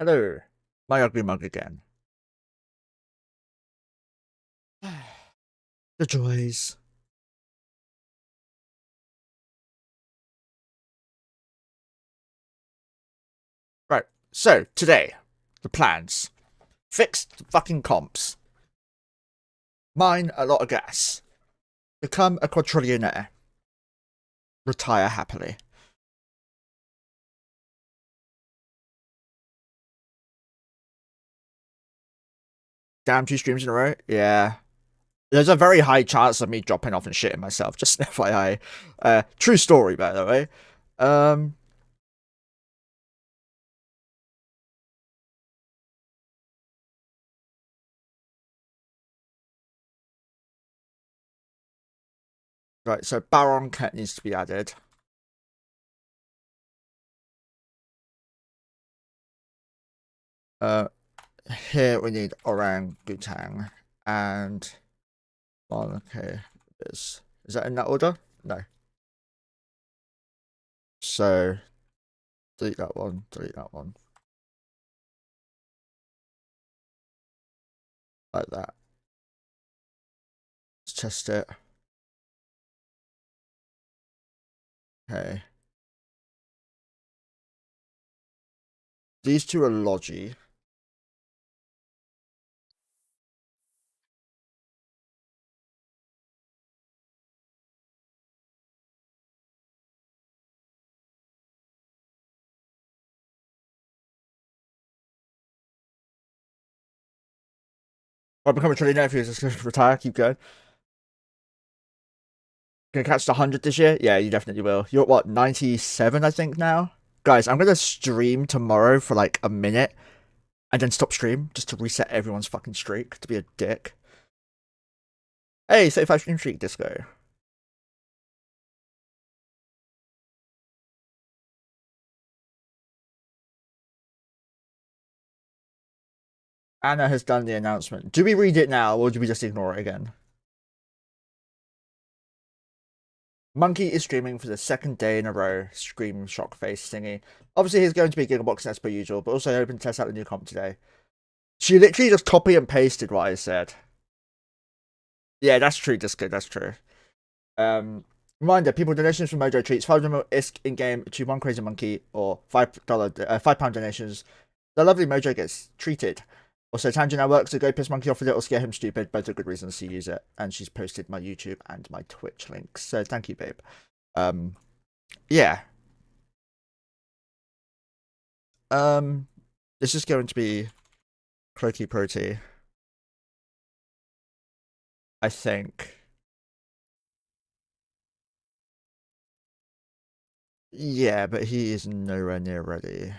Hello, my ugly mug again. The joys. Right, so today, the plans. Fix the fucking comps. Mine a lot of gas. Become a quadrillionaire. Retire happily. Damn, 2 streams in a row? Yeah. There's a very high chance of me dropping off and shitting myself, just FYI. True story, by the way. Um, right, so Baron Cat needs to be added. Uh, Here we need orangutan and okay, is that in that order? No. So delete that one, delete that one. Like that. Let's test it. Okay. These two are Logi. I'll become a trillionaire if you're just going to retire. Keep going. Gonna catch the 100 this year? Yeah, you definitely will. You're at what, 97, I think, now? Guys, I'm gonna stream tomorrow for like a minute and then stop stream just to reset everyone's fucking streak to be a dick. Hey, 35 stream streak disco. Anna has done the announcement. Do we read it now or do we just ignore it again? Monkey is streaming for the second day in a row. Scream shock face thingy. Obviously, he's going to be Gigaboxing as per usual, but also hoping to test out the new comp today. She literally just copy and pasted what I said. Yeah, that's true, Disco. That's true. Reminder: people donations from Mojo treats $5 ISK in game to OneCrazyMonkeh or £5 donations. The lovely Mojo gets treated. Also, Tangent now works to go piss Monkey off with it or scare him stupid. Both are good reasons to use it. And she's posted my YouTube and my Twitch links. So thank you, babe. Yeah. This is going to be Croaky Proti, I think. Yeah, but he is nowhere near ready.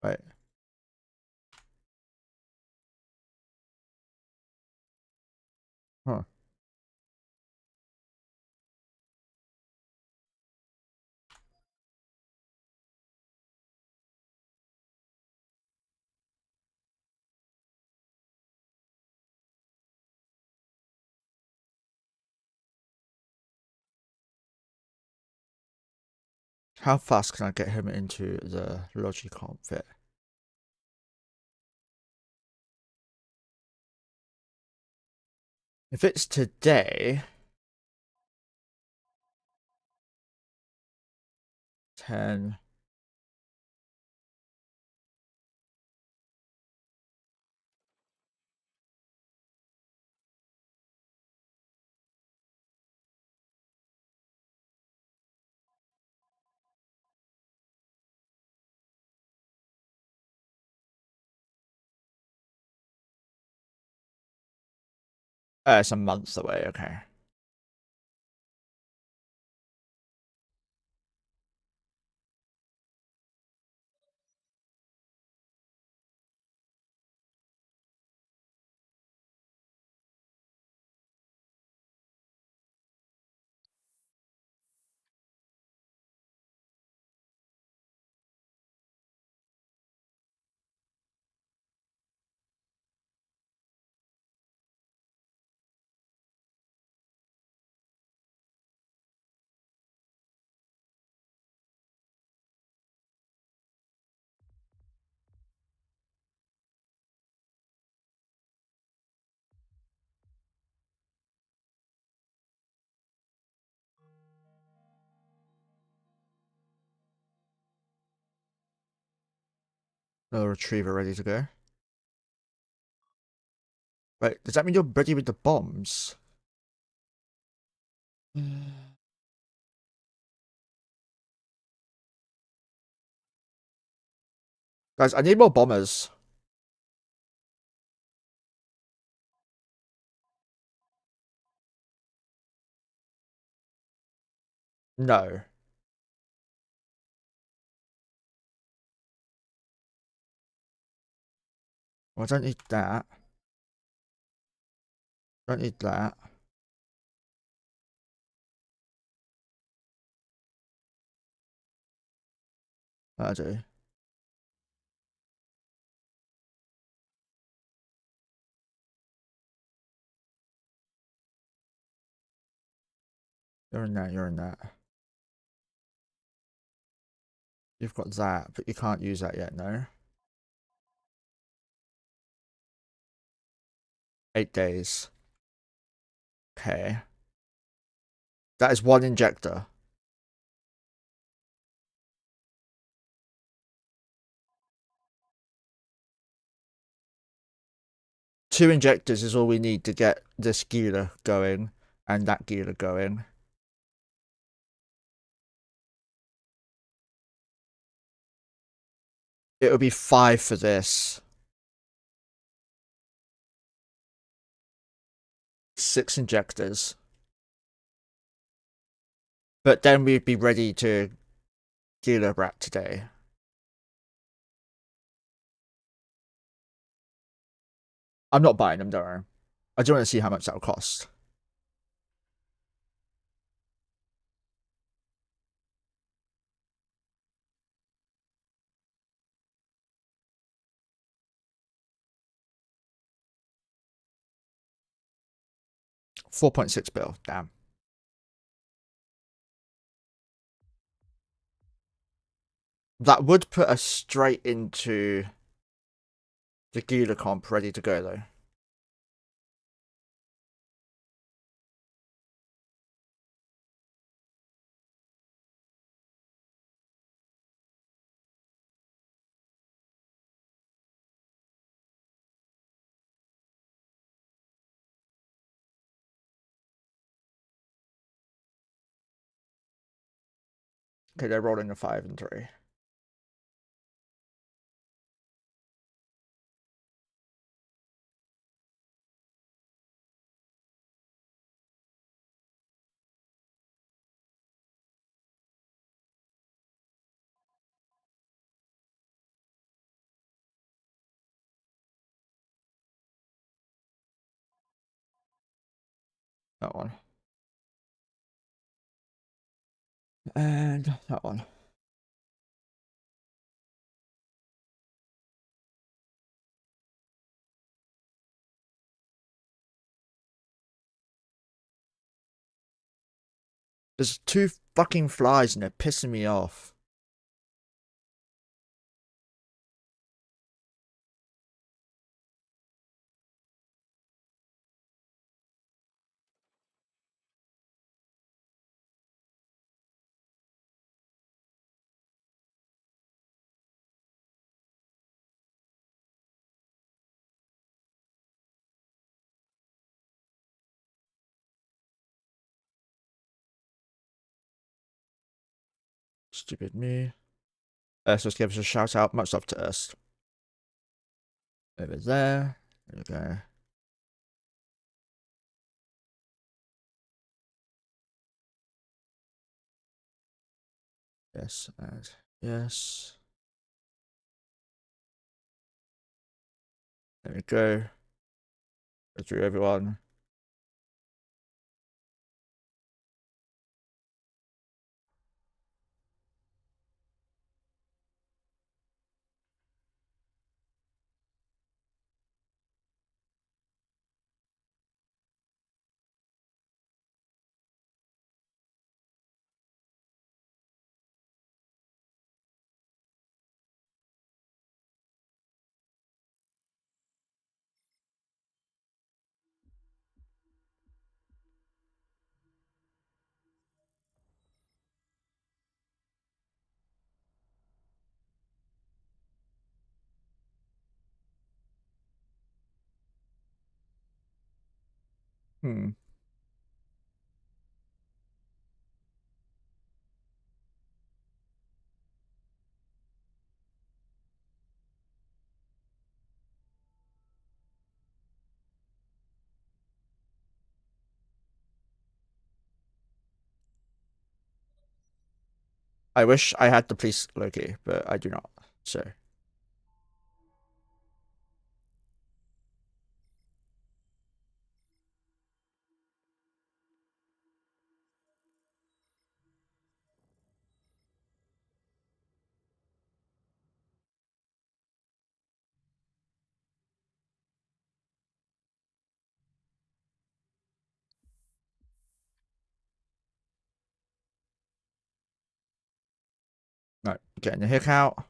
Right. Huh. How fast can I get him into the Logi comp fit? If it's today, 10. Some months away, okay. Another retriever ready to go. Right, does that mean you're ready with the bombs? Guys, I need more bombers. No. Well, I don't need that. Don't need that. I do. You're in that, you're in that. You've got that, but you can't use that yet, no? 8 days. Okay. That is one injector. Two injectors is all we need to get this Gila going and that Gila going. It would be 5 for this. 6 injectors. But then we'd be ready to Gila Rat today. I'm not buying them, don't worry. I do want to see how much that'll cost. $4.6 billion. Damn. That would put us straight into the Gila comp ready to go, though. Okay, they're rolling a 5 and 3. That one. And that one. There's 2 fucking flies and they're pissing me off. Stupid me. So let's give us a shout out. Much love to us. Over there. There we go. Yes, and yes. There we go. Go through everyone. Hmm. I wish I had the police Loki, but I do not. So. Right, getting the hick out.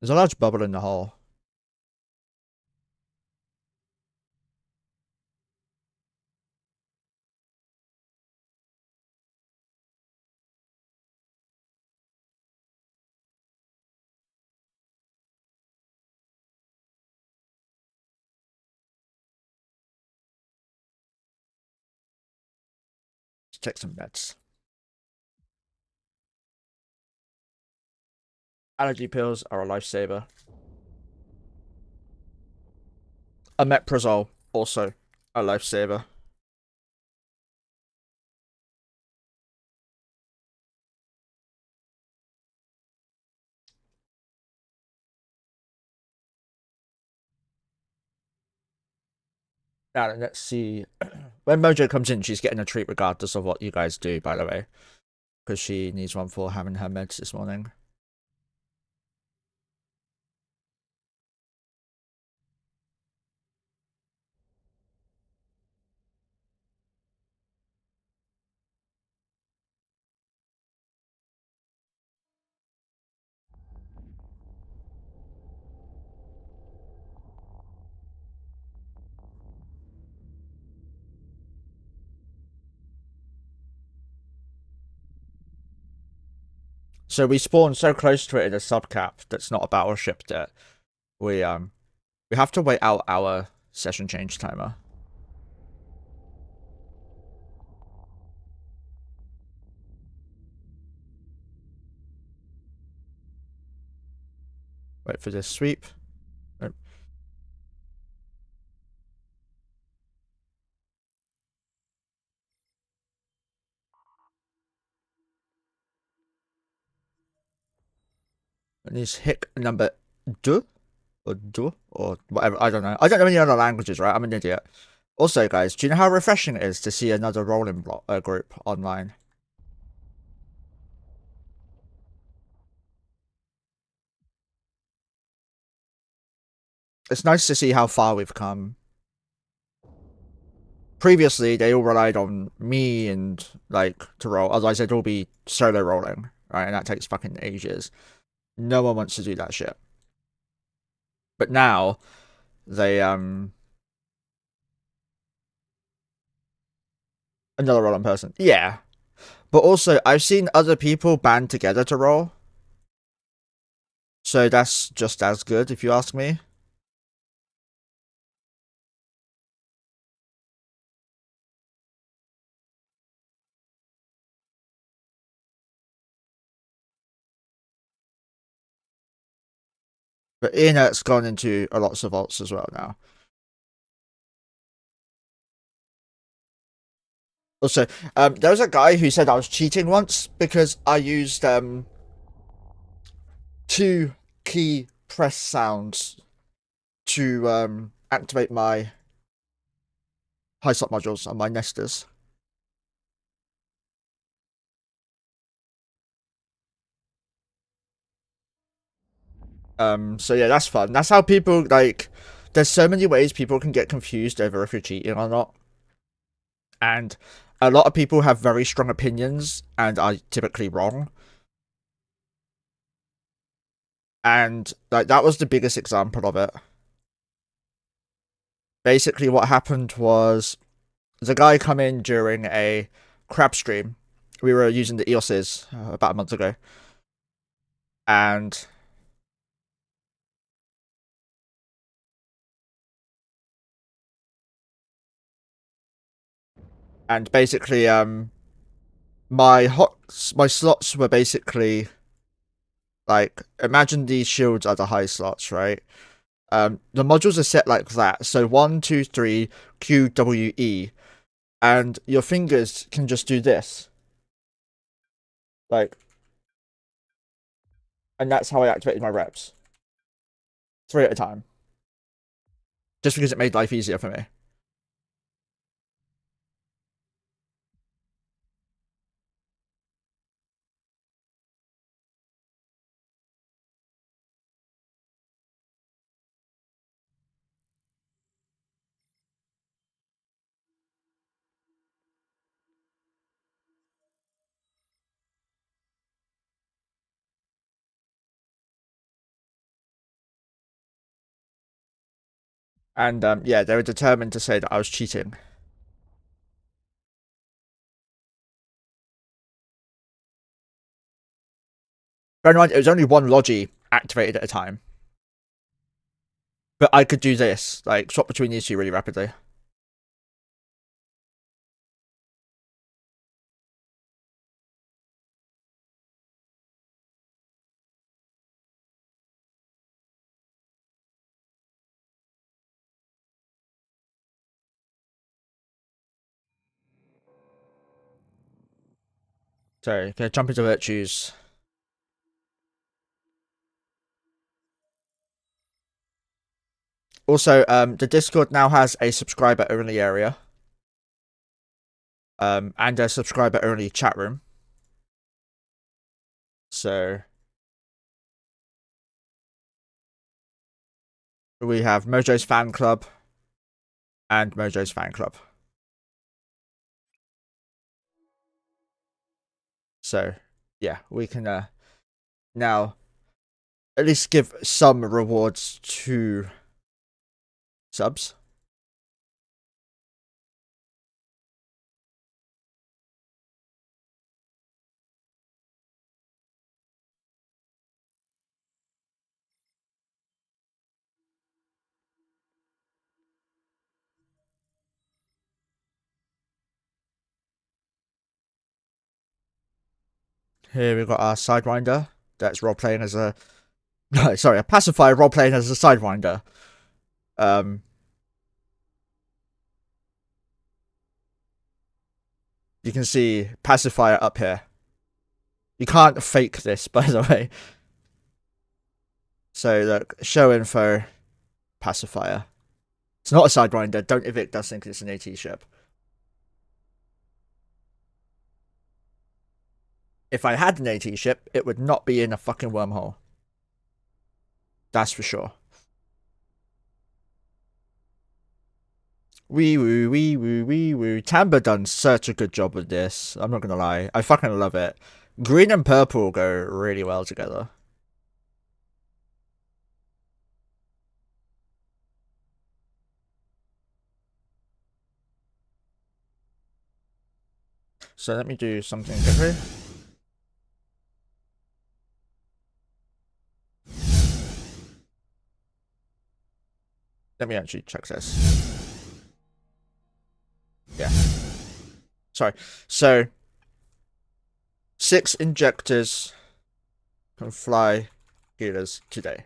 There's a large bubble in the hole. Let's take some meds. Allergy pills are a lifesaver. Omeprazole, also a lifesaver. Now, let's see. When Mojo comes in, she's getting a treat regardless of what you guys do, by the way. Because she needs one for having her meds this morning. So we spawn so close to it in a subcap that's not a battleship that we have to wait out our session change timer. Wait for this sweep. Oh. And this hick number two or whatever. I don't know. I don't know any other languages, right? I'm an idiot. Also, guys, do you know how refreshing it is to see another rolling group online? It's nice to see how far we've come. Previously, they all relied on me and like to roll. Otherwise, they'd all be solo rolling, right? And that takes fucking ages. No one wants to do that shit. But now they another rolling person. Yeah. But also I've seen other people band together to roll. So that's just as good if you ask me. But Internet's gone into a lots of vaults as well now. Also, there was a guy who said I was cheating once because I used two key press sounds to activate my high slot modules on my nesters. So yeah, that's fun. That's how people like. There's so many ways people can get confused over if you're cheating or not, and a lot of people have very strong opinions and are typically wrong. And like that was the biggest example of it. Basically, what happened was the guy come in during a crab stream. We were using the EOSs about a month ago, and basically my slots were basically like, imagine these shields are the high slots, right? The modules are set like that, so 1, 2, 3 QWE, and your fingers can just do this, like, and that's how I activated my reps, 3 at a time, just because it made life easier for me. And yeah, they were determined to say that I was cheating. Bear in mind, it was only one Logi activated at a time, but I could do this, like swap between these two really rapidly. So, gonna jump into virtues. Also, the Discord now has a subscriber only area, and a subscriber only chat room. So we have Mojo's fan club and Mojo's fan club. So yeah, we can now at least give some rewards to subs. Here we've got our Sidewinder that's role playing as a sorry, a pacifier role playing as a Sidewinder. Um, you can see pacifier up here. You can't fake this, by the way. So look, show info, pacifier. It's not a Sidewinder. Don't evict us think it's an AT ship. If I had an AT ship, it would not be in a fucking wormhole. That's for sure. Wee woo, wee woo, wee woo. Tamba done such a good job with this. I'm not gonna lie. I fucking love it. Green and purple go really well together. So let me do something quickly. Let me actually check this. Yeah. Sorry. So 6 injectors can fly healers today.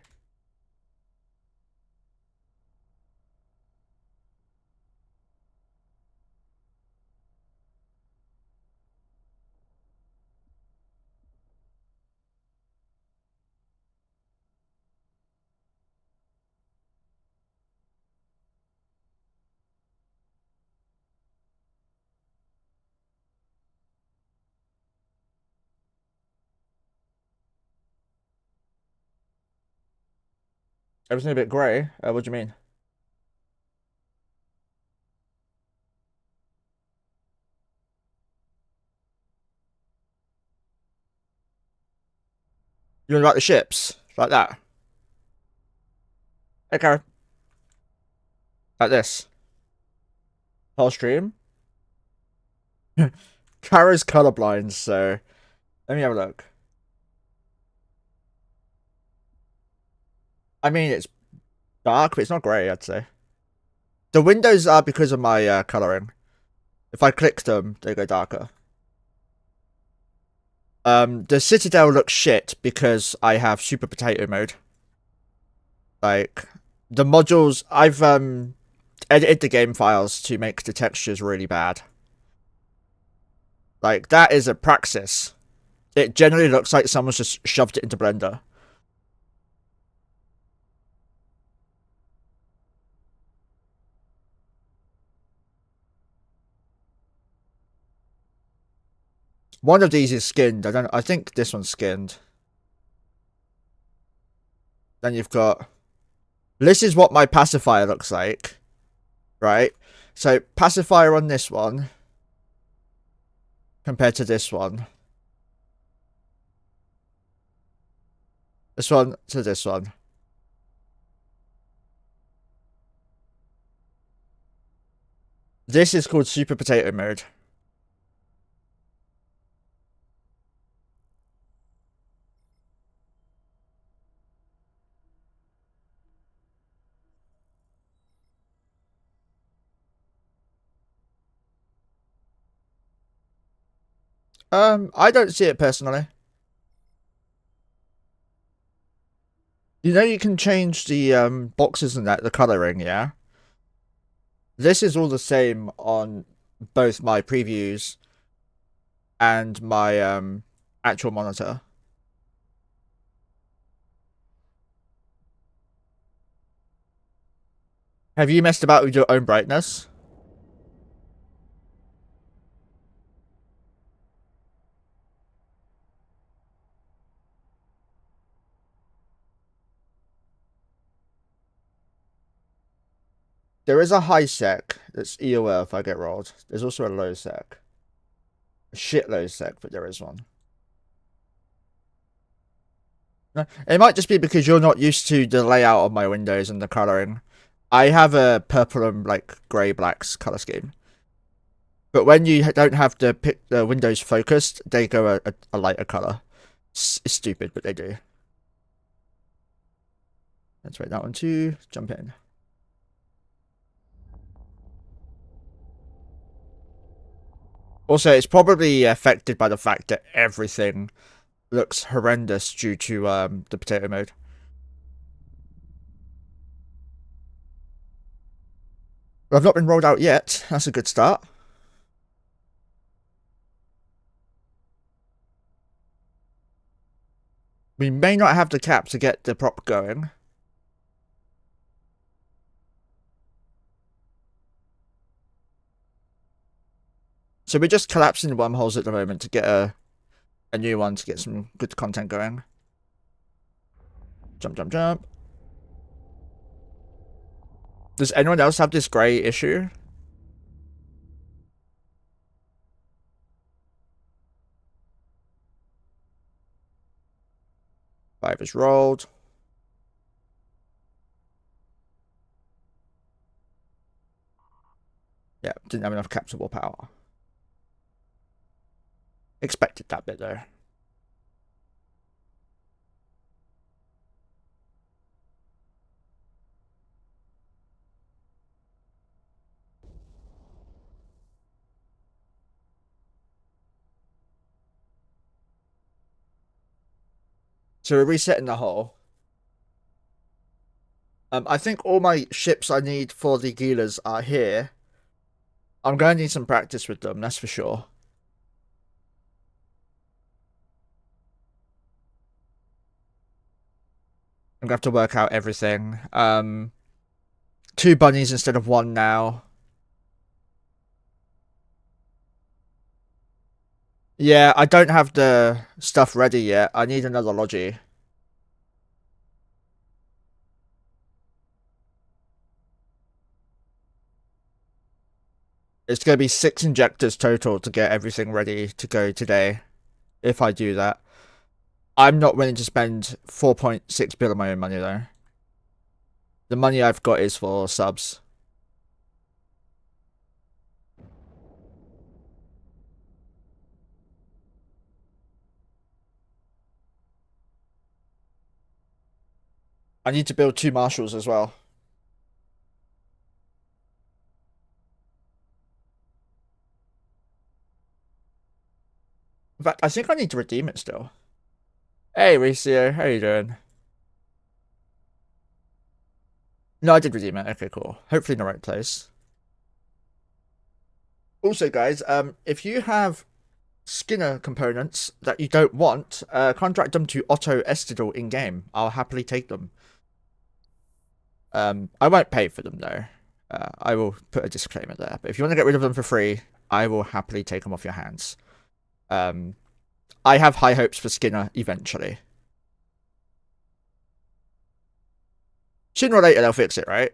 Everything a bit grey. What do you mean? You mean like the ships? Like that? Hey, Karen. Like this. Whole stream? Kara's colorblind, so let me have a look. I mean, it's dark, but it's not grey, I'd say. The windows are because of my colouring. If I click them, they go darker. The Citadel looks shit because I have Super Potato mode. Like, the modules, I've edited the game files to make the textures really bad. Like, that is a praxis. It generally looks like someone's just shoved it into Blender. One of these is skinned. I think this one's skinned. Then you've got... This is what my pacifier looks like. Right? So, pacifier on this one compared to this one. This one to this one. This is called Super Potato mode. I don't see it personally. You know you can change the boxes and that, the colouring, yeah? This is all the same on both my previews and my actual monitor. Have you messed about with your own brightness? There is a high sec that's EOL if I get rolled. There's also a low sec. A shit low sec, but there is one. No, it might just be because you're not used to the layout of my windows and the colouring. I have a purple and like grey blacks colour scheme. But when you don't have the windows focused, they go a lighter colour. It's stupid, but they do. Let's wait that one too. Jump in. Also, it's probably affected by the fact that everything looks horrendous due to the potato mode. I've not been rolled out yet. That's a good start. We may not have the cap to get the prop going. So we're just collapsing wormholes at the moment to get a new one to get some good content going. Jump, jump, jump. Does anyone else have this grey issue? Five is rolled. Yeah, didn't have enough capturable power. Expected that bit though. So we're resetting the hull. I think all my ships I need for the Gilas are here. I'm going to need some practice with them, that's for sure. I'm going to have to work out everything. 2 bunnies instead of 1 now. Yeah, I don't have the stuff ready yet. I need another Logi. It's going to be 6 injectors total to get everything ready to go today. If I do that. I'm not willing to spend 4.6 bill of my own money though. The money I've got is for subs. I need to build 2 marshals as well. In fact, I think I need to redeem it still. Hey, Ricio, how you doing? No, I did redeem it. Okay, cool. Hopefully in the right place. Also, guys, if you have Skinner components that you don't want, contract them to Otto Estidal in-game. I'll happily take them. I won't pay for them, though. I will put a disclaimer there. But if you want to get rid of them for free, I will happily take them off your hands. I have high hopes for Skinner eventually. Sooner or later, they'll fix it, right?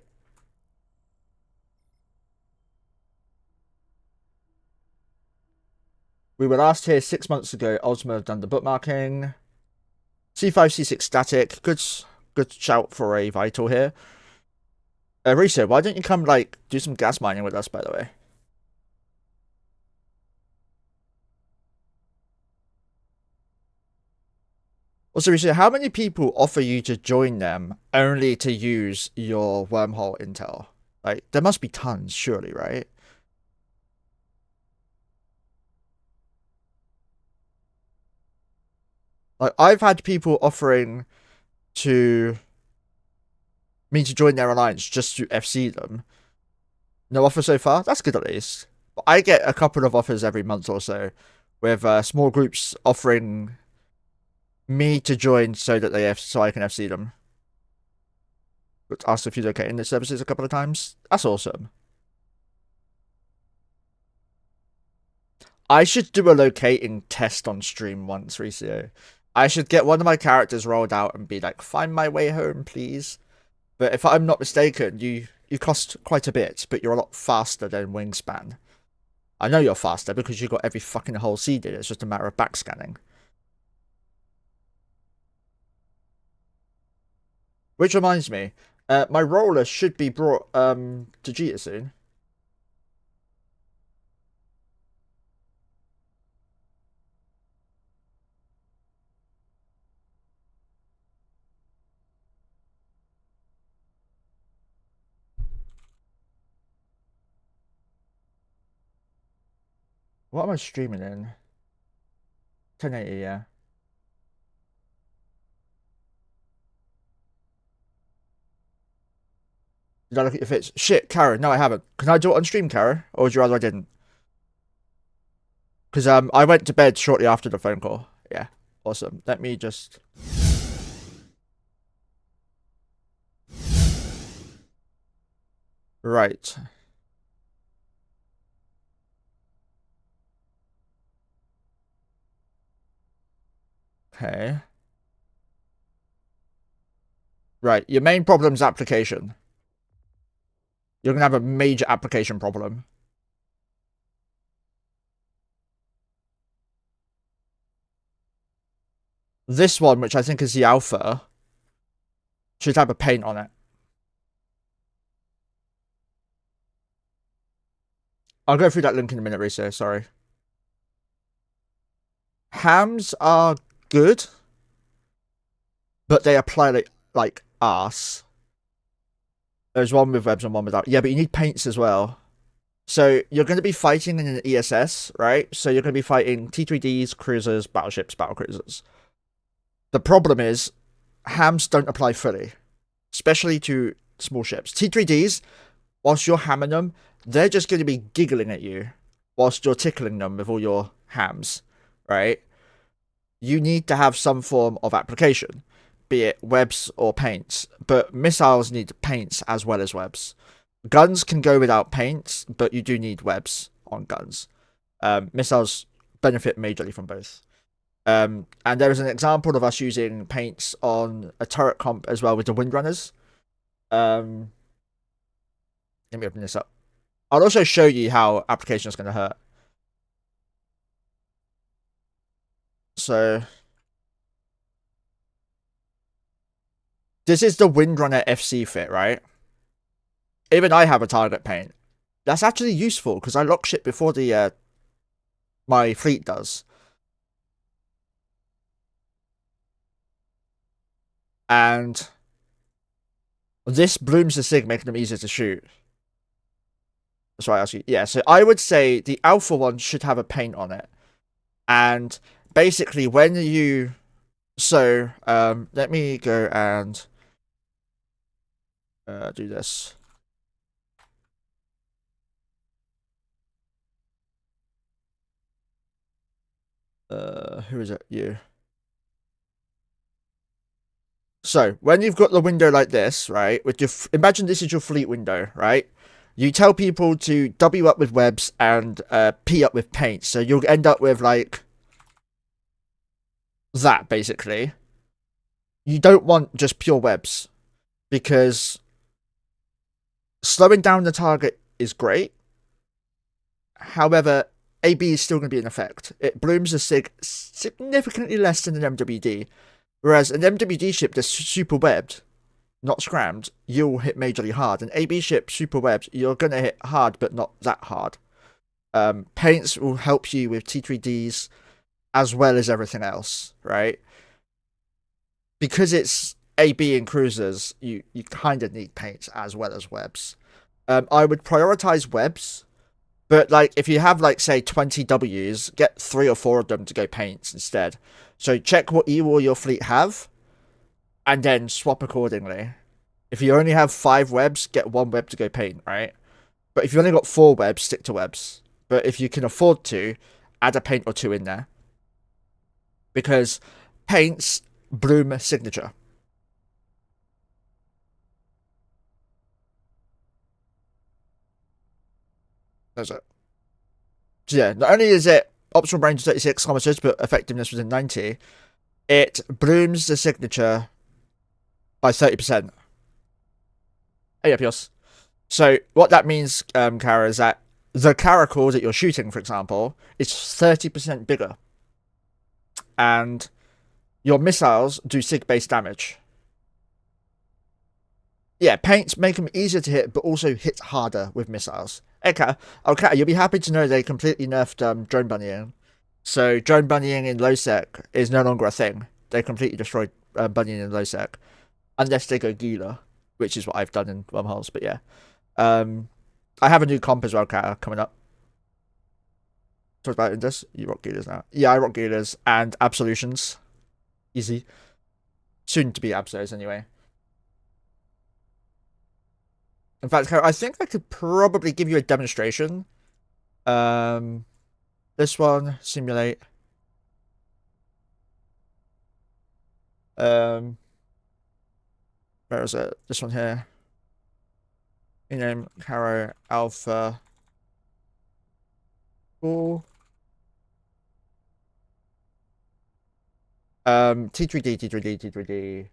We were last here 6 months ago. Ultima have done the bookmarking. C5, C6 static. Good shout for a vital here. Riso, why don't you come, like, do some gas mining with us, by the way? Also, Riso, how many people offer you to join them only to use your wormhole intel? Like, there must be tons, surely, right? Like, I've had people offering to me to join their alliance just to FC them. No offer so far? That's good at least. But I get a couple of offers every month or so with small groups offering me to join so that so I can FC them. But asked if he's okay in the services a couple of times. That's awesome. I should do a locating test on stream once, Ricio. I should get one of my characters rolled out and be like, find my way home, please. But if I'm not mistaken, you cost quite a bit, but you're a lot faster than Wingspan. I know you're faster because you got every fucking hole seeded. It's just a matter of backscanning. Which reminds me, my roller should be brought to Jita soon. What am I streaming in? 1080, yeah. Did I look at your fits? Shit, Karen. No, I haven't. Can I do it on stream, Karen? Or would you rather I didn't? Because I went to bed shortly after the phone call. Yeah, awesome. Let me just... Right. Okay. Right, your main problem is application. You're going to have a major application problem. This one, which I think is the alpha, should have a paint on it. I'll go through that link in a minute, Riso, sorry. Hams are good, but they apply like arse. There's one with webs and one without. Yeah, but you need paints as well. So you're going to be fighting in an ESS, right? So you're going to be fighting T3Ds, cruisers, battleships, battlecruisers. The problem is, hams don't apply fully, especially to small ships. T3Ds, whilst you're hammering them, they're just going to be giggling at you whilst you're tickling them with all your hams, right? You need to have some form of application, be it webs or paints, but missiles need paints as well as webs. Guns can go without paints, but you do need webs on guns. Missiles benefit majorly from both. And there is an example of us using paints on a turret comp as well with the Windrunners. Let me open this up. I'll also show you how application is going to hurt. So this is the Windrunner FC fit, right? Even I have a target paint. That's actually useful because I lock shit before the my fleet does. And this blooms the sig, making them easier to shoot. That's why I ask you. Yeah, so I would say the alpha one should have a paint on it. And basically when you let me go and do this. Who is it? You. So when you've got the window like this, right? With your imagine this is your fleet window, right? You tell people to W up with webs and P up with paint, so you'll end up with like that basically. You don't want just pure webs because slowing down the target is great. However, AB is still going to be in effect. It blooms the sig significantly less than an MWD, whereas an MWD ship that's super webbed, not scrammed, you'll hit majorly hard. An AB ship super webbed, you're going to hit hard, but not that hard. Paints will help you with T3Ds as well as everything else, right? Because it's AB and cruisers, you kind of need paints as well as webs. I would prioritize webs, but like if you have like say 20 Ws, get 3 or 4 of them to go paints instead. So check what E will your fleet have, and then swap accordingly. If you only have 5 webs, get 1 web to go paint, right? But if you've only got 4 webs, stick to webs. But if you can afford to, add a paint or 2 in there. Because paints bloom signature. That's it. So yeah, not only is it optimal range 36 kilometers, but effectiveness within 90, it blooms the signature by 30%. APS. So what that means, Kara, is that the caracal that you're shooting, for example, is 30% bigger. And your missiles do sig-based damage. Yeah, paints make them easier to hit, but also hit harder with missiles. Okay, you'll be happy to know they completely nerfed drone bunnying. So drone bunnying in low sec is no longer a thing. They completely destroyed bunnying in low sec, unless they go Gila, which is what I've done in Wormholes. But yeah, I have a new comp as well, Kat, coming up. Talked about it in this. You rock Gilas now. Yeah, I rock Gilas and Absolutions. Easy. Soon to be Absols anyway. In fact, I think I could probably give you a demonstration. This one, simulate. Where is it? This one here. Name Caro Alpha. Cool. T3D, T3D, T3D.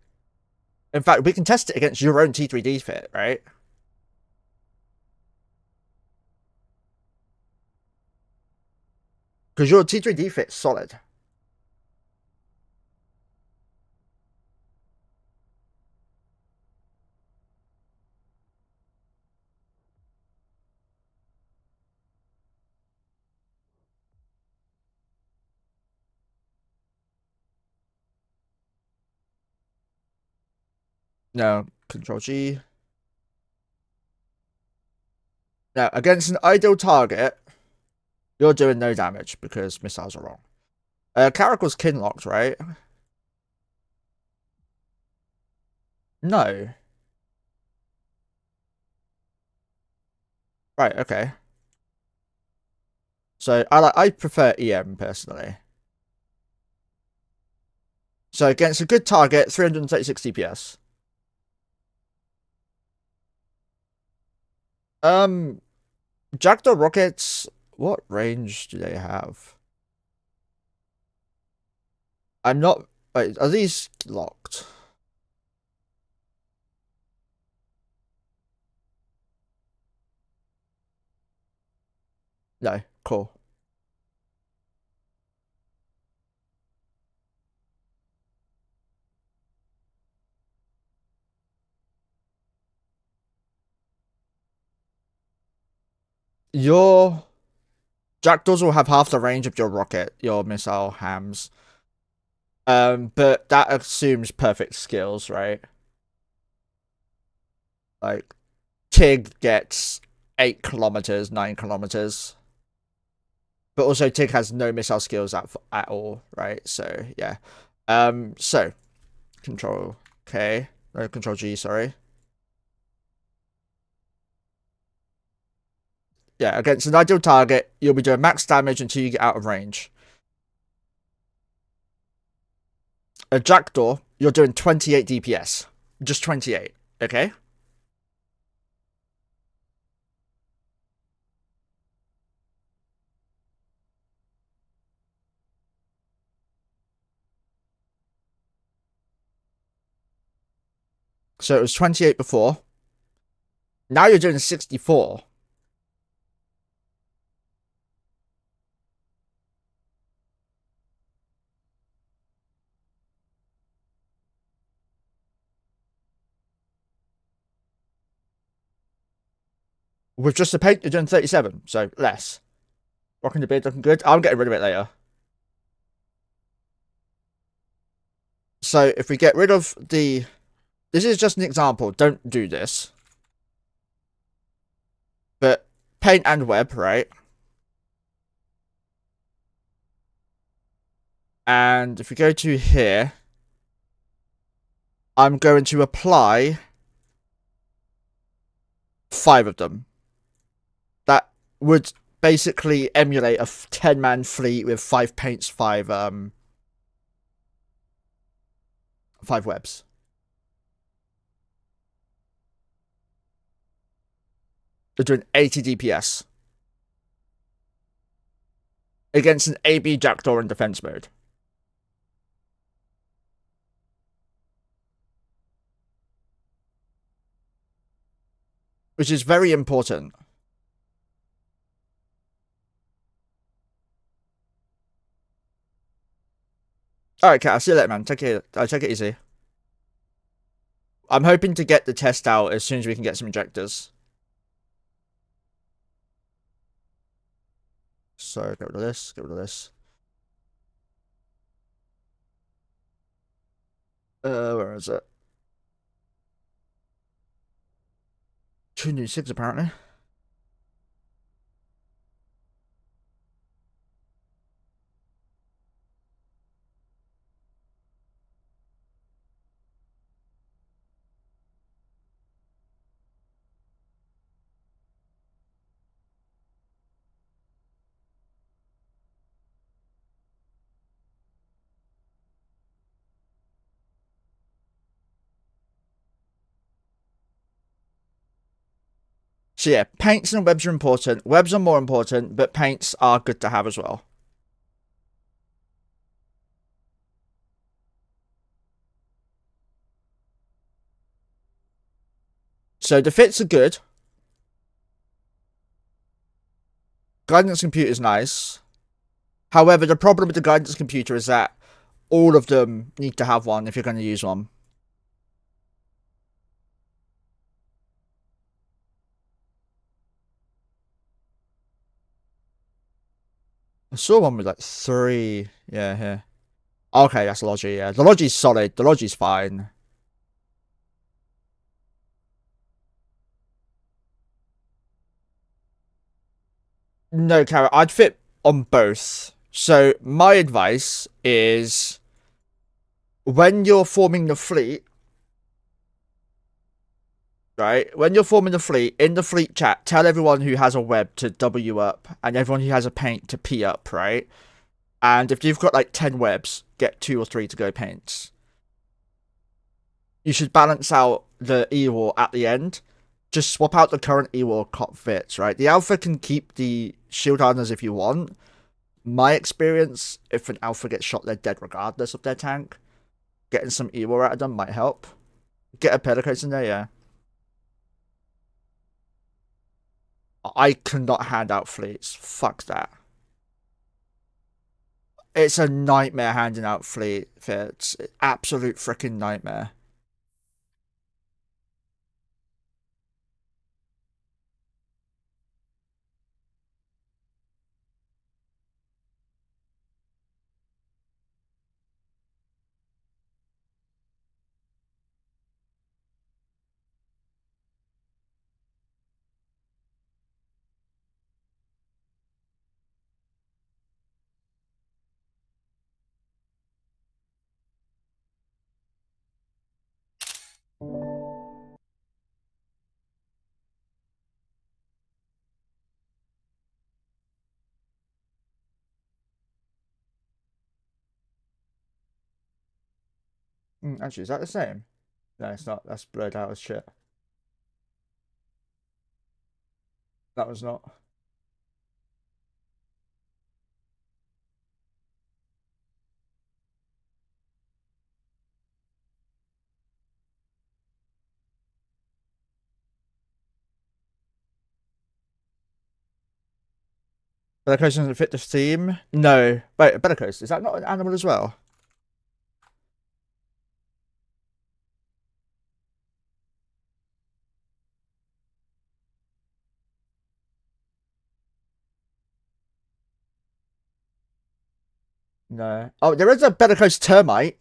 In fact, we can test it against your own T3D fit, right? Because your T3D fit's solid. No, Control G. Now, against an ideal target, you're doing no damage because missiles are wrong. Caracal's kinlocked, right? No. Right, okay. So I prefer EM personally. So against a good target, 336 DPS. Jackdaw rockets, what range do they have? I'm not. Wait, are these locked? No, cool. Your Jackdaws will have half the range of your rocket, your missile hams. But that assumes perfect skills, right? Like, Tig gets 8 kilometers, 9 kilometers. But also Tig has no missile skills at all, right? So yeah. So Control K, no Control G, sorry. Yeah, against an ideal target, you'll be doing max damage until you get out of range. A Jackdaw, you're doing 28 DPS. Just 28, okay? So it was 28 before. Now you're doing 64. With just the paint, you're doing 37, so less. Rocking the beard looking good. I'm getting rid of it later. So if we get rid of the... This is just an example. Don't do this. But paint and web, right? And if we go to here, I'm going to apply 5 of them. That would basically emulate a 10-man fleet with 5 paints, 5 webs. They're doing 80 DPS against an AB Jackdaw in defense mode. Which is very important. Alright, Kat, I'll see you later, man. Take it easy. I'm hoping to get the test out as soon as we can get some injectors. So, get rid of this, get rid of this. Where is it? 2 new 6 apparently. So yeah, paints and webs are important. Webs are more important, but paints are good to have as well. So the fits are good. Guidance computer is nice. However, the problem with the guidance computer is that all of them need to have one if you're going to use one. I saw one with like 3. Yeah, here. Okay, that's Logi, yeah. The Logi's solid. The Logi's fine. No, Carrot, I'd fit on both. So my advice is when you're forming the fleet, right? When you're forming the fleet, in the fleet chat, tell everyone who has a web to W up and everyone who has a paint to P up, right? And if you've got like 10 webs, get 2 or 3 to go paints. You should balance out the E-War at the end. Just swap out the current E-War fits, right? The Alpha can keep the shield hardeners if you want. My experience, if an Alpha gets shot, they're dead regardless of their tank. Getting some E-War out of them might help. Get a Pedicos in there, yeah. I cannot hand out fleets. Fuck that. It's a nightmare handing out fleets. Absolute freaking nightmare. Actually, is that the same? No, it's not. That's blurred out as shit. That was not. Bellicose doesn't fit the theme. No. Wait, Bellicose, is that not an animal as well? No. Oh, there is a Bellicose termite.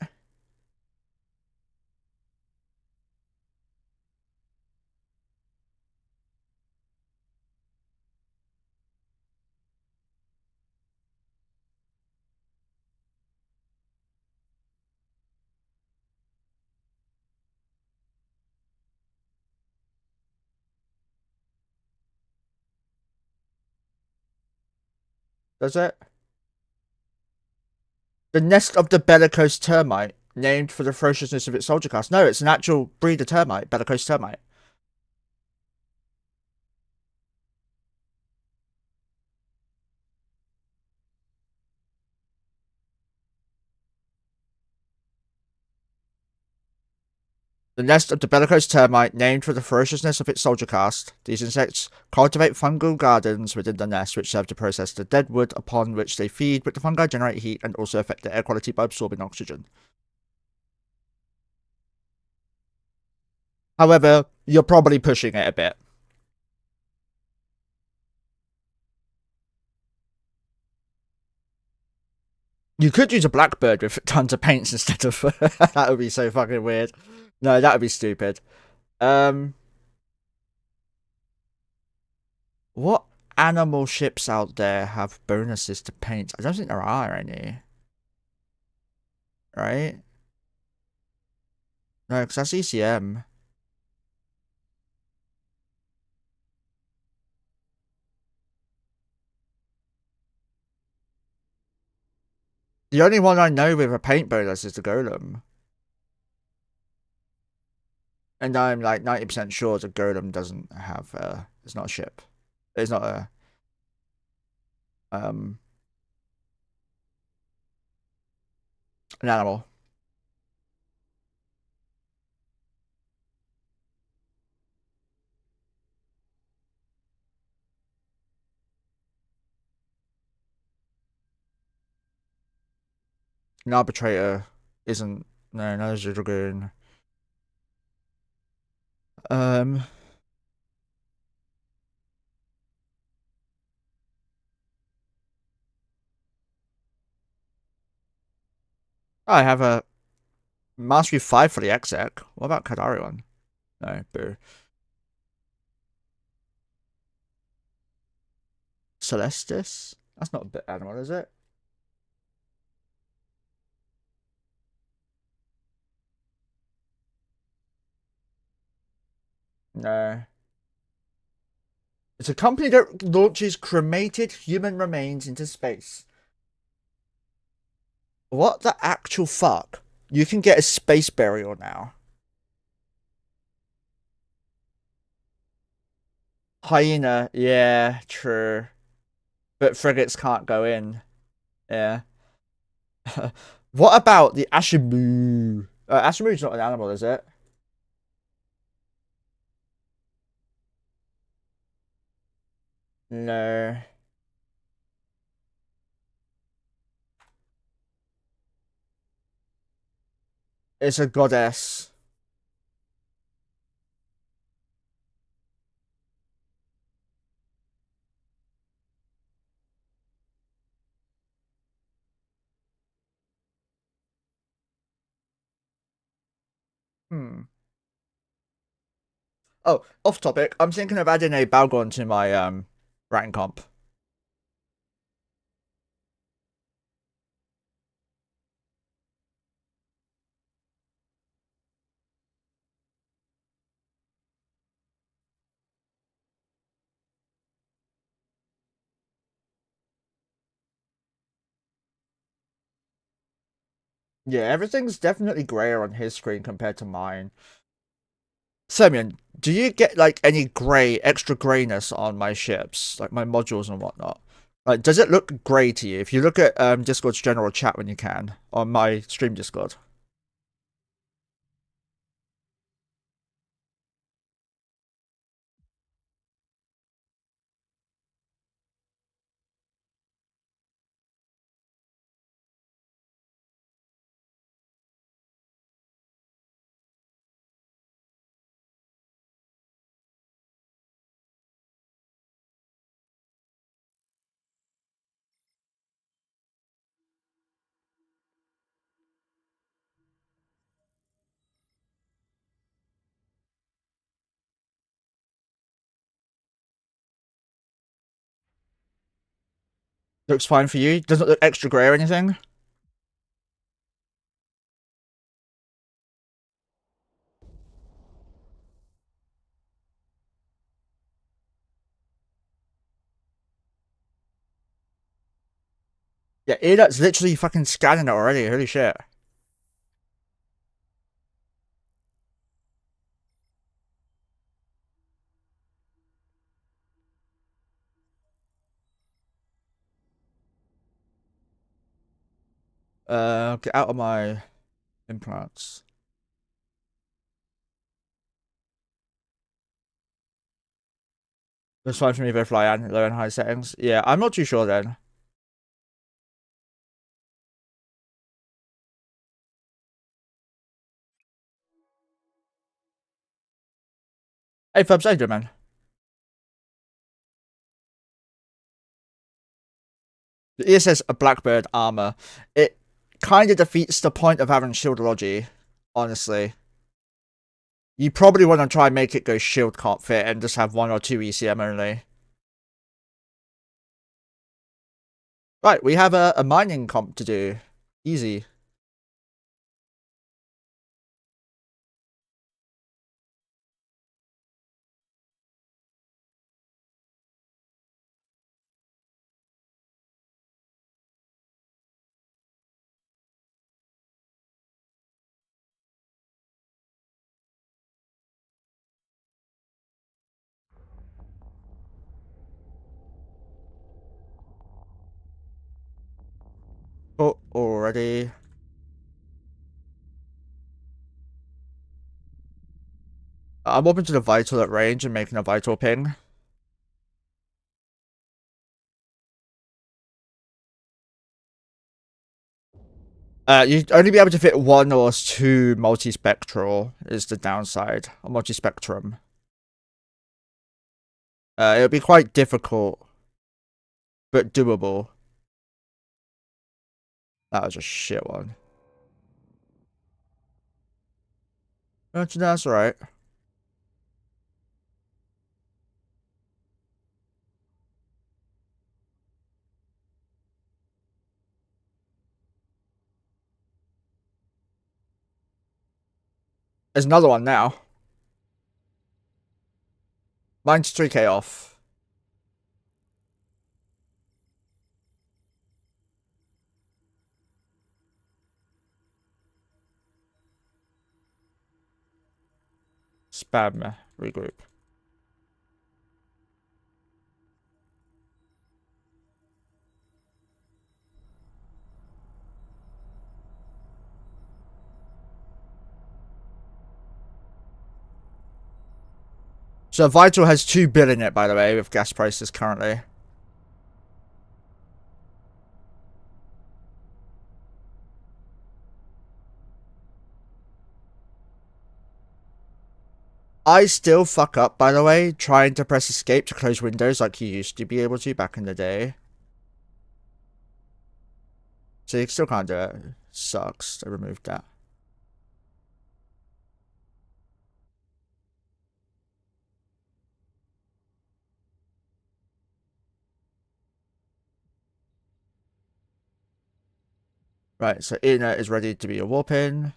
Does it? The nest of the Bellicose termite, named for the ferociousness of its soldier class. No, it's an actual breed of termite, Bellicose termite. The nest of the bellicose termite, named for the ferociousness of its soldier caste. These insects cultivate fungal gardens within the nest, which serve to process the dead wood upon which they feed, but the fungi generate heat and also affect the air quality by absorbing oxygen. However, you're probably pushing it a bit. You could use a blackbird with tons of paints instead of... that would be so fucking weird. No, that would be stupid. What animal ships out there have bonuses to paint? I don't think there are any. Right? No, because that's ECM. The only one I know with a paint bonus is the Golem. And I'm like 90% sure the Golem doesn't have it's not a ship. It's not a an animal. An arbitrator isn't no is a dragoon. Um I have a Mastery 5 for the exec. What about Kadari one? No, boo. Celestis? That's not a bit animal, is it? No. It's a company that launches cremated human remains into space. What the actual fuck? You can get a space burial now. Hyena, yeah, true. But frigates can't go in. Yeah. What about the Ashimu? Ashimu's not an animal, is it? 'Cause- No. It's a goddess. Hmm. Oh, off topic. I'm thinking of adding a Balgon to my rank comp. Yeah, everything's definitely grayer on his screen compared to mine. Semyon, do you get like any gray, extra grayness on my ships, like my modules and whatnot? Like, does it look grey to you? If you look at Discord's general chat when you can on my stream Discord. Looks fine for you. Doesn't look extra grey or anything. Yeah, Edak's literally fucking scanning it already. Holy shit. Get out of my implants. Looks fine for me both low and high settings. Yeah, I'm not too sure then. Hey, Fubs, how you doing, man? The ESS a Blackbird armor. It kind of defeats the point of having shieldology, honestly. You probably want to try and make it go shield can't fit and just have 1 or 2 ECM only. Right, we have a mining comp to do. Easy. Oh, already. I'm open to the vital at range and making a vital ping. You'd only be able to fit 1 or 2 multispectral is the downside. Or multispectrum. It'll be quite difficult, but doable. That was a shit one. That's alright. There's another one now. Mine's 3k off. Spam regroup. So Vital has 2 bill in it, by the way, with gas prices currently. I still fuck up, by the way, trying to press escape to close windows like you used to be able to back in the day. So you still can't do it. Sucks. I removed that. Right, so internet is ready to be a warp in.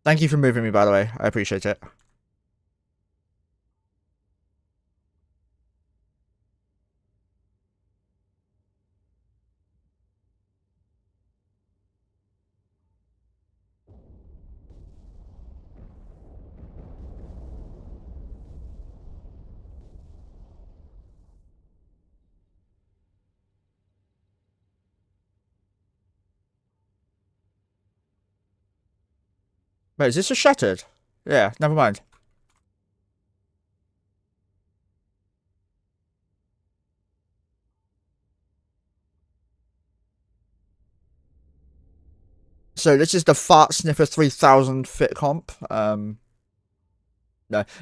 Thank you for moving me, by the way. I appreciate it. Wait, is this a shattered? Yeah, never mind. So this is the Fart Sniffer 3000 fit comp. No,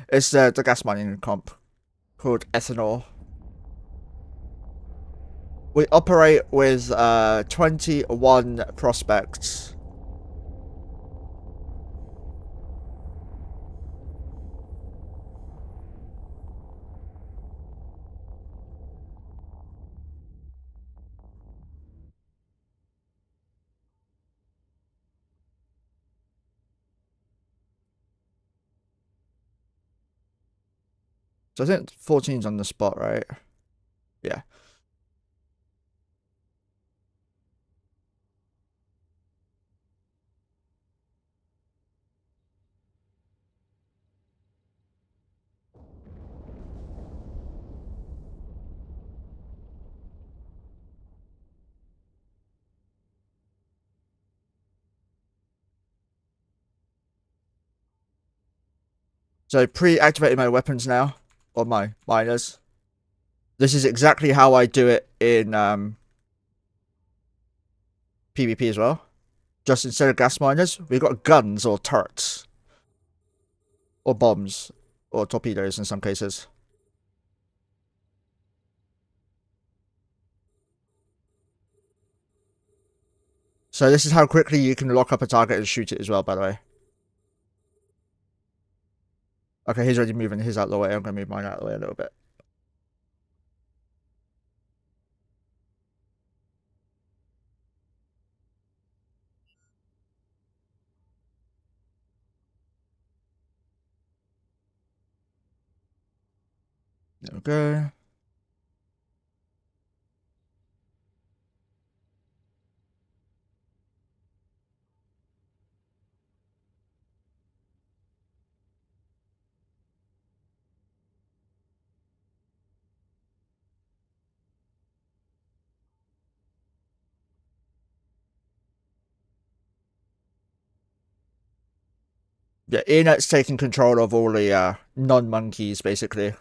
it's the gas mining comp called Ethanol. We operate with 21 prospects. So I think 14's on the spot, right? Yeah. So pre-activating my weapons now, or my miners. This is exactly how I do it in PvP as well. Just instead of gas miners, we've got guns or turrets. Or bombs. Or torpedoes in some cases. So this is how quickly you can lock up a target and shoot it as well, by the way. Okay, he's already moving his out of the way. I'm going to move mine out of the way a little bit. There we go. Yeah, Internet's taking control of all the non-monkeys, basically.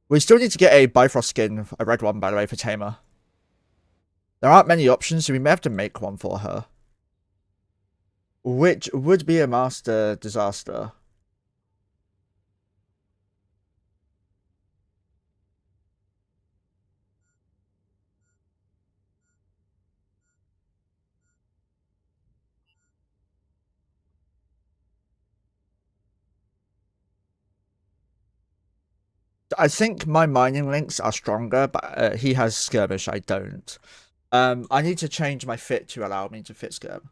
We still need to get a Bifrost skin, a red one, by the way, for Tamer. There aren't many options, so we may have to make one for her. Which would be a master disaster. I think my mining links are stronger, but he has skirmish, I don't. I need to change my fit to allow me to fit skirm.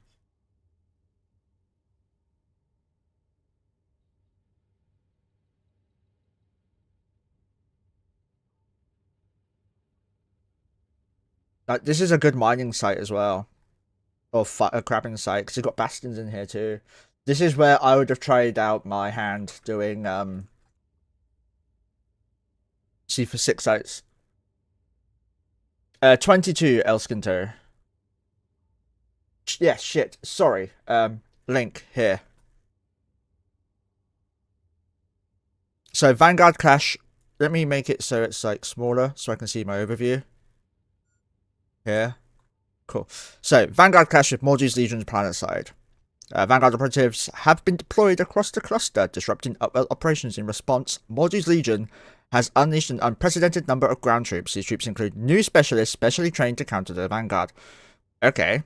This is a good mining site as well. Or a crabbing site, because you've got bastions in here too. This is where I would have tried out my hand doing see for 6 sites. 22 Elskinter. Yeah, shit. Sorry. Link here. So Vanguard Clash. Let me make it so it's like smaller so I can see my overview. Here. Cool. So Vanguard Clash with Mordu's Legion's planet side. Vanguard operatives have been deployed across the cluster, disrupting Upwell operations. In response, Mordu's Legion has unleashed an unprecedented number of ground troops. These troops include new specialists specially trained to counter the Vanguard. Okay.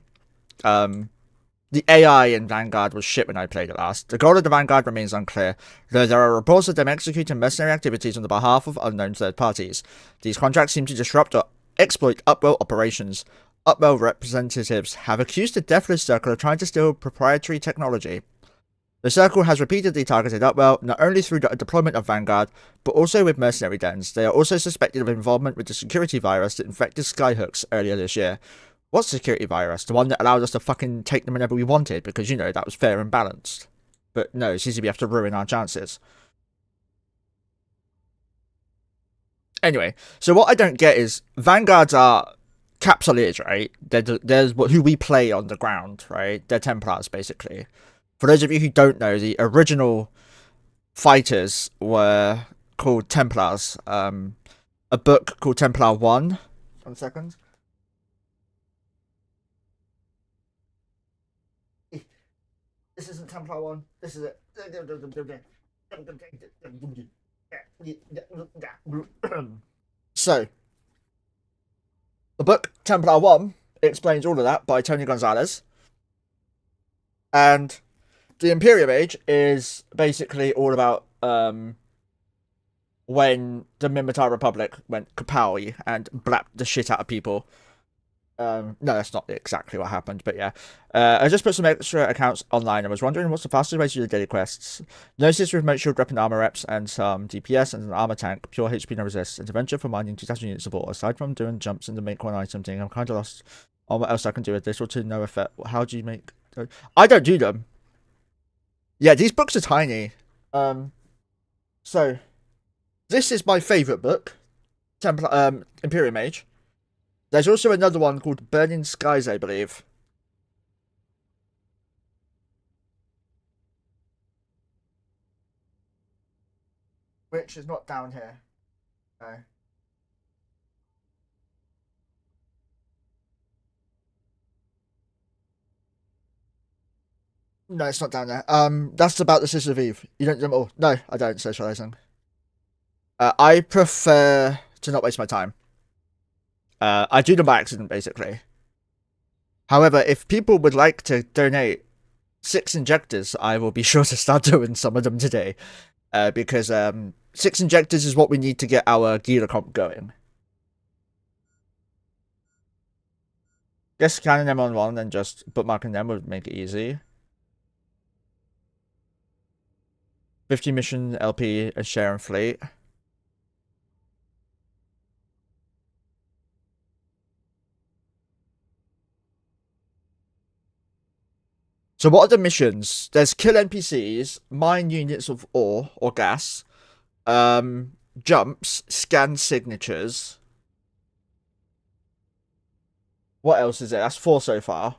The AI in Vanguard was shit when I played it last. The goal of the Vanguard remains unclear, though there are reports of them executing mercenary activities on the behalf of unknown third parties. These contracts seem to disrupt or exploit Upwell operations. Upwell representatives have accused the Deathless Circle of trying to steal proprietary technology. The Circle has repeatedly targeted Upwell, not only through the deployment of Vanguard, but also with mercenary dens. They are also suspected of involvement with the security virus that infected Skyhooks earlier this year. What security virus? The one that allowed us to fucking take them whenever we wanted, because, you know, that was fair and balanced. But no, it seems to be after ruin our chances. Anyway, so what I don't get is Vanguards are Capsuleers, right? They're who we play on the ground, right? They're Templars, basically. For those of you who don't know, the original fighters were called Templars. A book called Templar 1. 1 second. This isn't Templar 1. This is it. So, the book Templar 1 explains all of that by Tony Gonzalez. And the Imperium Age is basically all about when the Minmatar Republic went kapow and blapped the shit out of people. No, that's not exactly what happened, but yeah. I just put some extra accounts online. I was wondering what's the fastest way to do the daily quests. Notice remote shield weapon armor reps and some DPS and an armor tank, pure HP no resist, intervention for mining 2000 unit support. Aside from doing jumps in the make one item thing, I'm kind of lost on what else I can do with this or to no effect. How do you make... I don't do them. Yeah, these books are tiny. So, this is my favourite book. Imperium Age. There's also another one called Burning Skies, I believe. Which is not down here. No. No, it's not down there. That's about the Sister of Eve. You don't do them all. No, I don't, socializing. I prefer to not waste my time. I do them by accident, basically. However, if people would like to donate 6 injectors, I will be sure to start doing some of them today. Because 6 injectors is what we need to get our Gila comp going. Guess scanning them on one and just bookmarking them would make it easy. 50 mission LP and share and fleet. So what are the missions? There's kill NPCs, mine units of ore or gas, jumps, scan signatures. What else is there? That's 4 so far.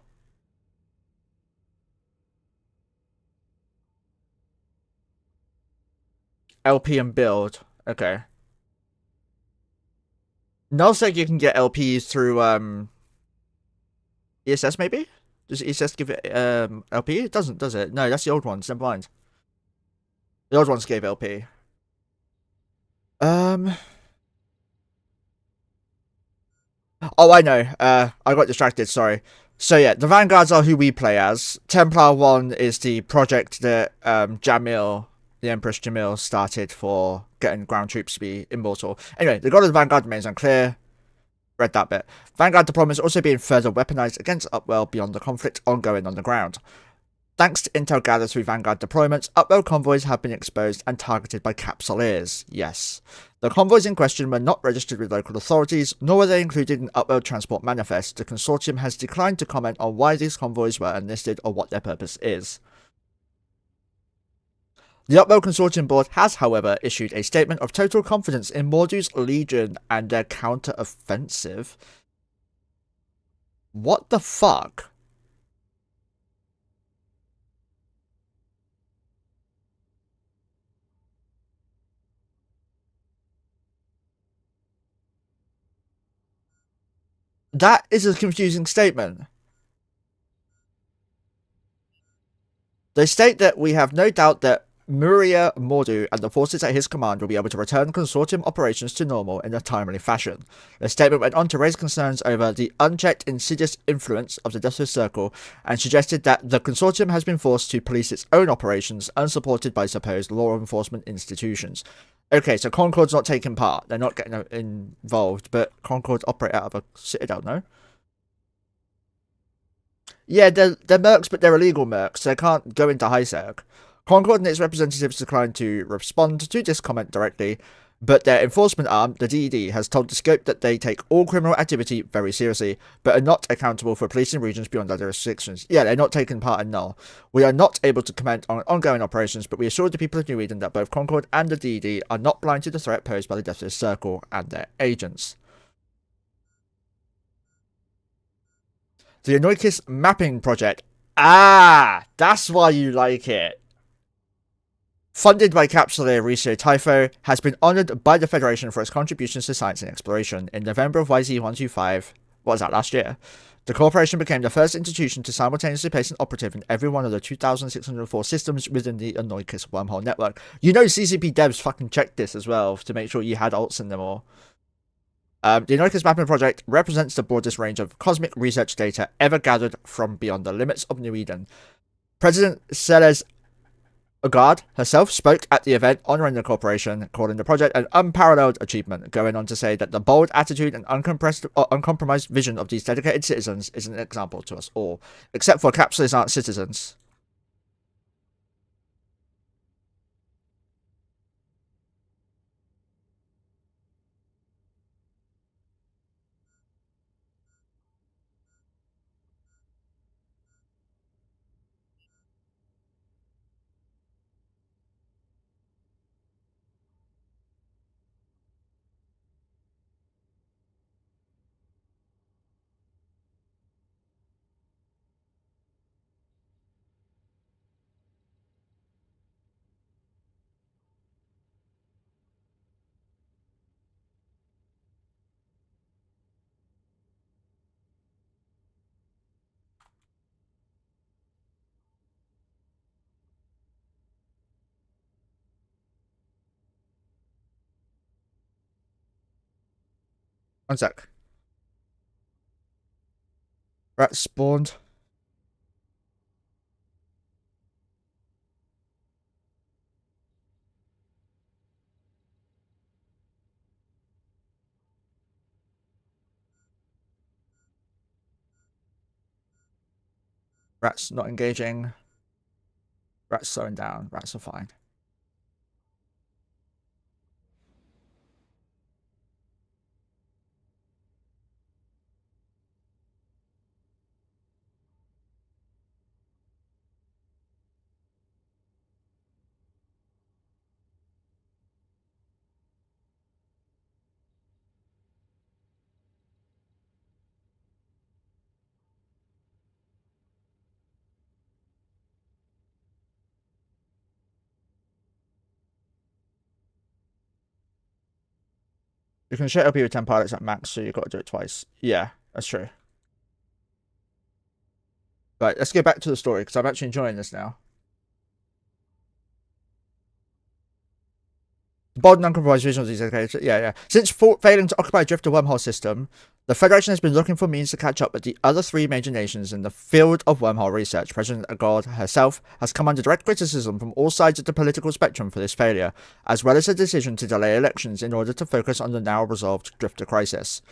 LP and build. Okay. Nullsec you can get LPs through ESS maybe? Does ESS give it LP? It doesn't, does it? No, that's the old ones. Never mind. The old ones gave LP. Oh, I know. I got distracted. Sorry. So yeah, the Vanguards are who we play as. Templar 1 is the project that Jamil, the Empress Jamil, started for getting ground troops to be immortal. Anyway, the goal of the Vanguard remains unclear. Read that bit. Vanguard deployments also being further weaponized against Upwell beyond the conflict ongoing on the ground. Thanks to intel gathered through Vanguard deployments, Upwell convoys have been exposed and targeted by Capsuleers. Yes. The convoys in question were not registered with local authorities, nor were they included in Upwell Transport Manifest. The consortium has declined to comment on why these convoys were unlisted or what their purpose is. The Upwell Consortium Board has, however, issued a statement of total confidence in Mordu's Legion and their counter-offensive. What the fuck? That is a confusing statement. They state that we have no doubt that Muria Mordu and the forces at his command will be able to return consortium operations to normal in a timely fashion. The statement went on to raise concerns over the unchecked, insidious influence of the Justice Circle and suggested that the consortium has been forced to police its own operations, unsupported by supposed law enforcement institutions. Okay, so Concord's not taking part. They're not getting involved, but Concord operate out of a citadel, no? Yeah, they're mercs, but they're illegal mercs, so they can't go into HiSec. Concord and its representatives declined to respond to this comment directly, but their enforcement arm, the DED, has told the scope that they take all criminal activity very seriously, but are not accountable for policing regions beyond their jurisdictions. Yeah, they're not taking part in null. We are not able to comment on ongoing operations, but we assure the people of New Eden that both Concord and the DED are not blind to the threat posed by the Justice Circle and their agents. The Anoikis Mapping Project. Ah, that's why you like it. Funded by Capsule Riso Typho, has been honoured by the Federation for its contributions to science and exploration. In November of YZ125, what was that, last year? The corporation became the first institution to simultaneously place an operative in every one of the 2,604 systems within the Anoikis wormhole network. You know CCP devs fucking checked this as well to make sure you had alts in them all. The Anoikis Mapping Project represents the broadest range of cosmic research data ever gathered from beyond the limits of New Eden. President Celes Agard herself spoke at the event honoring the corporation, calling the project an unparalleled achievement, going on to say that the bold attitude and uncompromised vision of these dedicated citizens is an example to us all, except for capsules aren't citizens. One sec. Rats spawned. Rats not engaging. Rats slowing down. Rats are fine. You can share LP with 10 pilots at max, so you've got to do it twice. Yeah, that's true. Right, let's get back to the story, because I'm actually enjoying this now. Bold and uncompromised vision of these educators. Yeah. Since failing to occupy Drifter wormhole system, the Federation has been looking for means to catch up with the other three major nations in the field of wormhole research. President Agard herself has come under direct criticism from all sides of the political spectrum for this failure, as well as a decision to delay elections in order to focus on the now resolved Drifter crisis.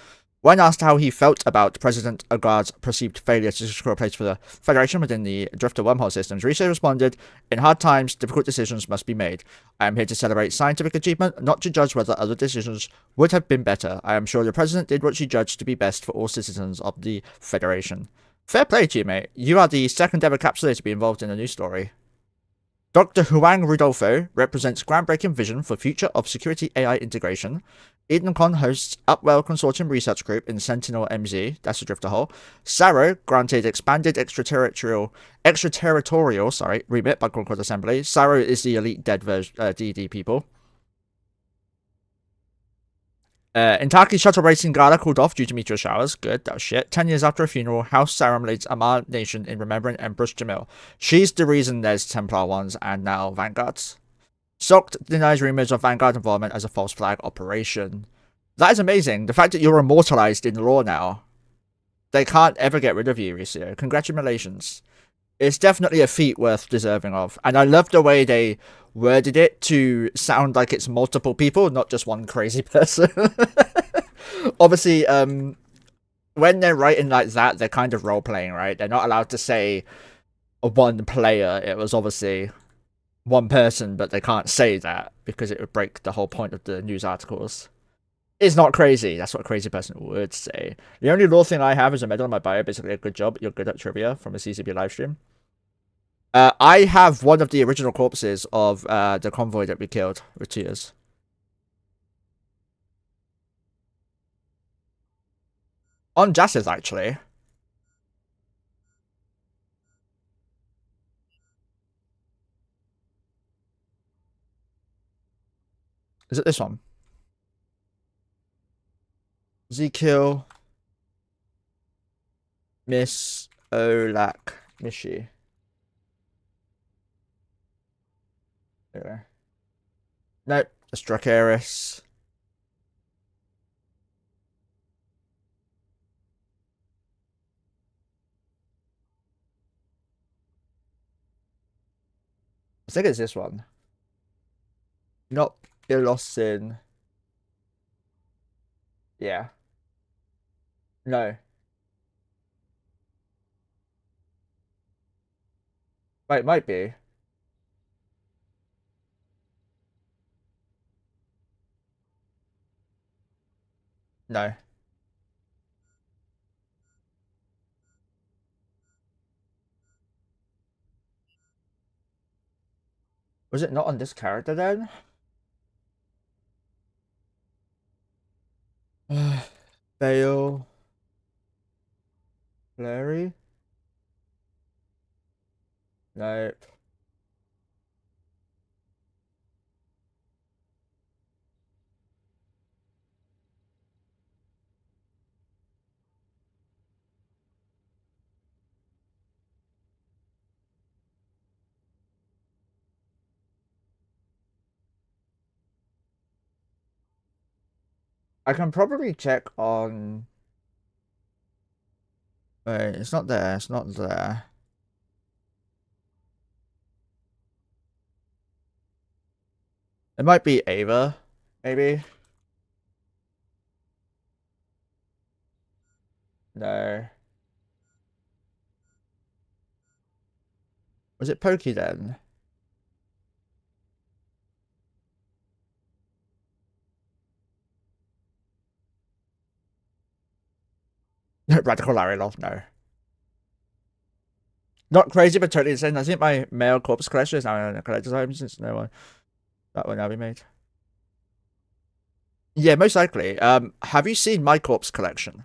When asked how he felt about President Agard's perceived failure to secure a place for the Federation within the Drifter wormhole systems, Riso responded, "In hard times, difficult decisions must be made. I am here to celebrate scientific achievement, not to judge whether other decisions would have been better. I am sure the President did what she judged to be best for all citizens of the Federation." Fair play to you, mate. You are the second ever capsulator to be involved in a news story. Dr. Huang Rudolfo represents groundbreaking vision for future of security AI integration. EdenCon hosts Upwell Consortium Research Group in Sentinel MZ, that's a drifter hole. Saro granted expanded extraterritorial remit by Concord Assembly. Saro is the elite dead DD people. Intaki shuttle racing gala called off due to meteor showers. Good, that was shit. 10 years after a funeral, House ceremonies Amar Nation in remembering Empress Jamil. She's the reason there's Templar ones and now Vanguards. Socked denies rumors of Vanguard involvement as a false flag operation. That is amazing. The fact that you're immortalized in lore now. They can't ever get rid of you, Ricio. Congratulations. It's definitely a feat worth deserving of. And I love the way they worded it to sound like it's multiple people, not just one crazy person. Obviously, when they're writing like that, they're kind of role-playing, right? They're not allowed to say one player. It was obviously one person, but they can't say that because it would break the whole point of the news articles. It's not crazy. That's what a crazy person would say. The only lore thing I have is a medal in my bio. Basically, a good job. You're good at trivia from a CCB livestream. I have one of the original corpses of the convoy that we killed with tears. On Jass's, actually. Is it this one? Ezekiel. Miss Olak Mishi. There. Nope. That's Dracaris. I think it's this one. Not Ilosin. Yeah. No. Wait, might be. No. Was it not on this character then? Bale. Larry? Nope. I can probably check on... Wait, it's not there. It's not there. It might be Ava, maybe. No. Was it Pokey then? Radical Larry Love, no. Not crazy, but totally insane. I think my male corpse collection is now in a collector's item since no one that will now be made. Yeah, most likely. Have you seen my corpse collection?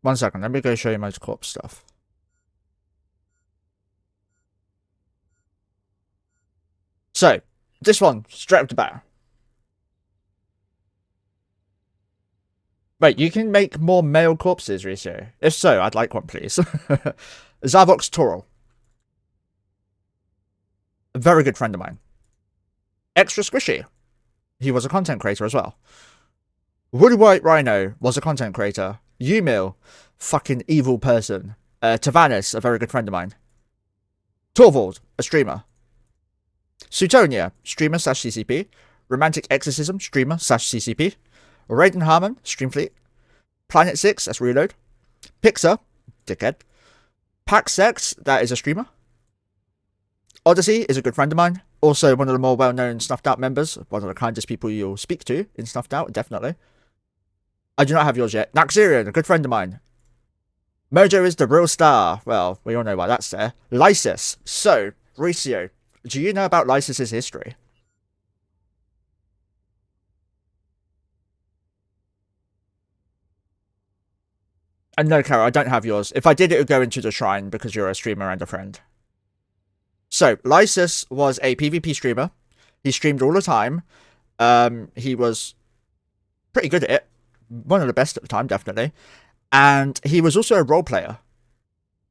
One second, let me go show you my corpse stuff. So, this one, straight up the bat. Wait, you can make more male corpses, Riso? If so, I'd like one, please. Zavox Toro. A very good friend of mine. Extra Squishy. He was a content creator as well. Woody White Rhino was a content creator. Umil, fucking evil person. Tavanis, a very good friend of mine. Torvald, a streamer. Sutonia, streamer / CCP. Romantic Exorcism, streamer / CCP. Raiden Harmon, Streamfleet. Planet 6, that's Reload. Pixar, dickhead. Paxx, that is a streamer. Odyssey is a good friend of mine. Also one of the more well-known Snuffed Out members. One of the kindest people you'll speak to in Snuffed Out, definitely. I do not have yours yet. Naxirian, a good friend of mine. Mojo is the real star. Well, we all know why that's there. Lysis. So, Ricio, do you know about Lysis's history? And no, Carol, I don't have yours. If I did, it would go into the shrine because you're a streamer and a friend. So, Lysis was a PvP streamer. He streamed all the time. He was pretty good at it. One of the best at the time, definitely. And he was also a role player.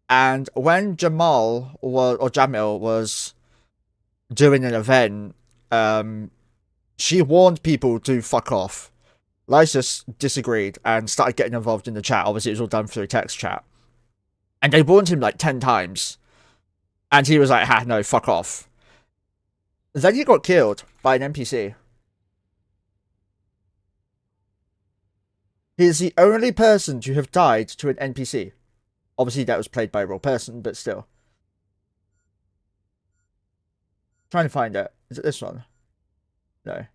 And when Jamil was doing an event, she warned people to fuck off. Lysis disagreed and started getting involved in the chat. Obviously, it was all done through text chat. And they warned him like 10 times. And he was like, ha, no, fuck off. Then he got killed by an NPC. He is the only person to have died to an NPC. Obviously, that was played by a real person, but still. Trying to find it. Is it this one? No.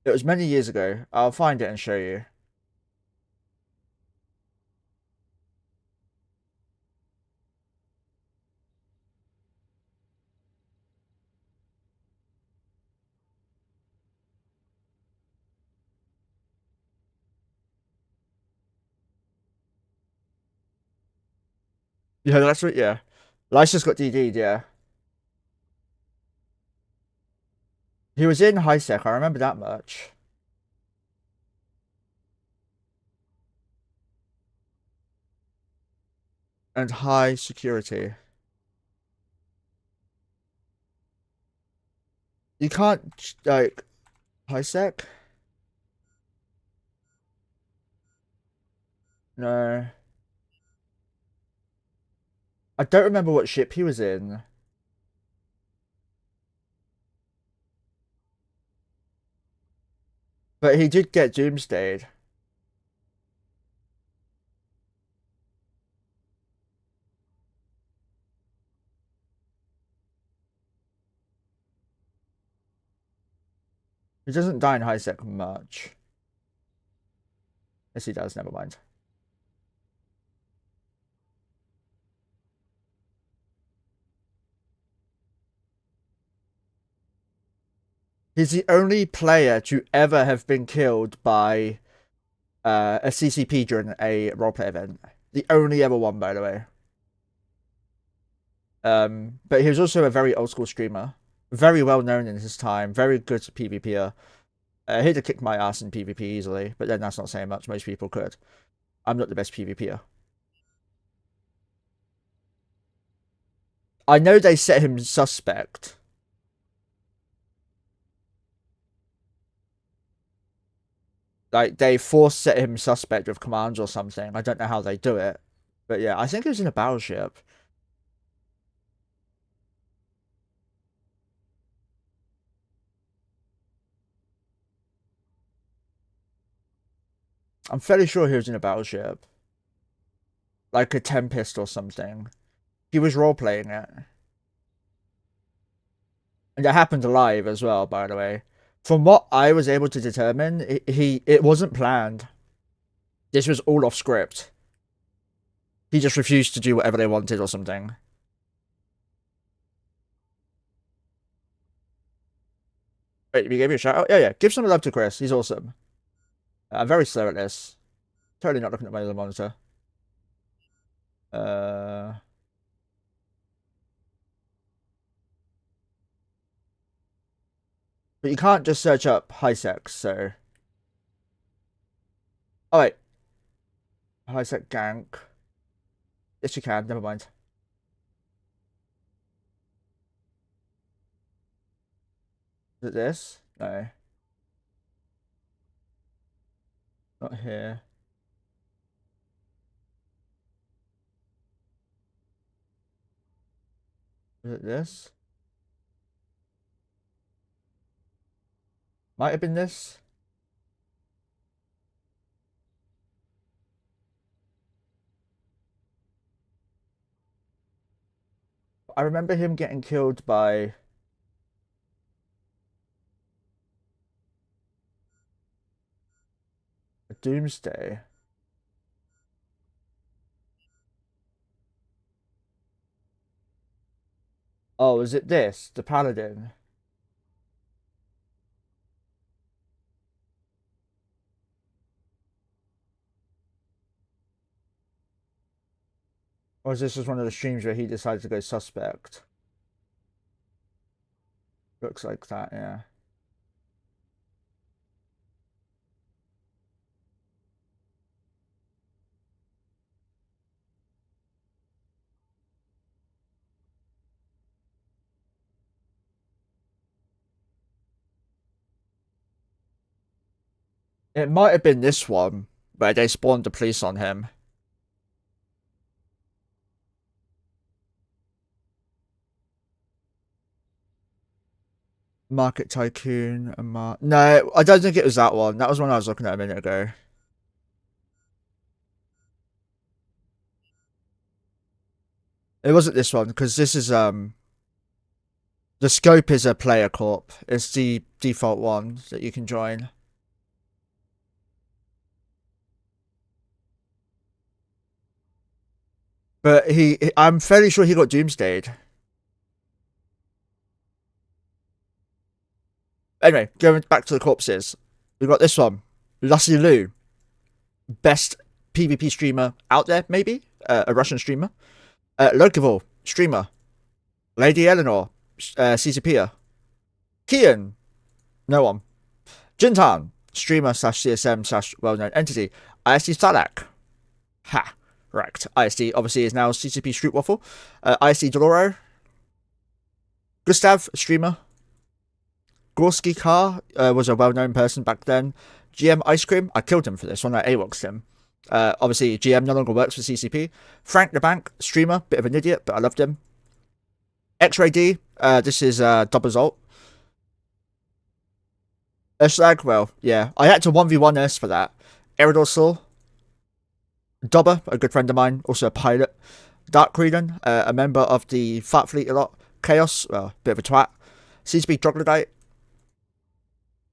It was many years ago. I'll find it and show you. Yeah, that's what, yeah. Lysis got DD'd, yeah. He was in high sec, I remember that much. And high security. You can't, like, high sec? No. I don't remember what ship he was in. But he did get doomsdayed. He doesn't die in high sec much. Yes, he does, never mind. He's the only player to ever have been killed by a CCP during a roleplay event. The only ever one, by the way. But he was also a very old school streamer. Very well known in his time. Very good PvPer. He'd have kicked my ass in PvP easily, but then that's not saying much. Most people could. I'm not the best PvPer. I know they set him suspect. Like, they force set him suspect with commands or something. I don't know how they do it. But yeah, I think he was in a battleship. I'm fairly sure he was in a battleship. Like a Tempest or something. He was role-playing it. And it happened live as well, by the way. From what I was able to determine, it wasn't planned. This was all off script. He just refused to do whatever they wanted or something. Wait, we gave you a shout out? Yeah, yeah. Give some love to Chris. He's awesome. I'm very slow at this. Totally not looking at my other monitor. But you can't just search up high sex, so. Oh, wait. High sec gank. Yes, you can. Never mind. Is it this? No. Not here. Is it this? Might have been this. I remember him getting killed by a Doomsday. Oh, is it this? The Paladin? Or is this just one of the streams where he decided to go suspect? Looks like that, yeah. It might have been this one where they spawned the police on him. Market Tycoon and No, I don't think it was that one. That was one I was looking at a minute ago. It wasn't this one because this is the scope is a player corp. It's the default one that you can join. But I'm fairly sure he got Doomsdayed. Anyway, going back to the corpses, we got this one, Lassie Lou, best PvP streamer out there, maybe a Russian streamer. Lokival, streamer. Lady Eleanor, CCPer. Kian, no one. Jintan, streamer slash CSM slash well-known entity. ISD Salak. Ha, right. ISD obviously is now CCP Street Waffle. ISD Doloro. Gustav, streamer. Gorski Car was a well-known person back then. GM Ice Cream, I killed him for this one. I AWOXed him. Obviously, GM no longer works for CCP. Frank the Bank, streamer, bit of an idiot, but I loved him. X-Ray D, this is Double Zolt. Urslag, well, yeah. I had to 1v1 for that. Eridor Saul. Dobber, a good friend of mine, also a pilot. Dark Creedon, a member of the Fat Fleet a lot. Chaos, well, bit of a twat. CCP Troglodyte.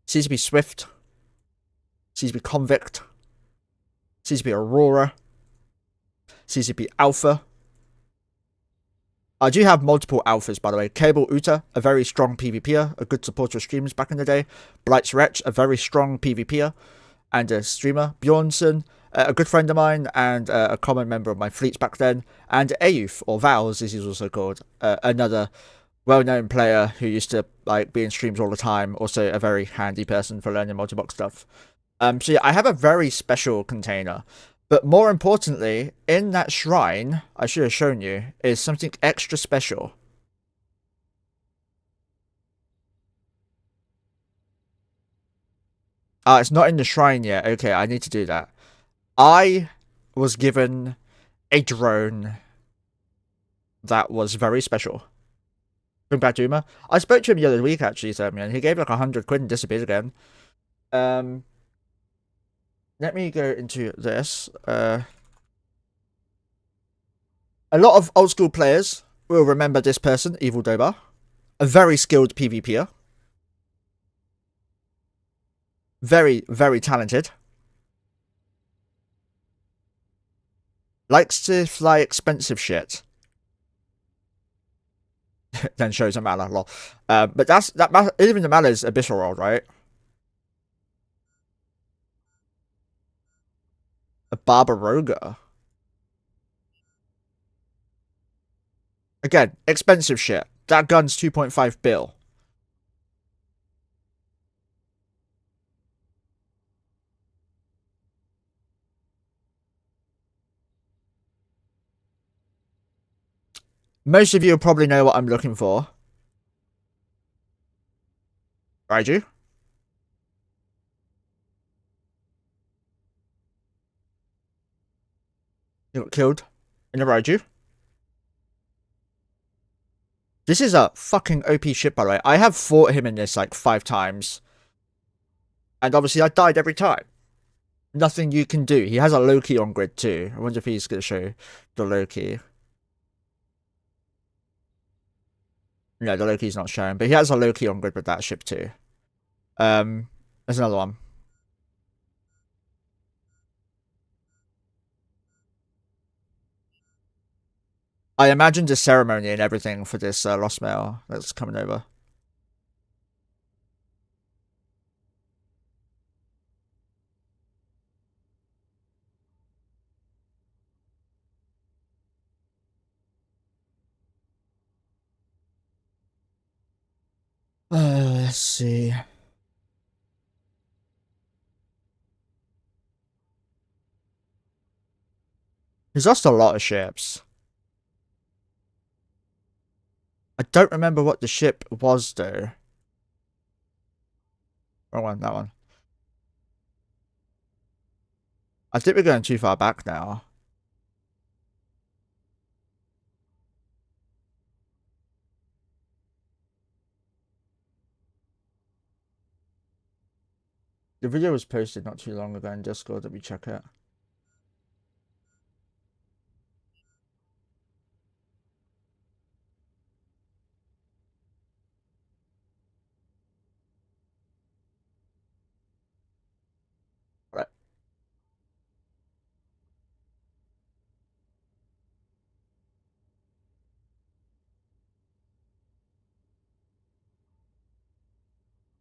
CCP Swift. CCP Convict. CCP Aurora. CCP Alpha. I do have multiple alphas, by the way. Cable Uta, a very strong PvPer, a good supporter of streamers back in the day. Blight's Wretch, a very strong PvPer and a streamer. Bjornsson, a good friend of mine and a common member of my fleets back then. And Ayuf, or Vals, as he's also called, another well-known player who used to like be in streams all the time. Also a very handy person for learning multi-box stuff. So yeah, I have a very special container. But more importantly, in that shrine, I should have shown you, is something extra special. It's not in the shrine yet. Okay, I need to do that. I was given a drone that was very special from Baduma. I spoke to him the other week, actually, so man, he gave like 100 quid and disappeared again. Let me go into this. A lot of old school players will remember this person, Evil Doba. A very skilled PvPer. Very, very talented. Likes to fly expensive shit. Then shows a Mala, lol. But even the Mala's Abyssal World, right? A Barbaroga. Again, expensive shit. That gun's 2.5 bill. Most of you will probably know what I'm looking for. Raiju? You got killed in a Raiju. This is a fucking OP ship, by the way. I have fought him in this like 5 times. And obviously I died every time. Nothing you can do. He has a Loki on grid too. I wonder if he's going to show the Loki. Yeah, the Loki's not shown, but he has a Loki on grid with that ship too. There's another one. I imagined a ceremony and everything for this Lost Mail that's coming over. Let's see. He's lost a lot of ships. I don't remember what the ship was though. Wrong one, that one. I think we're going too far back now. The video was posted not too long ago in Discord. Let me check it. Right.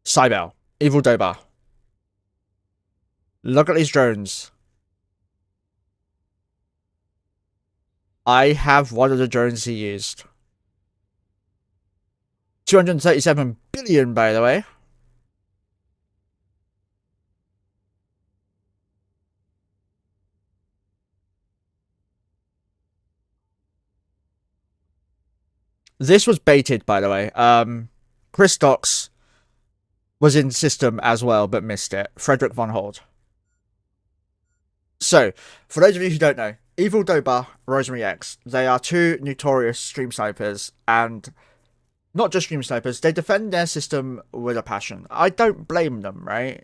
Cybel. Evil Doba. Look at these drones. I have one of the drones he used. 237 billion, by the way. This was baited, by the way. Christox was in system as well, but missed it. Frederick von Hold. So, for those of you who don't know, Evil Doba, Rosemary X, they are two notorious stream snipers, and not just stream snipers, they defend their system with a passion. I don't blame them, right?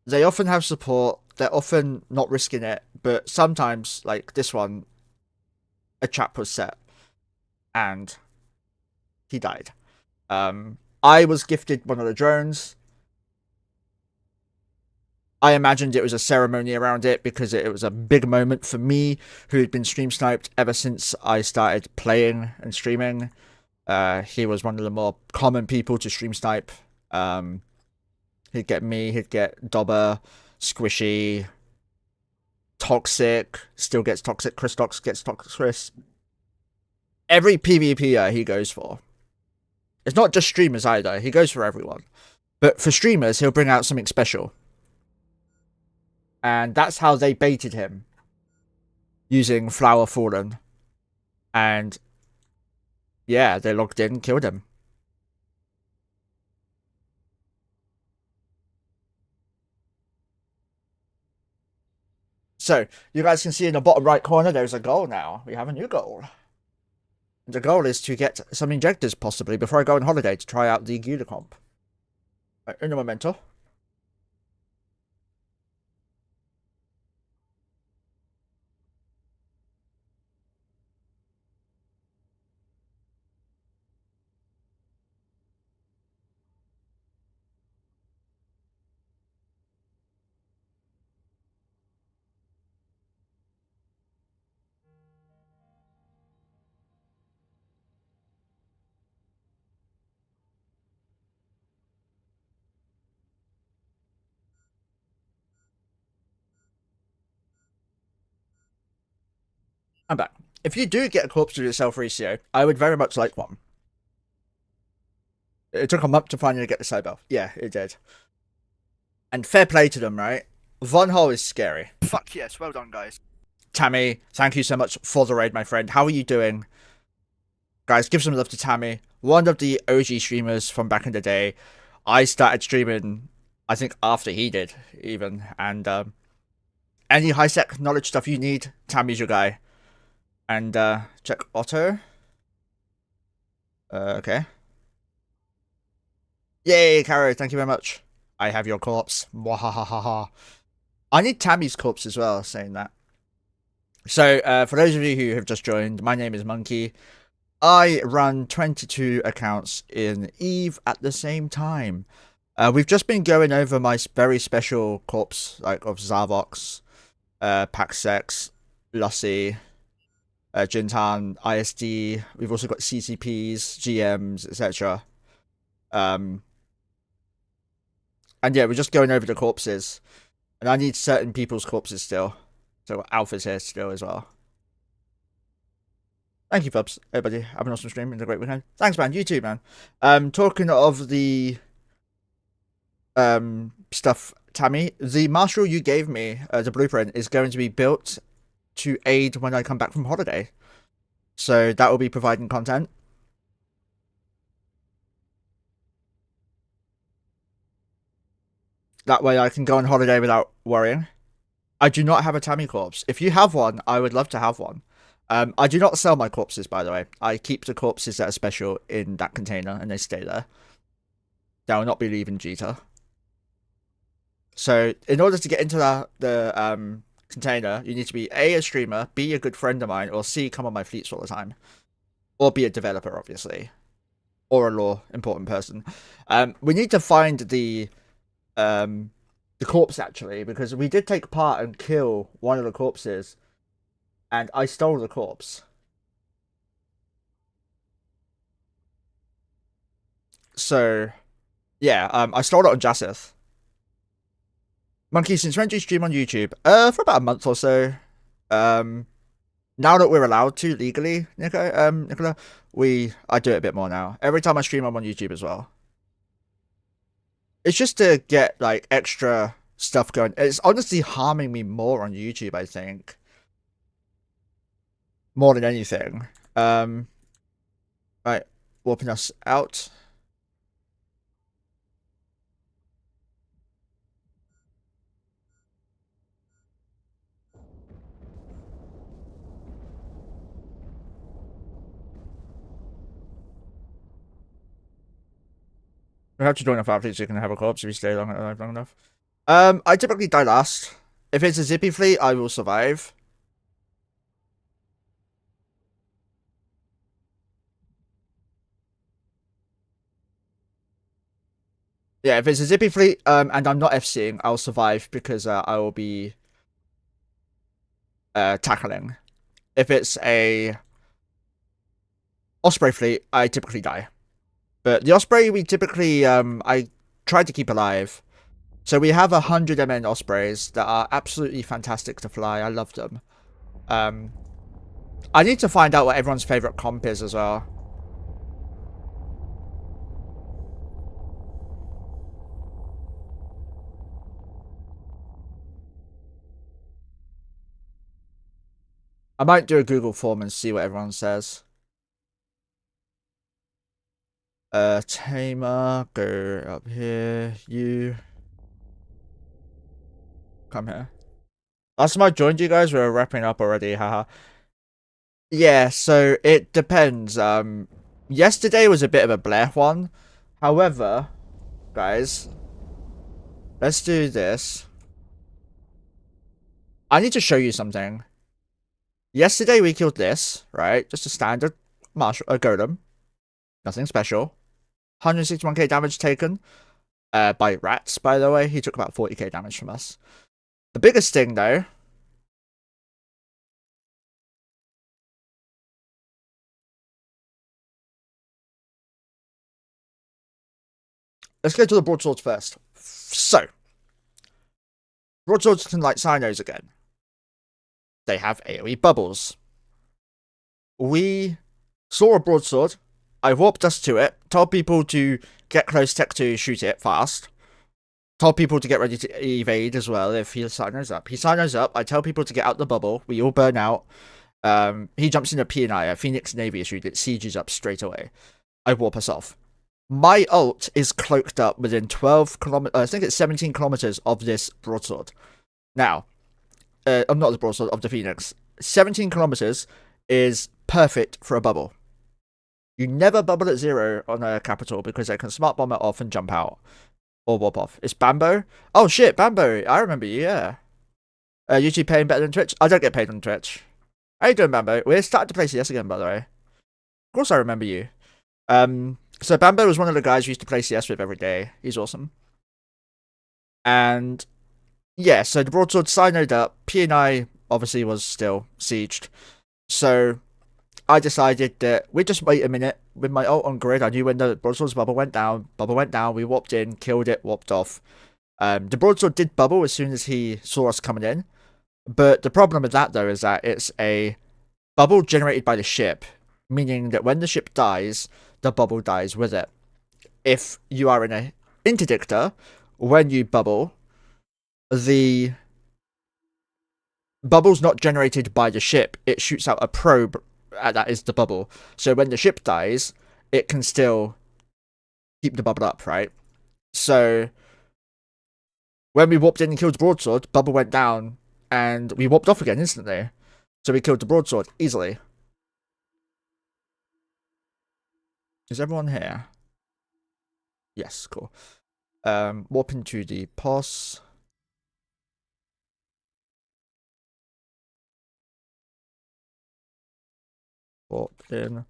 They often have support, they're often not risking it, but sometimes, like this one, a trap was set, and he died. I was gifted one of the drones. I imagined it was a ceremony around it because it was a big moment for me, who had been stream sniped ever since I started playing and streaming. He was one of the more common people to stream snipe. He'd get me, he'd get Dobber, Squishy, Toxic, still gets Toxic, Christox gets Toxic Chris. Every PvPer he goes for. It's not just streamers either, he goes for everyone. But for streamers, he'll bring out something special. And that's how they baited him. Using Flower Fallen. And yeah, they logged in, killed him. So, you guys can see in the bottom right corner, there's a goal now. We have a new goal. The goal is to get some injectors, possibly, before I go on holiday to try out the Gila comp. Right, in a momento. I'm back. If you do get a corpse to yourself ratio, I would very much like one. It took a month to finally get the Cybel. Yeah, it did. And fair play to them, right? Von Hall is scary. Fuck yes, well done, guys. Tammy, thank you so much for the raid, my friend. How are you doing? Guys, give some love to Tammy. One of the OG streamers from back in the day. I started streaming, I think, after he did, even. And any high-sec knowledge stuff you need, Tammy's your guy. And check Otto. Okay. Yay, Caro, thank you very much. I have your corpse. Mwahahaha. I need Tammy's corpse as well, saying that. So, for those of you who have just joined, my name is Monkey. I run 22 accounts in Eve at the same time. We've just been going over my very special corpse, like of Zavox, Paxex, Lussie, Jintan, ISD. We've also got CCPs, GMs, etc. And yeah, we're just going over the corpses. And I need certain people's corpses still. So Alpha's here still as well. Thank you, Fubs. Everybody, have an awesome stream and a great weekend. Thanks, man. You too, man. Talking of the stuff, Tammy, the marshal you gave me, the blueprint, is going to be built to aid when I come back from holiday. So that will be providing content. That way I can go on holiday without worrying. I do not have a Tammy corpse. If you have one, I would love to have one. I do not sell my corpses, by the way. I keep the corpses that are special in that container, and they stay there. They will not be leaving Jita. So, in order to get into the container, you need to be A, a streamer, B, a good friend of mine, or C, come on my fleets all the time. Or be a developer, obviously. Or a law important person. We need to find the corpse, actually, because we did take part and kill one of the corpses. And I stole the corpse. So, yeah, I stole it on Jasseth. Monkey, since when do you stream on YouTube? For about a month or so. Now that we're allowed to legally, Nicola, I do it a bit more now. Every time I stream, I'm on YouTube as well. It's just to get like extra stuff going. It's honestly harming me more on YouTube, I think. More than anything. Right, warping us out. We have to join a family so you can have a corpse if you stay long enough. I typically die last. If it's a zippy fleet, I will survive. Yeah, if it's a zippy fleet, and I'm not FCing, I'll survive because I will be tackling. If it's a Osprey fleet, I typically die. But the Osprey, we typically, I try to keep alive. So we have 100 MN Ospreys that are absolutely fantastic to fly. I love them. I need to find out what everyone's favourite comp is as well. I might do a Google form and see what everyone says. Tamer, go up here. You come here. Last time I joined you guys, we were wrapping up already, haha. Yeah, so it depends. Yesterday was a bit of a bleh one. However, guys, let's do this. I need to show you something. Yesterday we killed this, right? Just a standard marshal, golem. Nothing special. 161k damage taken. By rats, by the way. He took about 40k damage from us. The biggest thing, though. Let's go to the broadswords first. So, broadswords can light sinos again. They have AoE bubbles. We saw a broadsword. I warped us to it. Told people to get close tech to shoot it fast. Told people to get ready to evade as well if he sinos up. He sinos up. I tell people to get out the bubble. We all burn out. He jumps into P&I. A Phoenix Navy issued. It sieges up straight away. I warp us off. My ult is cloaked up within 12 kilometers. I think it's 17 kilometers of this broadsword. Now, I'm not the broadsword, of the Phoenix. 17 kilometers is perfect for a bubble. You never bubble at 0 on a capital because they can smart bomb it off and jump out. Or warp off. It's Bambo. Oh shit, Bambo. I remember you, yeah. YouTube paying better than Twitch? I don't get paid on Twitch. How you doing, Bambo? We're starting to play CS again, by the way. course I remember you. So Bambo was one of the guys we used to play CS with every day. He's awesome. And yeah, so the broadsword siloed up. P&I obviously was still sieged. So I decided that we'd just wait a minute. With my ult on grid, I knew when the broadsword's bubble went down, we warped in, killed it, warped off. The broadsword did bubble as soon as he saw us coming in. But the problem with that, though, is that it's a bubble generated by the ship, meaning that when the ship dies, the bubble dies with it. If you are in a interdictor, when you bubble, the bubble's not generated by the ship. It shoots out a probe that is the bubble. So when the ship dies, it can still keep the bubble up, right? So when we warped in and killed the broadsword, bubble went down, and we warped off again instantly. So we killed the broadsword easily. Is everyone here? Yes, cool. Warp into the POS. Warp in.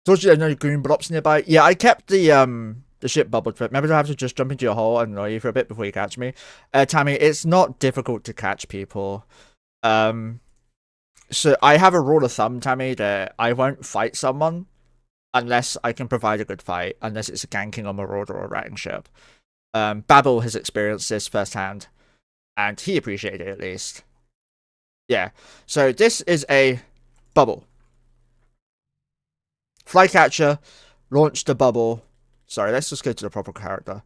Told you there are no green blobs nearby. Yeah, I kept the ship bubbled for it. Maybe I'll have to just jump into your hole and annoy you for a bit before you catch me. Tammy, it's not difficult to catch people. So I have a rule of thumb, Tammy, that I won't fight someone unless I can provide a good fight, unless it's a ganking or marauder or a ratting ship. Babel has experienced this firsthand, and he appreciated it at least. Yeah, so this is a bubble. Flycatcher launched the bubble. Sorry, let's just go to the proper character.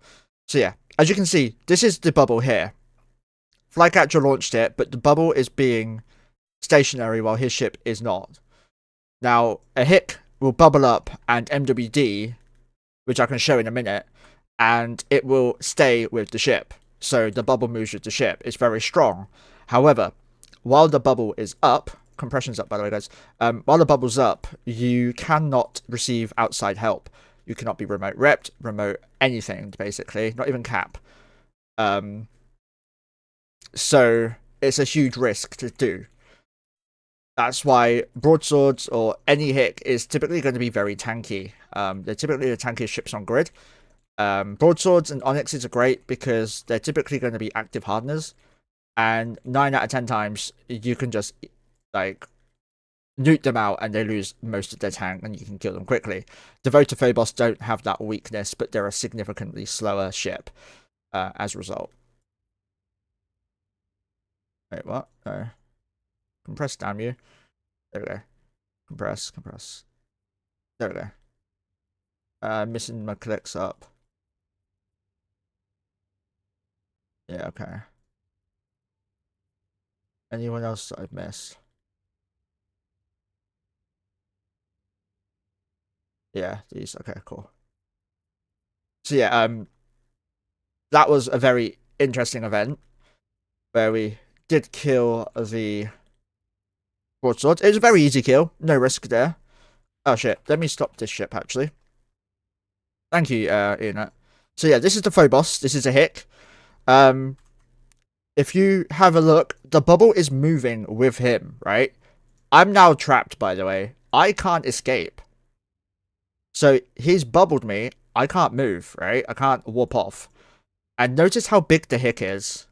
So yeah, as you can see, this is the bubble here. Flycatcher launched it, but the bubble is being stationary while his ship is not. Now, a Hick will bubble up and MWD, which I can show in a minute, and it will stay with the ship. So the bubble moves with the ship. It's very strong. However, while the bubble is up, compression's up by the way, guys. While the bubble's up, you cannot receive outside help. You cannot be remote repped, remote anything, basically, not even cap. So it's a huge risk to do. That's why broadswords or any Hick is typically going to be very tanky. They're typically the tankiest ships on grid. Broadswords and Onyxes are great because they're typically going to be active hardeners. And 9 out of 10 times, you can just, like, nuke them out and they lose most of their tank and you can kill them quickly. Devoter Phobos don't have that weakness, but they're a significantly slower ship as a result. Wait, what? No. Compress, damn you. There we go. Compress, compress. There we go. Missing my clicks up. Yeah, okay. Anyone else that I've missed? Yeah, these. Okay, cool. So yeah, that was a very interesting event where we did kill the broadsword. It was a very easy kill, no risk there. Oh shit, let me stop this ship actually. Thank you, Ian. So yeah, this is the Phobos. This is a Hick. If you have a look, the bubble is moving with him, right? I'm now trapped, by the way. I can't escape. So he's bubbled me. I can't move, right? I can't warp off. And notice how big the Hick is.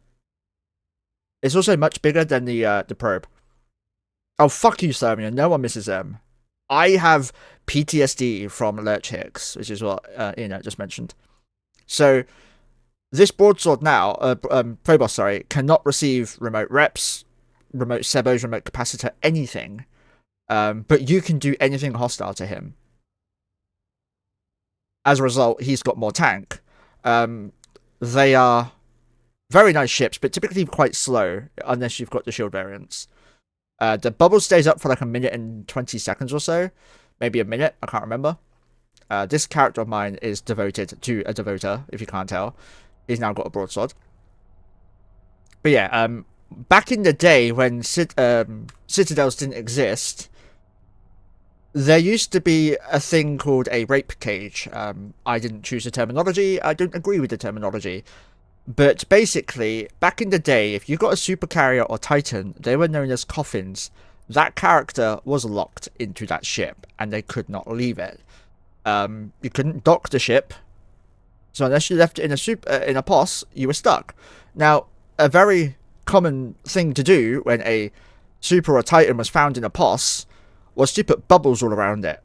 It's also much bigger than the probe. Oh, fuck you, Sermian. No one misses them. I have PTSD from Lurch Hicks, which is what Ian just mentioned. So this broadsword now, Phobos, sorry, cannot receive remote reps, remote sebos, remote capacitor, anything. But you can do anything hostile to him. As a result, he's got more tank. They are very nice ships, but typically quite slow, unless you've got the shield variants. The bubble stays up for like a minute and 20 seconds or so. Maybe a minute, I can't remember. This character of mine is devoted to a devoter, if you can't tell. He's now got a broadsword. But yeah, back in the day when citadels didn't exist, there used to be a thing called a rape cage. I didn't choose the terminology. I don't agree with the terminology. But basically, back in the day, if you got a super carrier or titan, they were known as coffins. that character was locked into that ship and they could not leave it. You couldn't dock the ship, so unless you left it in a POS, you were stuck. Now, a very common thing to do when a super or titan was found in a POS was to put bubbles all around it,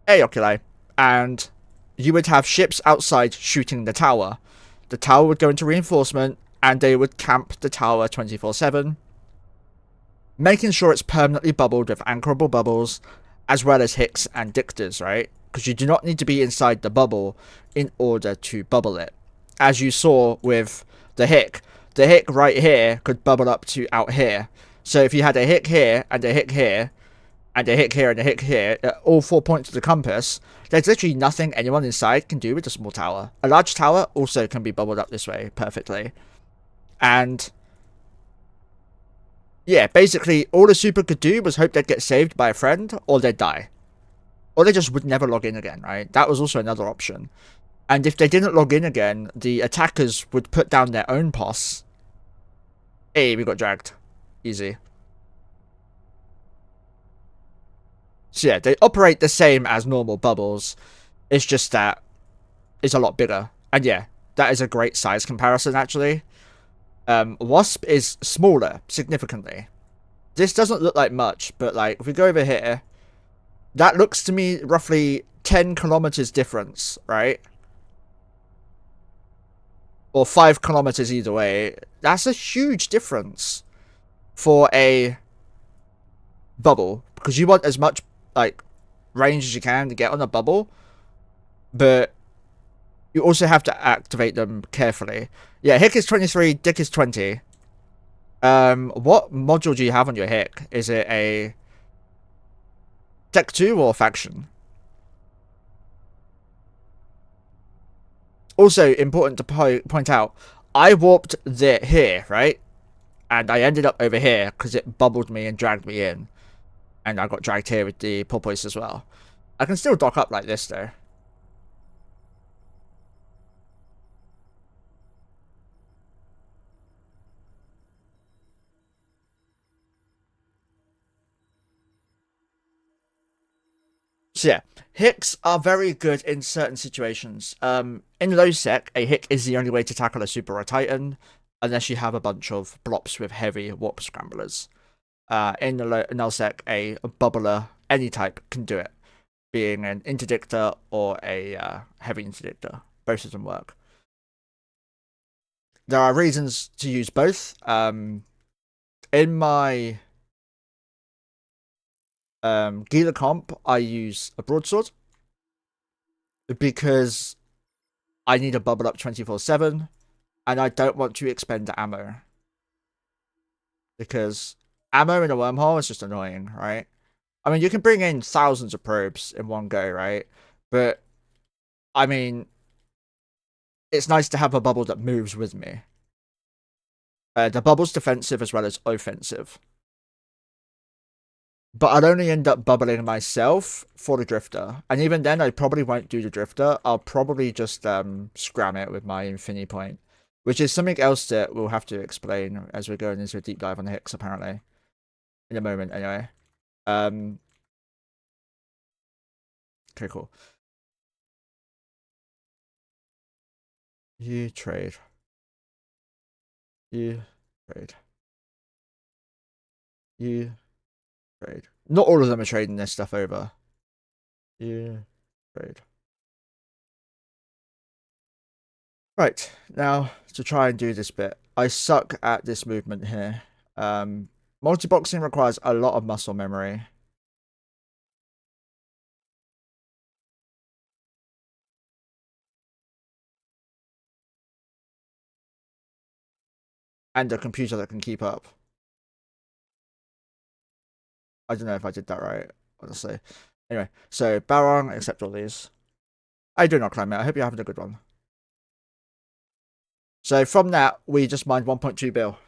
oculi, and you would have ships outside shooting the tower. The tower would go into reinforcement, and they would camp the tower 24/7, making sure it's permanently bubbled with anchorable bubbles, as well as hicks and dictors, right? Because you do not need to be inside the bubble in order to bubble it. As you saw with the hick right here could bubble up to out here. So if you had a hick here, and a hick here, and a hick here, and a hick here, at all 4 points of the compass, there's literally nothing anyone inside can do with a small tower. A large tower also can be bubbled up this way perfectly. And yeah, basically, all the super could do was hope they'd get saved by a friend, or they'd die. Or they just would never log in again, right? That was also another option. And if they didn't log in again, the attackers would put down their own POS. Hey, we got dragged. Easy. So yeah, they operate the same as normal bubbles. It's just that it's a lot bigger. And yeah, that is a great size comparison, actually. Wasp is smaller, significantly. This doesn't look like much, but like, if we go over here, that looks to me roughly 10 kilometers difference, right? Or 5 kilometers either way. That's a huge difference for a bubble, because you want as much like range as you can to get on a bubble, but you also have to activate them carefully. Yeah, Hick is 23, Dick is 20. What module do you have on your Hick? Is it a Tech 2 or Faction? Also, important to point out, I warped here, right? And I ended up over here because it bubbled me and dragged me in. And I got dragged here with the porpoise as well. I can still dock up like this, though. So yeah, Hicks are very good in certain situations. In low sec, a Hick is the only way to tackle a super or a titan, unless you have a bunch of blops with heavy warp scramblers. In the null sec, a bubbler, any type, can do it, being an interdictor or a heavy interdictor. Both of them work. There are reasons to use both. In my Gila comp, I use a broadsword because I need a bubble up 24/7, and I don't want to expend ammo. Because ammo in a wormhole is just annoying, right? I mean, you can bring in thousands of probes in one go, right? But, I mean, it's nice to have a bubble that moves with me. The bubble's defensive as well as offensive. But I'd only end up bubbling myself for the drifter. And even then, I probably won't do the drifter. I'll probably just scram it with my infinity point. Which is something else that we'll have to explain as we're going into a deep dive on the Hicks, apparently. In a moment, anyway. Okay, cool. You trade. You trade. You trade. Not all of them are trading this stuff over. You trade. Right, now to try and do this bit. I suck at this movement here. Multi-boxing requires a lot of muscle memory. And a computer that can keep up. I don't know if I did that right, honestly. Anyway, so Baron, accept all these. I do not climb it. I hope you're having a good one. So from that, we just mined 1.2 bill.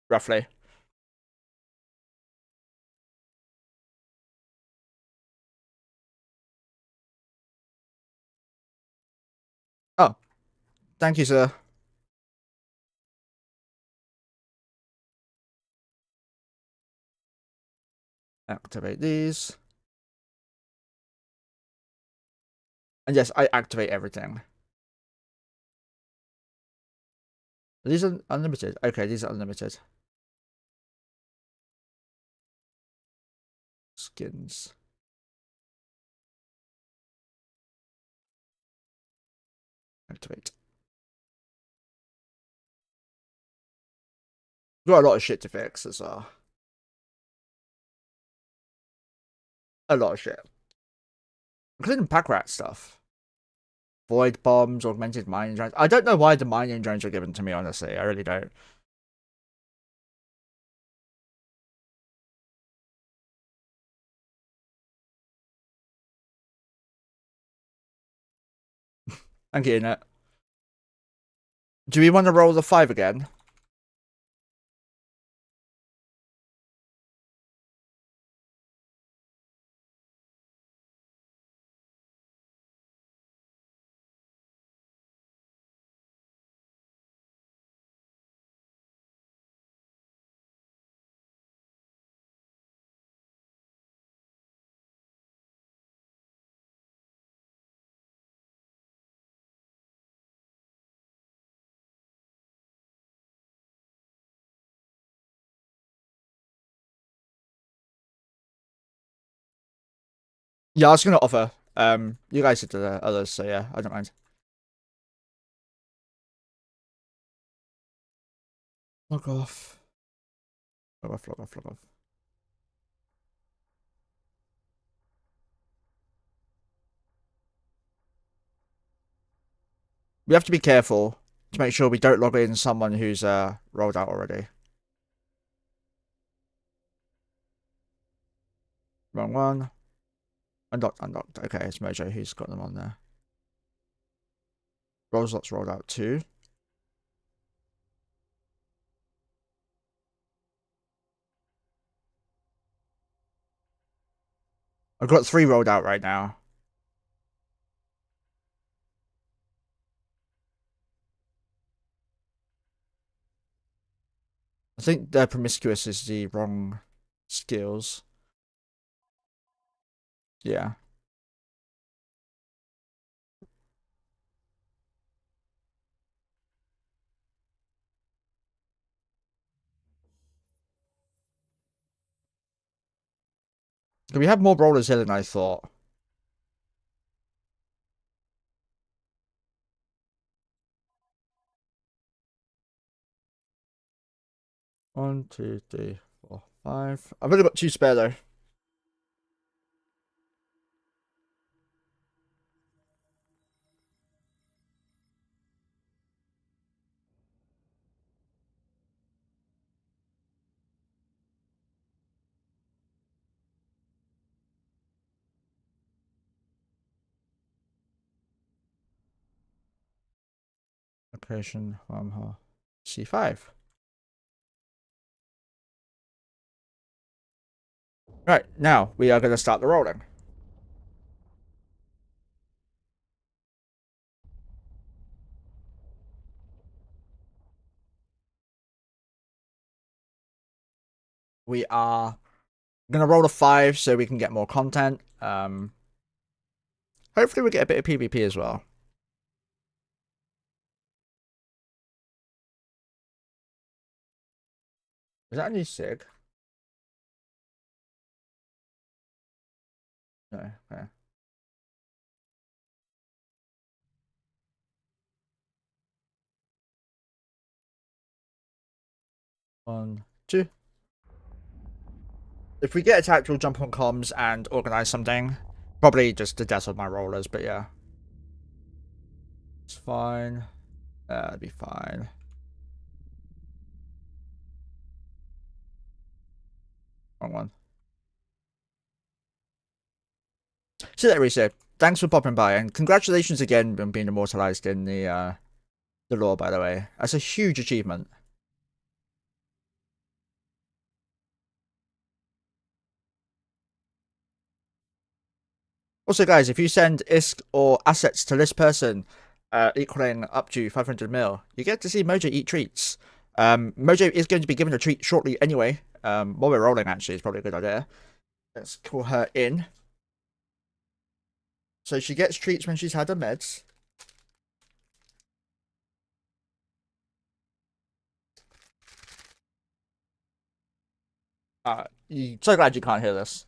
Roughly. Oh, thank you, sir. Activate these. And yes, I activate everything. These are unlimited. Okay, these are unlimited. Skins. Activate. Got a lot of shit to fix as well. A lot of shit. Including pack rat stuff. Void bombs, augmented mining drones. I don't know why the mining drones are given to me, honestly. I really don't. Thank you, Internet. Do we want to roll the 5 again? Yeah, I was going to offer. You guys did the others, so yeah, I don't mind. Log off. Log off, log off, log off. We have to be careful to make sure we don't log in someone who's rolled out already. Wrong one. Unlocked, unlocked. Okay, it's Mojo who's got them on there. Rollslot's rolled out too. I've got 3 rolled out right now. I think their promiscuous is the wrong skills. Yeah. We have more rollers here than I thought. One, two, three, 4, 5. I've only got 2 spare though. Location, Wormhole. C5. Right, now we are going to start the rolling. We are going to roll a 5 so we can get more content. Hopefully we get a bit of PvP as well. Is that a new SIG? No, okay. One, two. If we get attacked, we'll jump on comms and organize something. Probably just the death of my rollers, but yeah. It's fine. That'd be fine. Wrong one. See that, Reset. Thanks for popping by, and congratulations again on being immortalized in the lore, by the way. That's a huge achievement. Also, guys, if you send ISK or assets to this person, equaling up to 500 mil, you get to see Mojo eat treats. Mojo is going to be given a treat shortly anyway. While we're rolling, actually, it's probably a good idea. Let's call her in. So she gets treats when she's had her meds. So glad you can't hear this.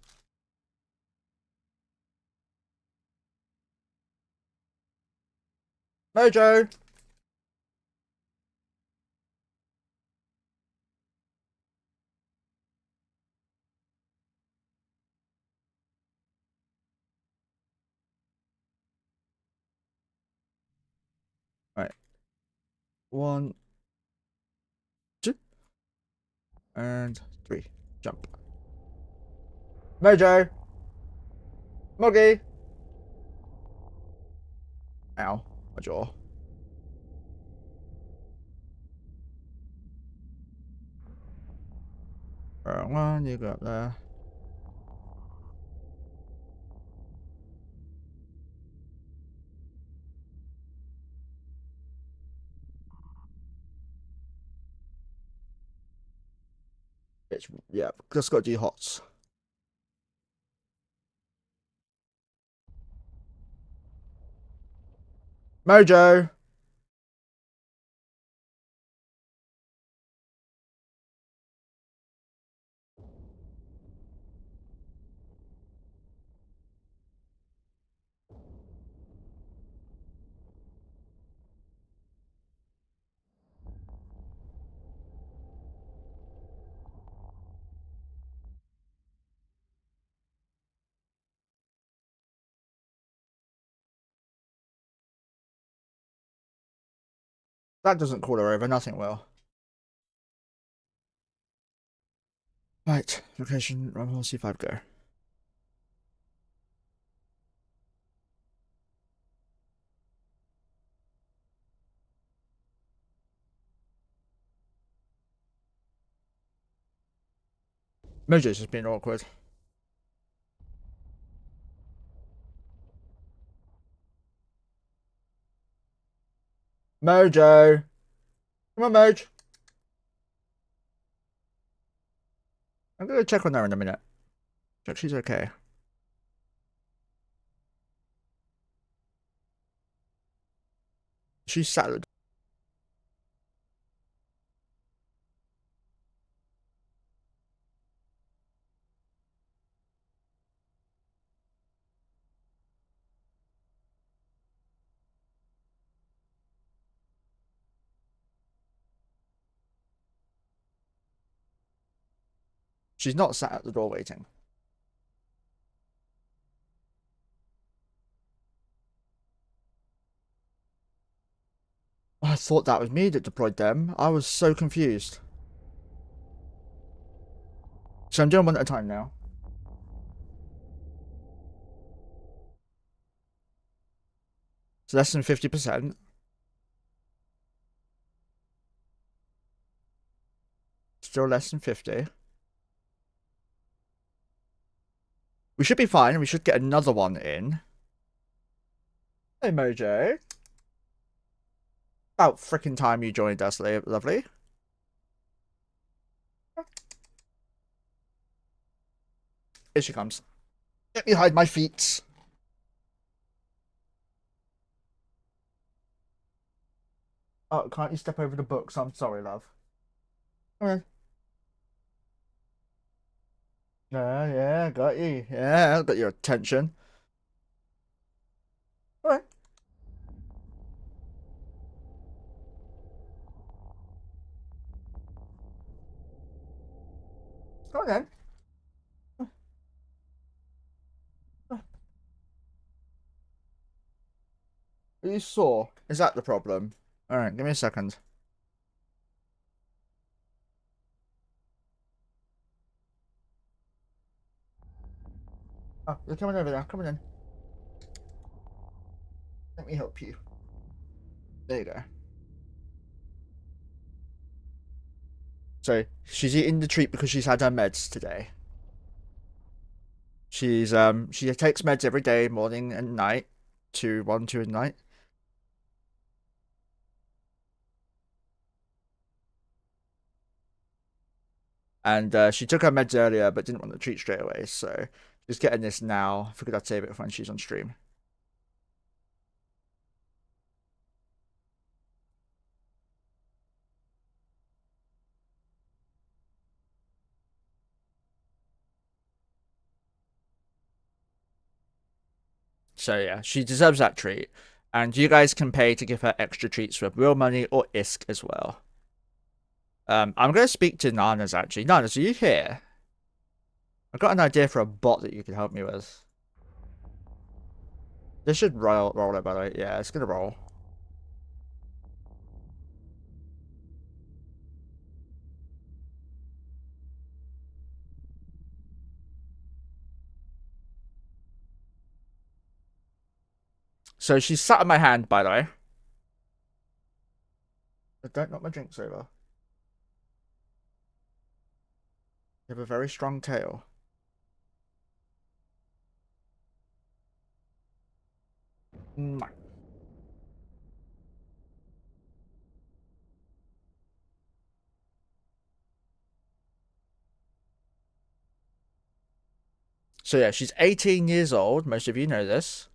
Mojo! Right. 1, 2, and 3. Jump. Mojo! Moggy! Ow. My jaw. Wrong one, you go up there. It's, yeah, just got to do hots. Mojo! That doesn't call her over, nothing will. Right, location, Wormhole C5, go. Mojo's just being awkward. Mojo! Come on, Moj! I'm gonna check on her in a minute. Check she's okay. She's salad. She's not sat at the door waiting. I thought that was me that deployed them. I was so confused. So I'm doing one at a time now. It's less than 50%. Still less than 50. We should be fine. We should get another one in. Hey, Mojo. About freaking time you joined us, lovely. Here she comes. Let me hide my feet. Oh, can't you step over the books? I'm sorry, love. Okay. Yeah, got you. Yeah, got your attention. Alright. Go on then. Are you sore? Is that the problem? Alright, give me a second. Oh, you're coming over there. Coming in. Let me help you. There you go. So, she's eating the treat because she's had her meds today. She takes meds every day, morning and night. 2, 1, 2 at night. And she took her meds earlier, but didn't want to treat straight away. So she's getting this now. Figured I'd save it for when she's on stream. So yeah, she deserves that treat. And you guys can pay to give her extra treats with real money or ISK as well. I'm going to speak to Nanas actually. Nanas, are you here? I've got an idea for a bot that you can help me with. This should roll it, by the way. Yeah, it's going to roll. So she's sat on my hand, by the way. Don't knock my drinks over. You have a very strong tail. Mwah. So yeah, she's 18 years old. Most of you know this.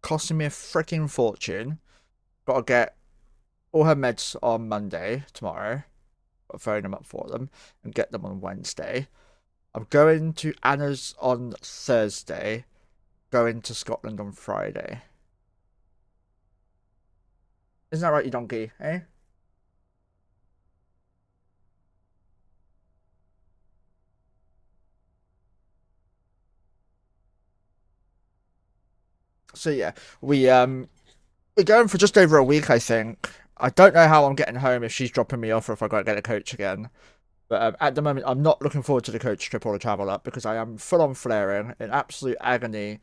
Costing me a freaking fortune. Gotta get all her meds on Monday, tomorrow. Gotta phone them up for them and get them on Wednesday. I'm going to Anna's on Thursday. Going to Scotland on Friday. Isn't that right, you donkey? Eh? So yeah, we're going for just over a week, I think. I don't know how I'm getting home if she's dropping me off or if I got to get a coach again. But at the moment, I'm not looking forward to the coach trip or the travel up because I am full on flaring in absolute agony,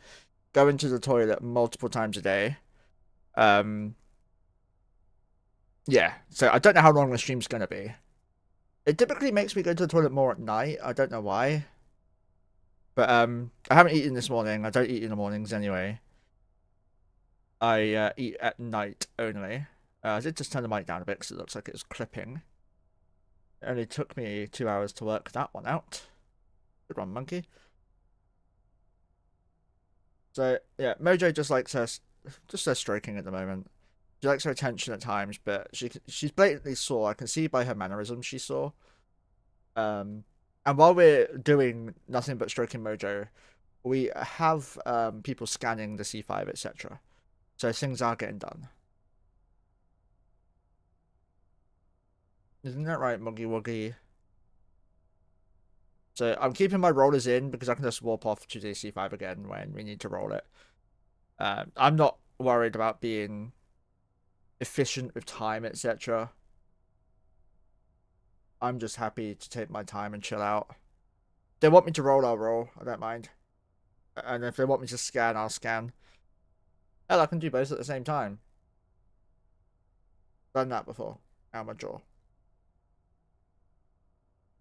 going to the toilet multiple times a day. Um, yeah. So I don't know how long the stream's gonna be. It typically makes me go to the toilet more at night. I don't know why. But I haven't eaten this morning. I don't eat in the mornings anyway. I eat at night only. I did just turn the mic down a bit because it looks like it's clipping. It only took me 2 hours to work that one out. Good one, monkey. So yeah, Mojo just likes her, just her stroking at the moment. She likes her attention at times, but she's blatantly sore. I can see by her mannerisms she's sore. And while we're doing nothing but stroking Mojo, we have people scanning the C5, etc. So things are getting done. Isn't that right, Muggy Wuggy? So I'm keeping my rollers in because I can just warp off to the C5 again when we need to roll it. I'm not worried about being efficient with time, etc. I'm just happy to take my time and chill out. If they want me to roll, I'll roll. I don't mind. And if they want me to scan, I'll scan. Hell, I can do both at the same time. Done that before. Out my jaw.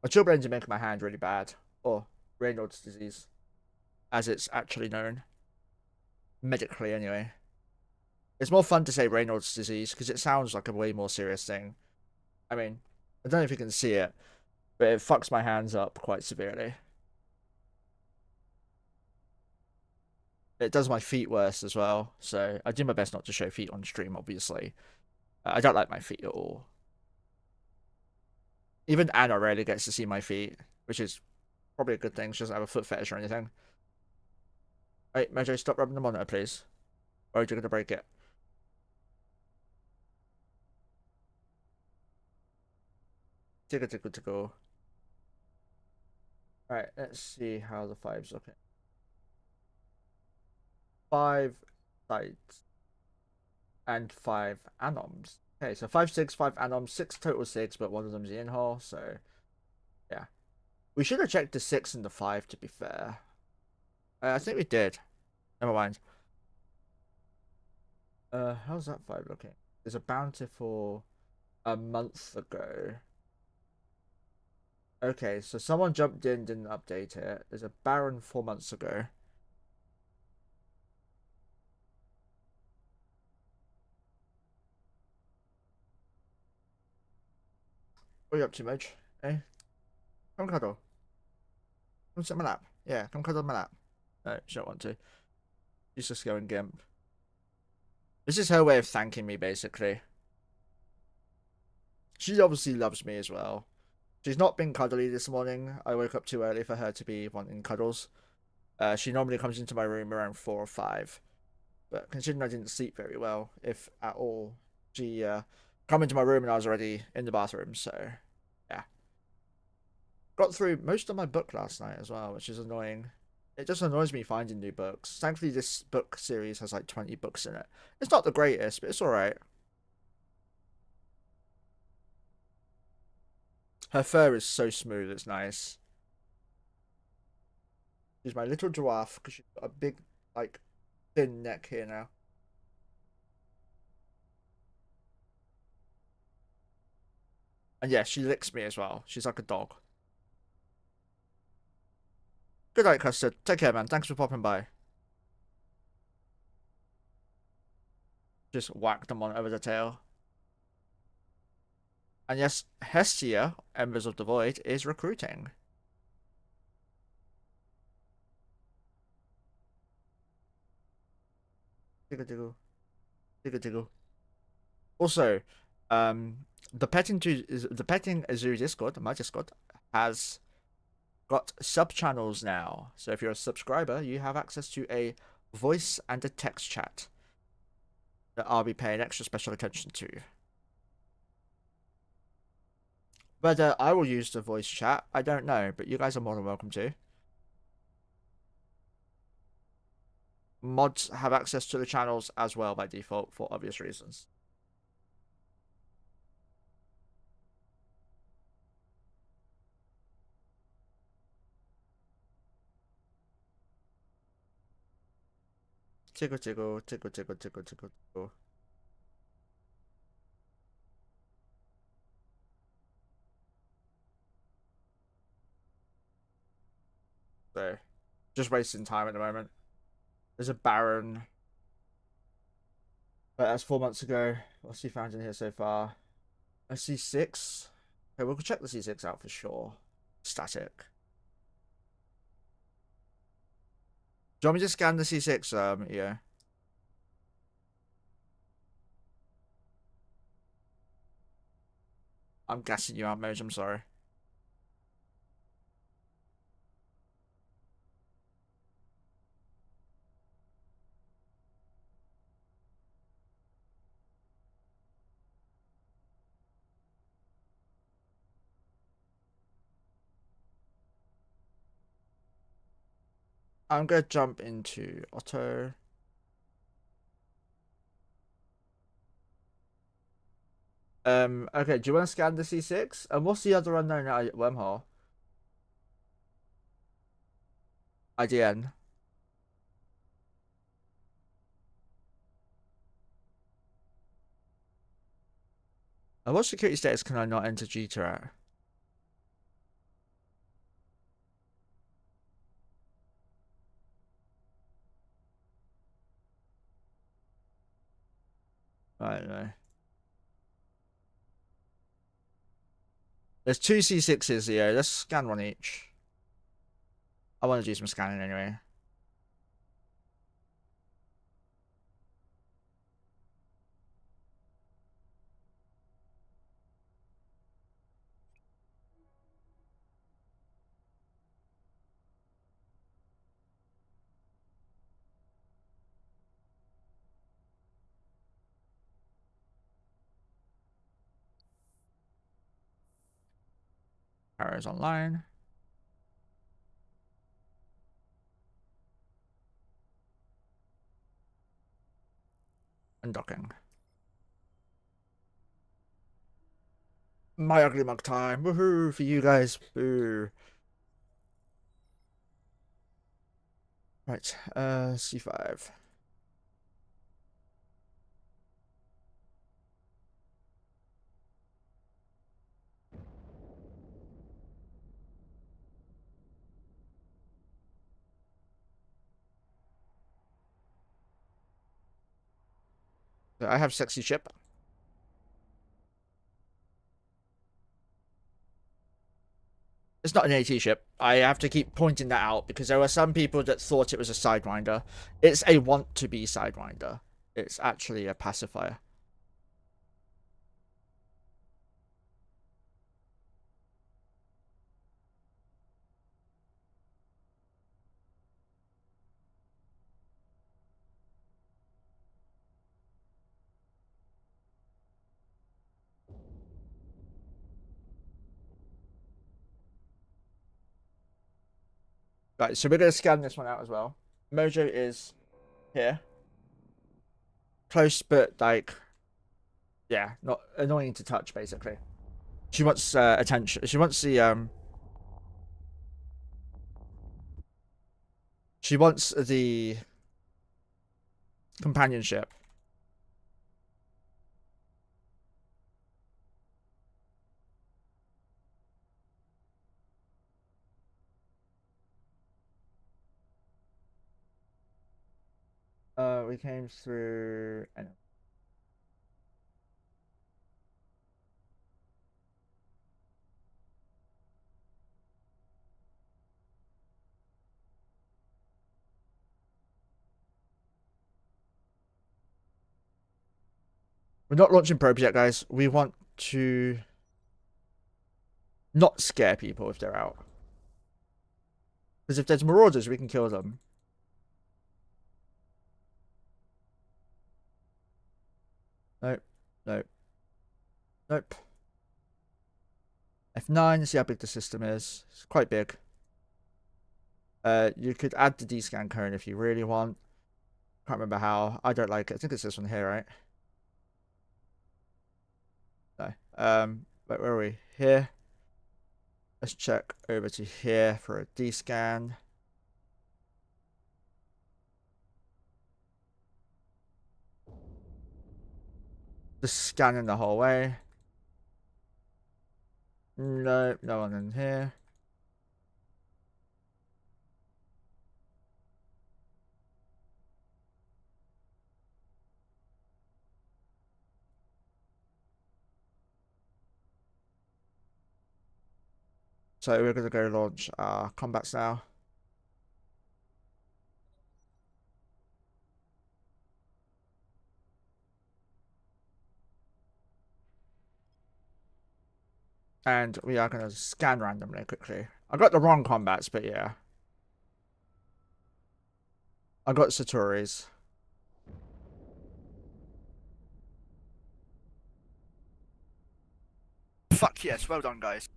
My chilblains are making my hand really bad. Or Raynaud's disease. As it's actually known. Medically, anyway. It's more fun to say Raynaud's disease because it sounds like a way more serious thing. I mean, I don't know if you can see it, but it fucks my hands up quite severely. It does my feet worse as well, so I do my best not to show feet on stream, obviously. I don't like my feet at all. Even Anna rarely gets to see my feet, which is probably a good thing. She doesn't have a foot fetish or anything. Hey, Mojo, stop rubbing the monitor, please. Or you're going to break it. Tickle, tickle, tickle. Alright, let's see how the five's looking. 5 sites and 5 anoms. Okay, so 5, 6, 5 anoms, 6 total 6, but one of them's the in-hole, so yeah. We should have checked the 6 and the 5, to be fair. I think we did. Never mind. How's that 5 looking? There's a bountiful a month ago. Okay, so someone jumped in, didn't update it. There's a Baron 4 months ago. What are you up to, Midge? Hey, come cuddle. Come sit on my lap. Yeah, come cuddle on my lap. No, she don't want to. She's just going gimp. This is her way of thanking me, basically. She obviously loves me as well. She's not been cuddly this morning. I woke up too early for her to be wanting cuddles. She normally comes into my room around 4 or 5. But considering I didn't sleep very well, if at all, she come into my room and I was already in the bathroom, so yeah. Got through most of my book last night as well, which is annoying. It just annoys me finding new books. Thankfully, this book series has like 20 books in it. It's not the greatest, but it's alright. Her fur is so smooth, it's nice. She's my little giraffe because she's got a big, like, thin neck here now. And yeah, she licks me as well. She's like a dog. Good night, Custard. Take care, man. Thanks for popping by. Just whack them on over the tail. And yes, Hestia, Embers of the Void, is recruiting. Diggle diggle. Diggle diggle. Also, the petting zoo Discord, my Discord, has got sub channels now. So if you're a subscriber, you have access to a voice and a text chat that I'll be paying extra special attention to. Whether I will use the voice chat, I don't know, but you guys are more than welcome to. Mods have access to the channels as well by default for obvious reasons. Tickle, tickle, tickle, tickle, tickle, tickle, tickle. So, just wasting time at the moment. There's a Baron. But that's 4 months ago. What's he found in here so far? A C6. Okay, we'll check the C6 out for sure. Static. Do you want me to scan the C6? Yeah. I'm gassing you out, Moj. I'm sorry. I'm gonna jump into Otto. Okay, do you want to scan the C6? And what's the other unknown at Wormhole? IDN. And what security status can I not enter Jita at? I don't know. There's two C6s here. Let's scan one each. I want to do some scanning anyway. Arrows online. Undocking. My ugly mug time. Woohoo for you guys. Boo. Right, C5. So I have sexy ship. It's not an AT ship. I have to keep pointing that out because there were some people that thought it was a Sidewinder. It's a want-to-be Sidewinder. It's actually a pacifier. Right, so we're going to scan this one out as well. Mojo is here. Close, but like, yeah, not annoying to touch, basically. She wants attention. She wants the She wants the companionship. We came through. We're not launching probes yet, guys. We want to not scare people if they're out. Because if there's marauders, we can kill them. Nope. Nope. Nope. F9, see how big the system is. It's quite big. You could add the D-scan cone if you really want. Can't remember how. I don't like it. I think it's this one here, right? No. Wait, where are we? Here. Let's check over to here for a D-scan. Just scanning the whole way. No, no one in here. So we're going to go launch our combats now. And we are going to scan randomly quickly. I got the wrong combats, but yeah. I got Satori's. Fuck yes, well done, guys.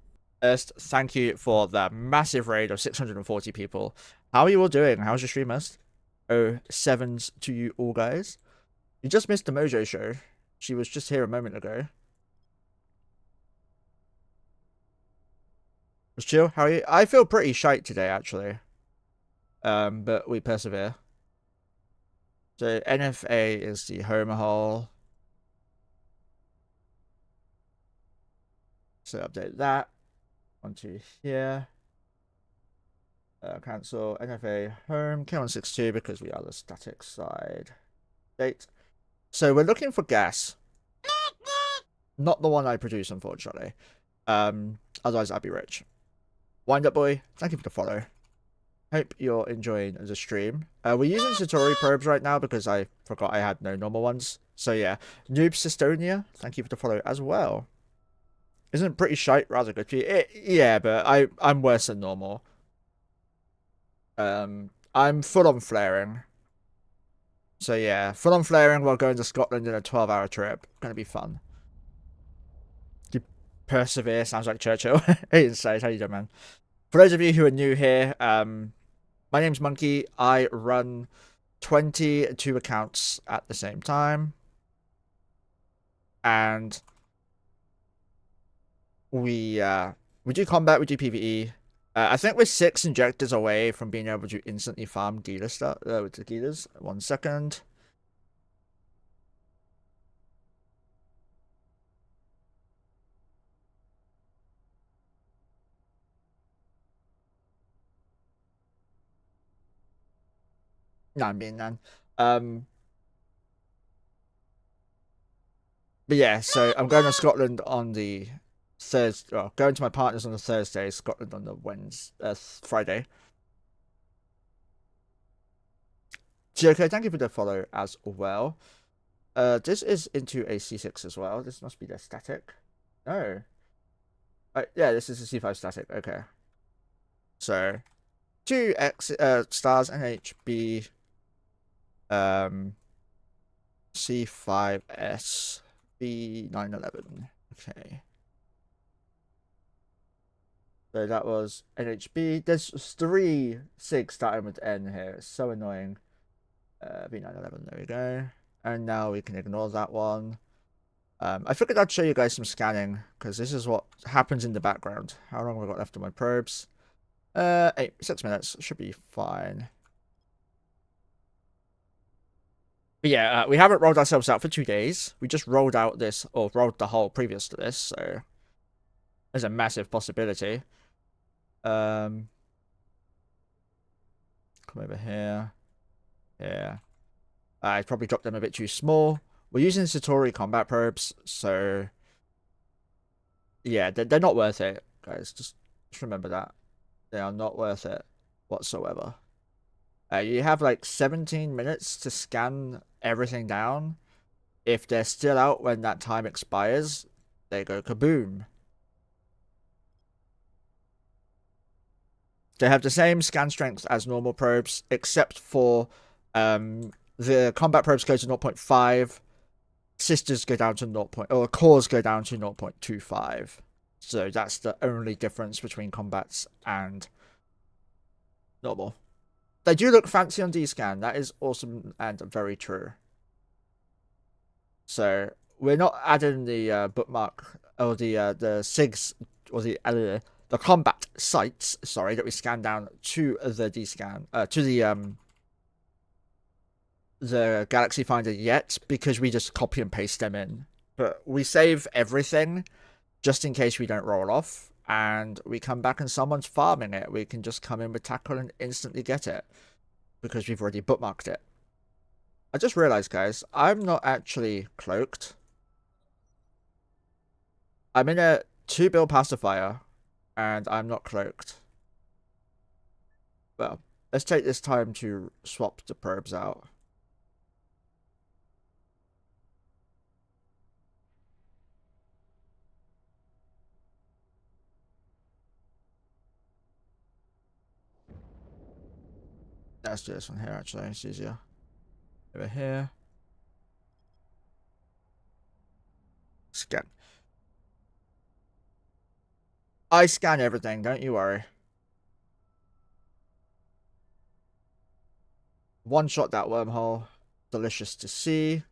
First, thank you for the massive raid of 640 people. How are you all doing? How's your streamers? Oh, sevens to you all, guys. You just missed the Mojo show. She was just here a moment ago. Was chill. How are you? I feel pretty shite today, actually. But we persevere. So NFA is the Wormhole. So update that. Onto here. Cancel NFA home. K162 because we are the static side. Date. So we're looking for gas. Not the one I produce, unfortunately. Otherwise I'd be rich. Wind Up Boy, thank you for the follow. Hope you're enjoying the stream. We're using Satori probes right now because I forgot I had no normal ones. So yeah, Noob Sistonia, thank you for the follow as well. Isn't pretty shite rather good for you? Yeah, but I'm worse than normal. I'm full on flaring. So yeah, full on flaring while going to Scotland in a 12-hour trip. Gonna be fun. You persevere, sounds like Churchill. Hey, Inside, how you doing, man? For those of you who are new here, my name's Monkey. I run 22 accounts at the same time. And we do combat, we do PvE. I think we're 6 injectors away from being able to instantly farm Gila stuff with the Gilas. 1 second. No, I'm being none. But yeah, so I'm going to Scotland on the Thursday. Well, going to my partner's on the Thursday, Scotland on the Wednesday, Friday. Okay, thank you for the follow as well. This is into a C6 as well. This must be the static. No. Yeah, this is a C5 static. Okay. So, two stars NHB C5S B911. Okay. So that was NHB. There's 3 6 starting with N here. It's so annoying. B911, there we go. And now we can ignore that one. I figured I'd show you guys some scanning, because this is what happens in the background. How long have I got left on my probes? 6 minutes. Should be fine. But yeah, we haven't rolled ourselves out for 2 days. We just rolled out this, or rolled the hole previous to this, so there's a massive possibility. Come over here. Yeah. I probably dropped them a bit too small. We're using Satori combat probes, so yeah, they're not worth it, guys. Just remember that. They are not worth it whatsoever. You have like 17 minutes to scan everything down. If they're still out when that time expires, they go kaboom. They have the same scan strength as normal probes, except for the combat probes go to 0.5, sisters go down to 0. Or cores go down to 0.25. So that's the only difference between combats and normal. They do look fancy on D-scan. That is awesome and very true. So we're not adding the bookmark or the SIGs or the combat sites. Sorry, that we scan down to the D-scan to the Galaxy Finder yet, because we just copy and paste them in. But we save everything just in case we don't roll off, and we come back and someone's farming it. We can just come in with tackle and instantly get it because we've already bookmarked it. I just realized, guys, I'm not actually cloaked. I'm in a 2-bill pacifier, and I'm not cloaked. Well, let's take this time to swap the probes out. Let's do this one here, actually. It's easier. Over here. Scan. I scan everything, don't you worry. One shot that wormhole. Delicious to see.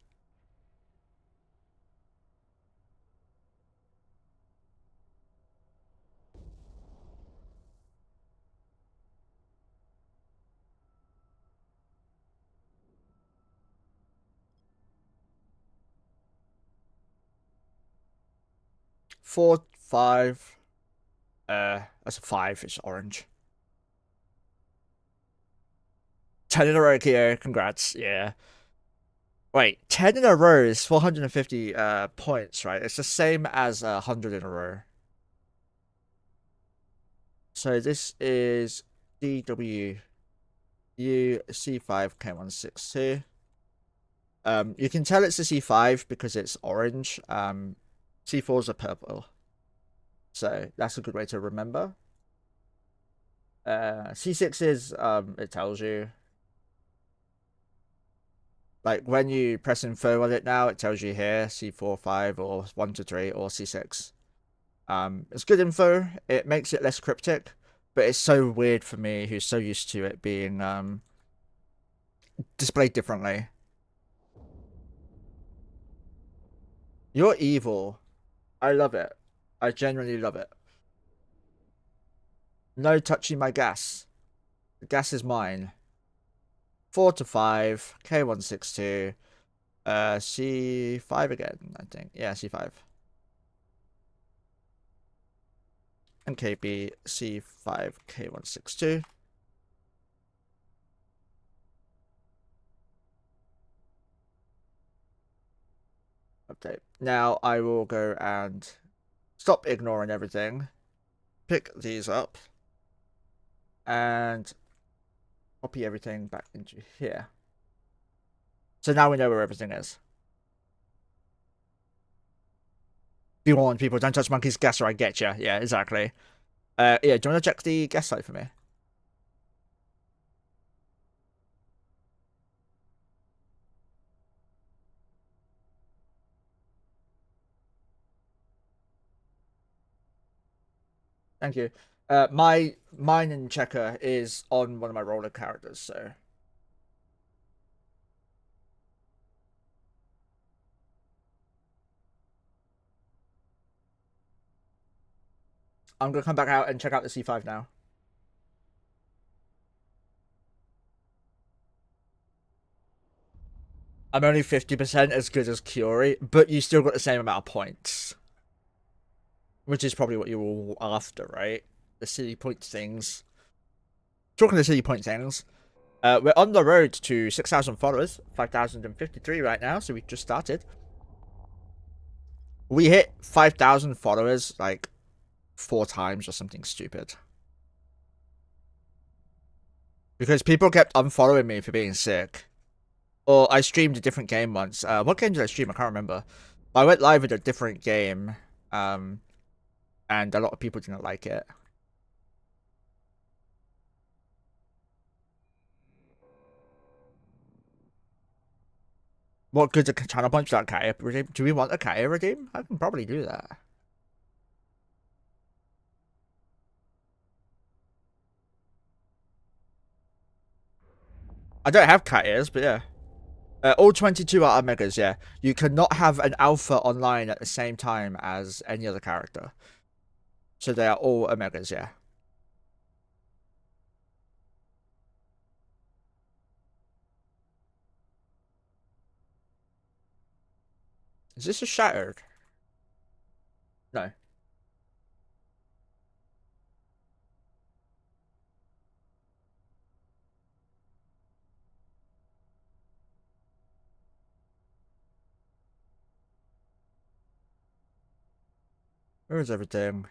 Four, 5. That's a 5. It's orange. 10 in a row, Keo. Congrats. Yeah. Wait, 10 in a row is 450 points, right? It's the same as 100 in a row. So this is DW C5K162. You can tell it's a C5 because it's orange. C4s are purple. So that's a good way to remember. C6 is, it tells you. Like when you press info on it now, it tells you here C4, 5, or 1 to 3, or C6. It's good info. It makes it less cryptic, but it's so weird for me, who's so used to it being displayed differently. You're evil. I love it. I genuinely love it. No touching my gas. The gas is mine. 4 to 5, K162, C5 again, I think. Yeah, C5. And KB C5 K162. Update. Now I will go and stop ignoring everything. Pick these up. And copy everything back into here. So now we know where everything is. Be warned, people, don't touch Monkey's guest or I get you. Yeah, exactly. Yeah, do you want to check the guest site for me? Thank you. Mine and Checker is on one of my roller characters, so I'm gonna come back out and check out the C5 now. I'm only 50% as good as Curie, but you still got the same amount of points. Which is probably what you're all after, right? The city points things. Talking to city point things, we're on the road to 6,000 followers, 5,053 right now, so we just started. We hit 5,000 followers like 4 times or something stupid. Because people kept unfollowing me for being sick. Or I streamed a different game once. What game did I stream? I can't remember. But I went live with a different game. And a lot of people didn't like it. What good's a channel punch without Kaya redeem? Do we want a Kaya redeem? I can probably do that. I don't have Kayas, but yeah. All 22 are Omegas, yeah. You cannot have an Alpha online at the same time as any other character. So they are all Omegas, yeah. Is this a Shattered? No. Where is everything?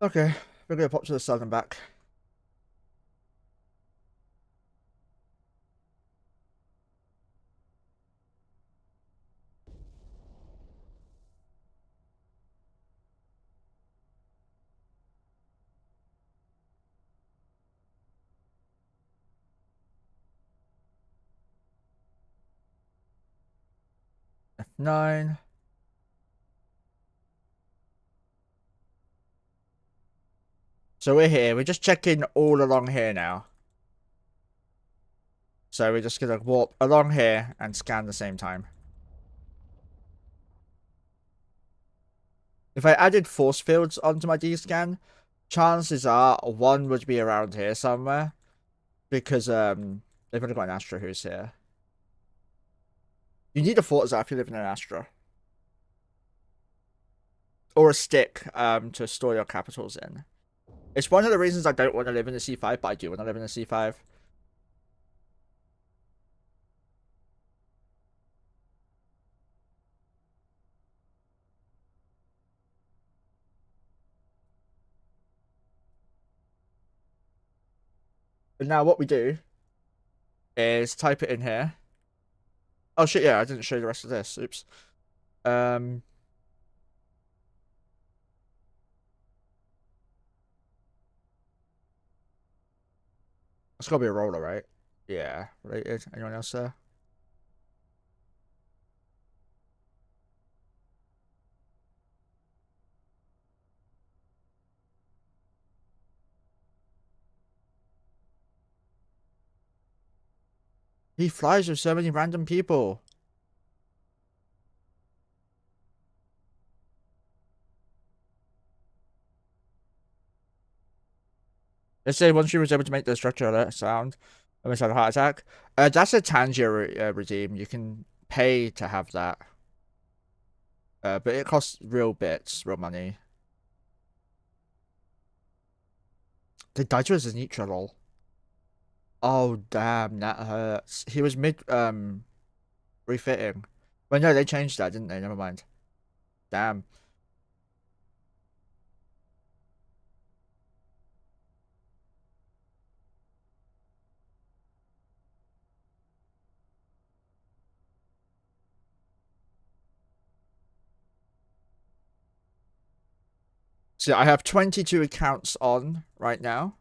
Okay, we're gonna pop to the sun and back. F9. So we're here. We're just checking all along here now. So we're just gonna walk along here and scan the same time. If I added force fields onto my D-scan, chances are one would be around here somewhere. Because they've only got an Astra who's here. You need a Forza if you live in an Astra. Or a stick to store your capitals in. It's one of the reasons I don't want to live in the C5, but I do want to live in the C5. But now what we do is type it in here. Oh shit, yeah, I didn't show you the rest of this. Oops. It's gotta be a roller, right? Yeah, related. Anyone else there? He flies with so many random people. Let's say once she was able to make the structure alert sound, almost had a heart attack. That's a Tangier redeem. You can pay to have that. But it costs real bits, real money. The Daiju is a Nitra lol. Oh damn, that hurts. He was mid refitting. Well, no, they changed that, didn't they? Never mind. Damn. So I have 22 accounts on right now.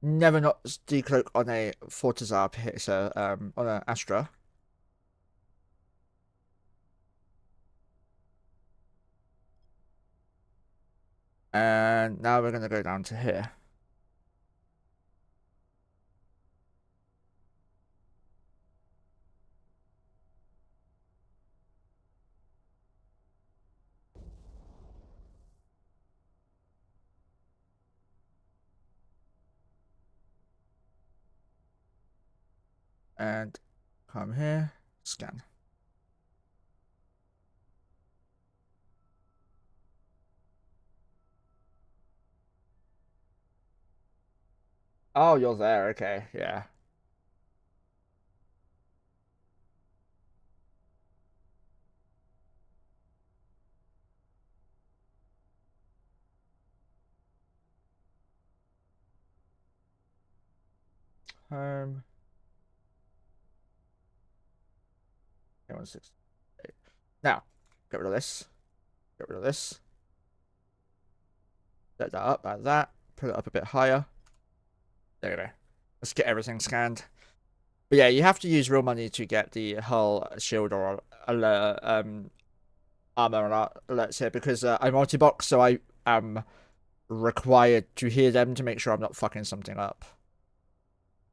Never not decloak on a Fortizar hit, so on an Astra. And now we're gonna go down to here. And come here, scan. Oh, you're there. Okay, yeah. Home. 168. Now, get rid of this. Get rid of this. Set that up like that. Put it up a bit higher. There we go. Let's get everything scanned. But yeah, you have to use real money to get the hull shield or alert, armor alerts here because I multi-box, so I am required to hear them to make sure I'm not fucking something up.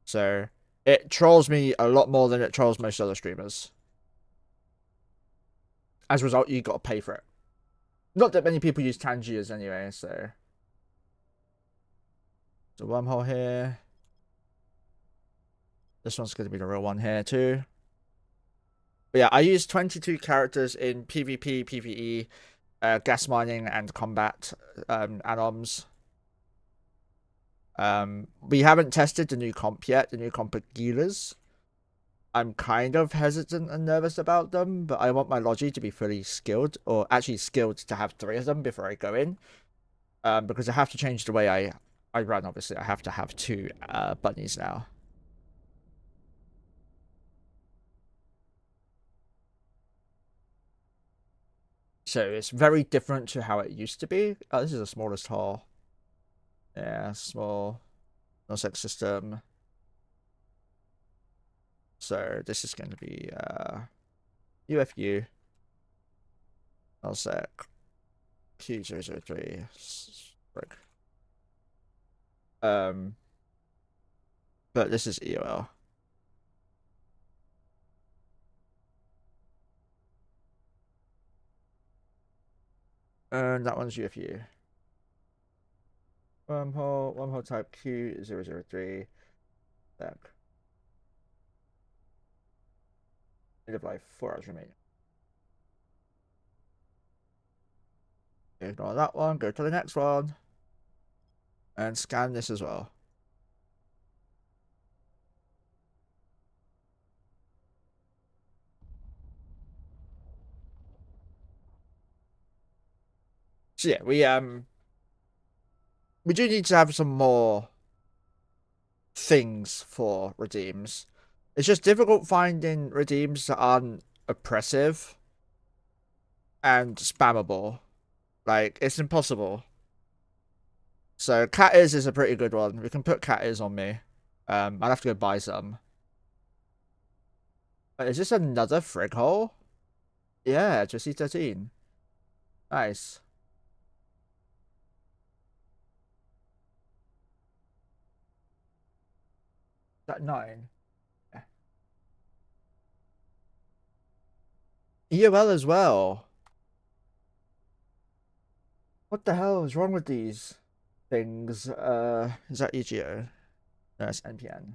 So it trolls me a lot more than it trolls most other streamers. As a result, you got to pay for it. Not that many people use Tangiers anyway, so. There's a wormhole here. This one's going to be the real one here too. But yeah, I use 22 characters in PvP, PvE, gas mining, and combat anoms. We haven't tested the new comp yet, the new comp of Gilas. I'm kind of hesitant and nervous about them, but I want my Logi to be fully skilled, or actually skilled to have 3 of them before I go in. Because I have to change the way I run, obviously. I have to have 2 bunnies now. So it's very different to how it used to be. Oh, this is the smallest hull. Yeah, small. No sex system. So this is going to be UFU. Nullsec. Q003. But this is EOL. And that one's UFU. Wormhole type Q003. Back. End of life, 4 hours remaining. Ignore that one, go to the next one. And scan this as well. So yeah, we do need to have some more things for redeems. It's just difficult finding redeems that aren't oppressive and spammable. Like, it's impossible. So cat is a pretty good one. We can put cat on me. I'll have to go buy some. Is this another frig hole? Yeah, just C13. Nice. That 9. Yeah. EOL as well. What the hell is wrong with these things? Is that EGO? No, it's NPN.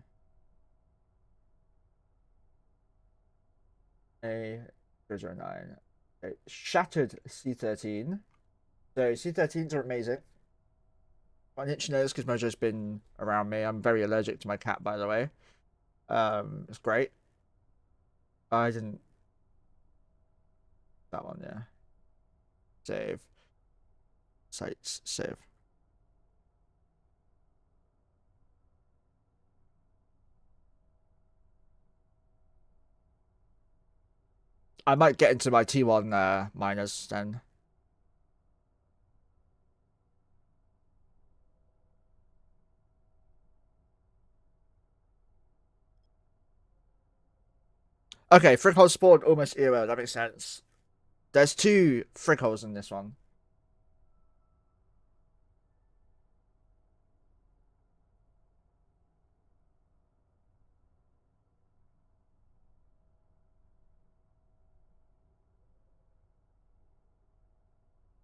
A009. Okay. Shattered C13. So C13s are amazing. My itch nose because Mojo's been around me. I'm very allergic to my cat, by the way. It's great. I didn't. That one, yeah. Save. Sites, save. I might get into my T1 miners then. Okay, Frickholes spawned almost era. That makes sense. There's two Frickholes in this one.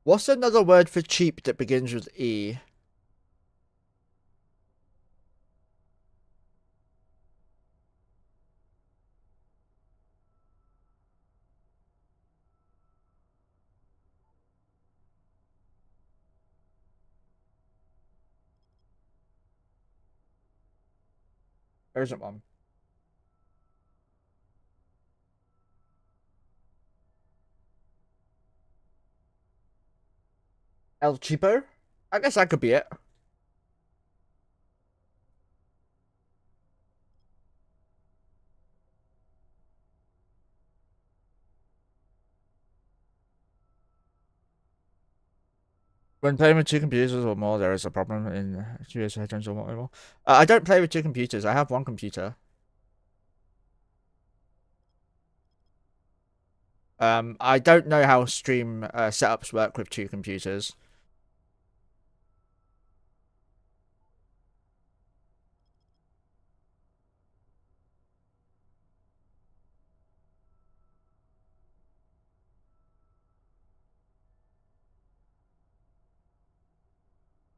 What's another word for cheap that begins with E? There isn't one. El Cheapo? I guess that could be it. When playing with two computers or more, there is a problem in US headphones or more. I don't play with two computers. I have one computer. I don't know how stream setups work with two computers.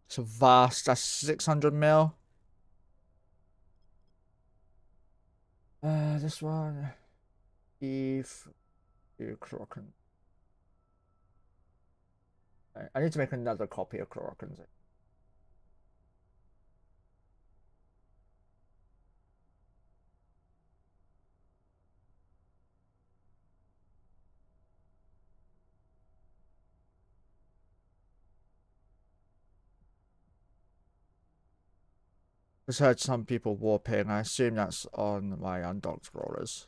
It's a vast. That's 600 mil. This one. Eve. Kraken. I need to make another copy of Kraken. Just heard some people warping. I assume that's on my undocked scrollers.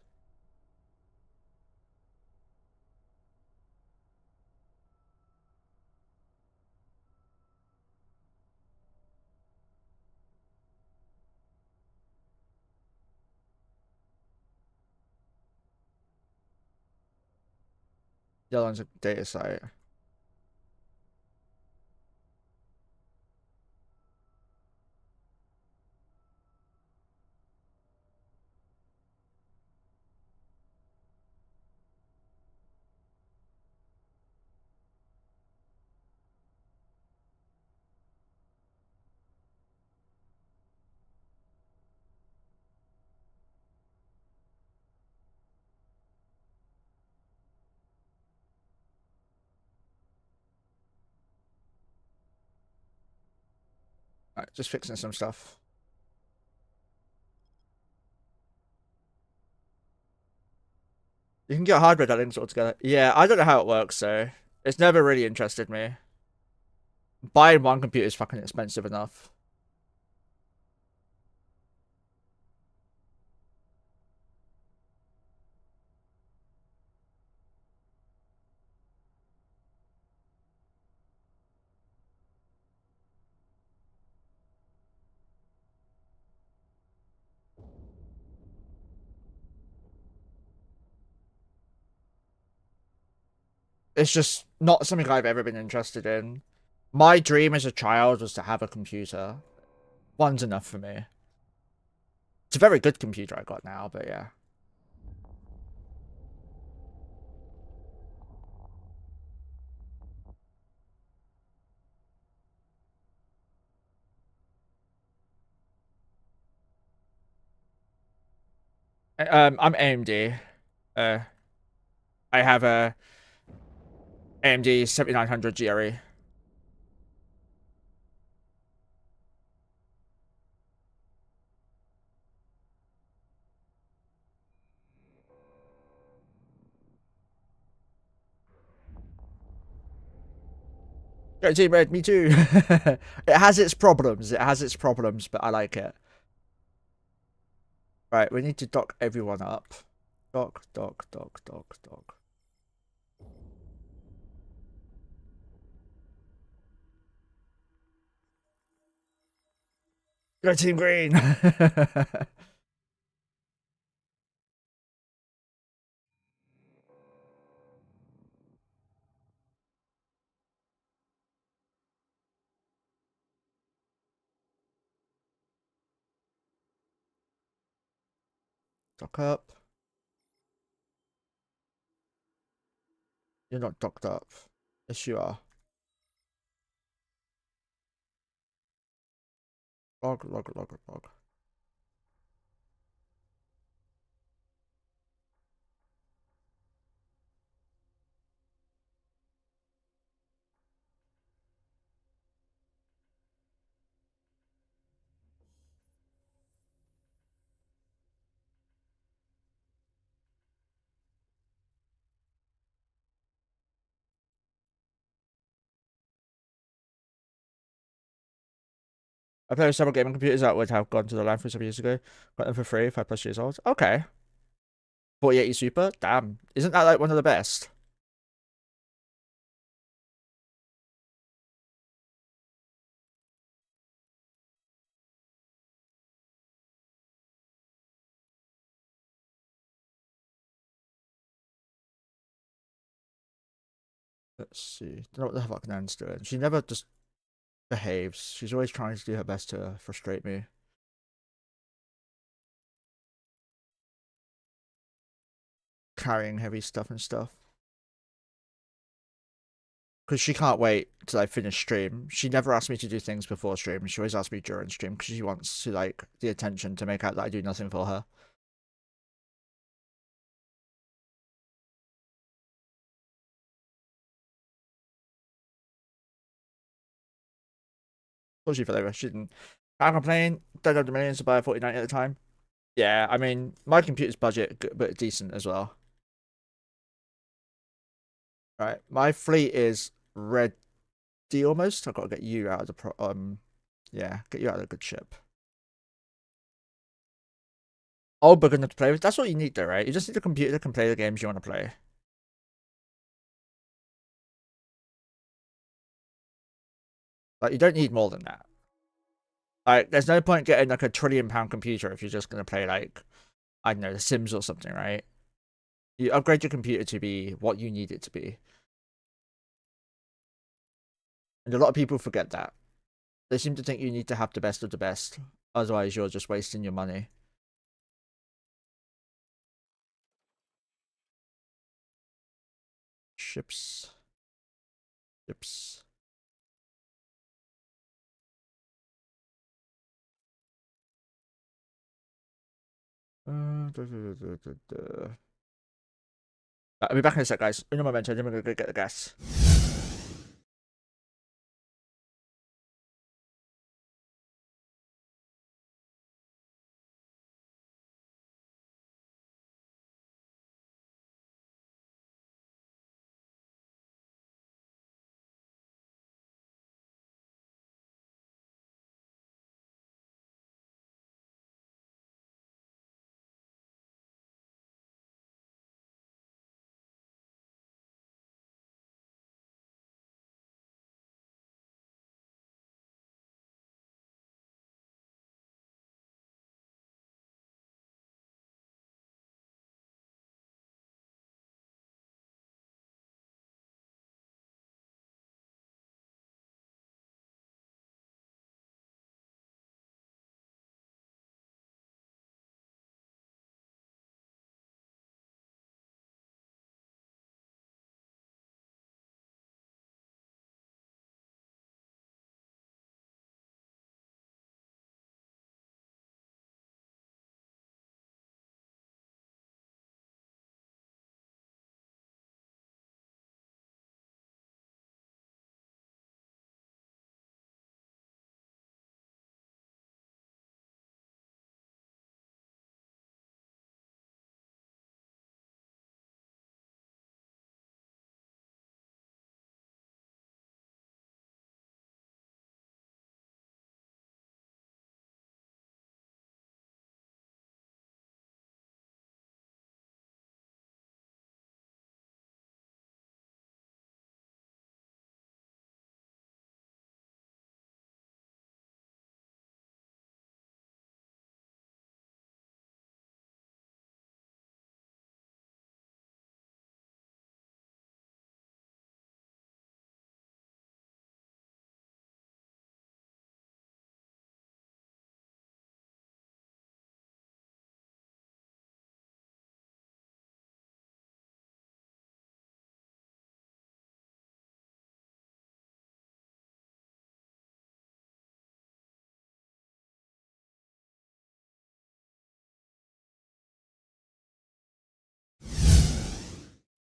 The other one's a data site. Right, just fixing some stuff. You can get hardware that links all together. Yeah, I don't know how it works, so it's never really interested me. Buying one computer is fucking expensive enough. It's just not something I've ever been interested in. My dream as a child was to have a computer. One's enough for me. It's a very good computer I got now, but yeah. I'm AMD. Uh, I have a AMD 7900 GRE. Go Team Red, me too. It has its problems. It has its problems, but I like it. Right, we need to dock everyone up. Dock, dock, dock, dock, dock. Go Team Green. Dock up. You're not docked up. Yes, you are. Log, log, log, log. I played with several gaming computers that would have gone to the landfill some years ago. Got them for free, 5+ years old. Okay. 4080 Super? Damn. Isn't that like one of the best? Let's see. Don't know what the fuck Nan's doing. She never just behaves. She's always trying to do her best to frustrate me. Carrying heavy stuff and stuff. Because she can't wait till I finish stream. She never asks me to do things before stream. She always asks me during stream because she wants to like the attention to make out that I do nothing for her. What's she for over? She didn't. Can't complain. Don't have the millions to buy a 4090 at the time. Yeah, I mean, my computer's budget, but decent as well. Right, my fleet is ready almost. I've got to get you out of the yeah, get you out of a good ship. Oh, big enough to play with. That's what you need, though, right? You just need a computer that can play the games you want to play. Like, you don't need more than that. Like, there's no point getting like a £1 trillion computer if you're just gonna play like, I don't know, The Sims or something, right? You upgrade your computer to be what you need it to be. And a lot of people forget that. They seem to think you need to have the best of the best. Otherwise, you're just wasting your money. Ships. Ships. I'll be back in a sec, guys. Uno momento. I'm gonna go get the gas.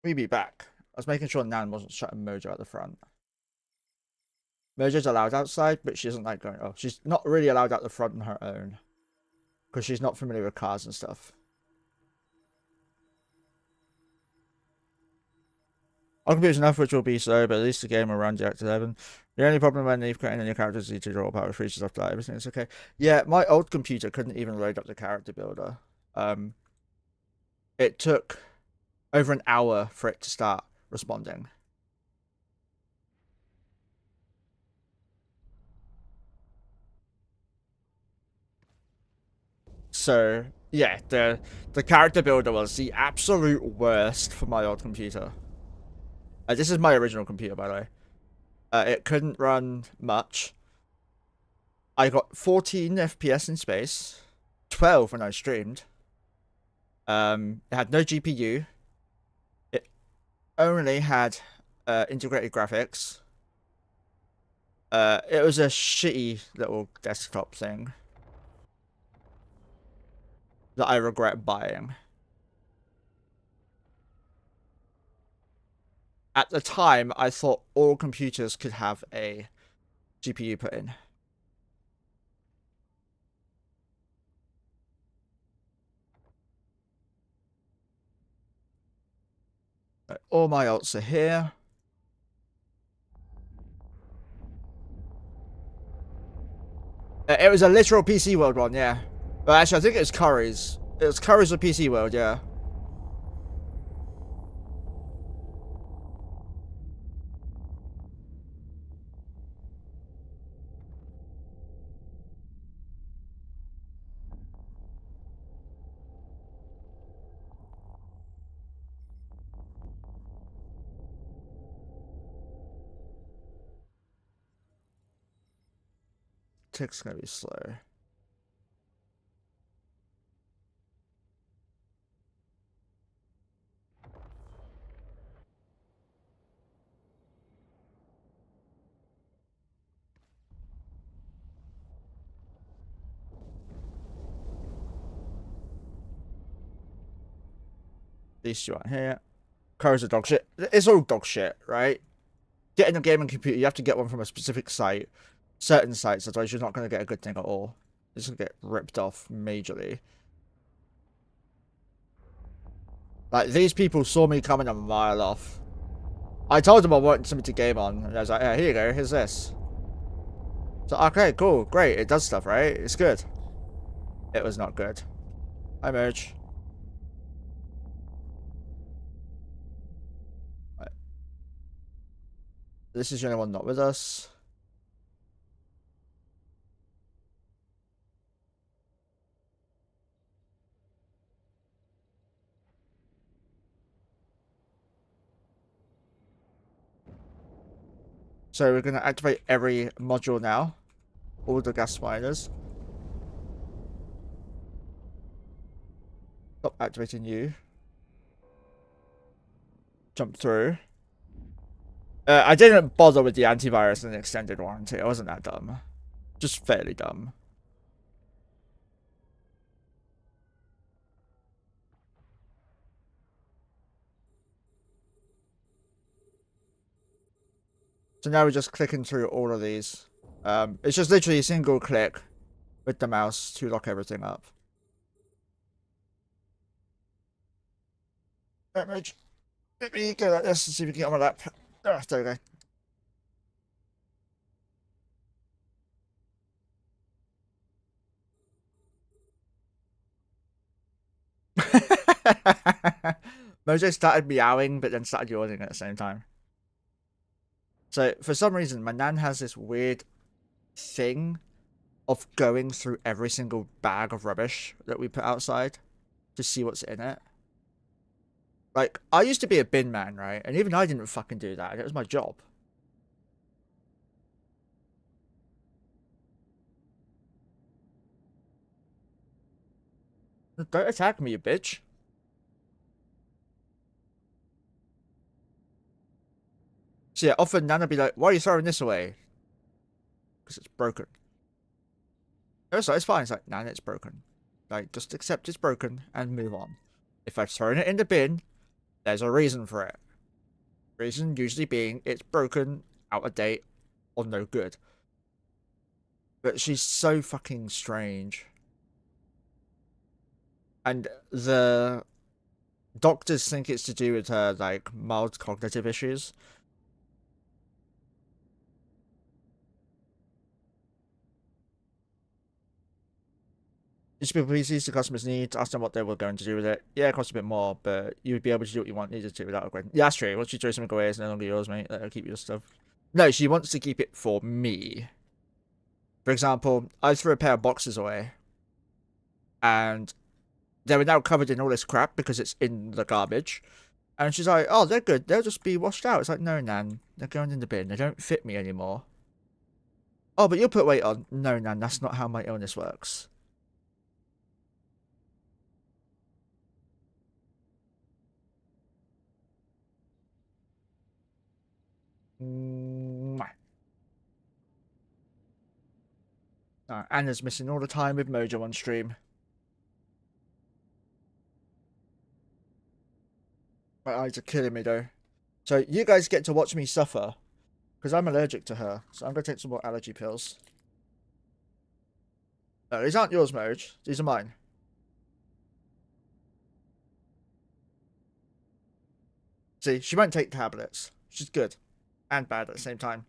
We be back. I was making sure Nan wasn't shutting Mojo at the front. Mojo's allowed outside, but she doesn't like going. Oh, she's not really allowed out the front on her own because she's not familiar with cars and stuff. Our computer's enough, which will be slow, but at least the game will run direct 11. The only problem when you've created any characters is to draw power features after that. Everything's okay. Yeah, my old computer couldn't even load up the character builder. It took over an hour for it to start responding. So yeah, the character builder was the absolute worst for my old computer. This is my original computer, by the way. It couldn't run much. I got 14 FPS in space, 12 when I streamed. It had no GPU. It only had integrated graphics. It was a shitty little desktop thing that I regret buying. At the time, I thought all computers could have a GPU put in. All my alts are here. It was a literal PC World one, yeah. But actually, I think it was Curry's. It was Curry's with PC World, yeah. Tick's gonna be slow. These two aren't here. Cars are dog shit. It's all dog shit, right? Getting a gaming computer, you have to get one from a specific site. Certain sites, otherwise you're not going to get a good thing at all. It's going to get ripped off majorly. Like, these people saw me coming a mile off. I told them I wanted something to game on, and I was like, yeah, here you go, here's this. So, okay, cool, great, it does stuff, right? It's good. It was not good. Hi, Merge. Right. This is the only one not with us. So we're going to activate every module now. All the gas miners. Stop activating you. Jump through. I didn't bother with the antivirus and the extended warranty. I wasn't that dumb. Just fairly dumb. So now we're just clicking through all of these. It's just literally a single click with the mouse to lock everything up. Let me go like this and see if we can get on my lap. Oh, there we go. Mojo started meowing, but then started yawning at the same time. So, for some reason, my nan has this weird thing of going through every single bag of rubbish that we put outside to see what's in it. Like, I used to be a bin man, right? And even I didn't fucking do that. It was my job. Don't attack me, you bitch. So yeah, often Nana be like, why are you throwing this away? Because it's broken. It's fine. It's like, Nana, it's broken. Like, just accept it's broken and move on. If I've thrown it in the bin, There's a reason for it. Reason usually being it's broken, out of date, or no good. But she's so fucking strange. And the doctors think it's to do with her, like, mild cognitive issues. Just be please use the customer's needs, ask them what they were going to do with it. Yeah, it costs a bit more, but you would be able to do what you want needed to without upgrading. Yeah, that's true. Once you throw something away, it's no longer yours, mate. Let her keep your stuff. No, she wants to keep it for me. For example, I threw a pair of boxes away, and they were now covered in all this crap because it's in the garbage. And she's like, oh, they're good. They'll just be washed out. It's like, no, Nan. They're going in the bin. They don't fit me anymore. Oh, but you'll put weight on. No, Nan. That's not how my illness works. Anna's missing all the time with Mojo on stream. My eyes are killing me, though. So you guys get to watch me suffer. Because I'm allergic to her. So I'm going to take some more allergy pills. No, these aren't yours, Moj. These are mine. See, she won't take tablets. She's good. And bad at the same time.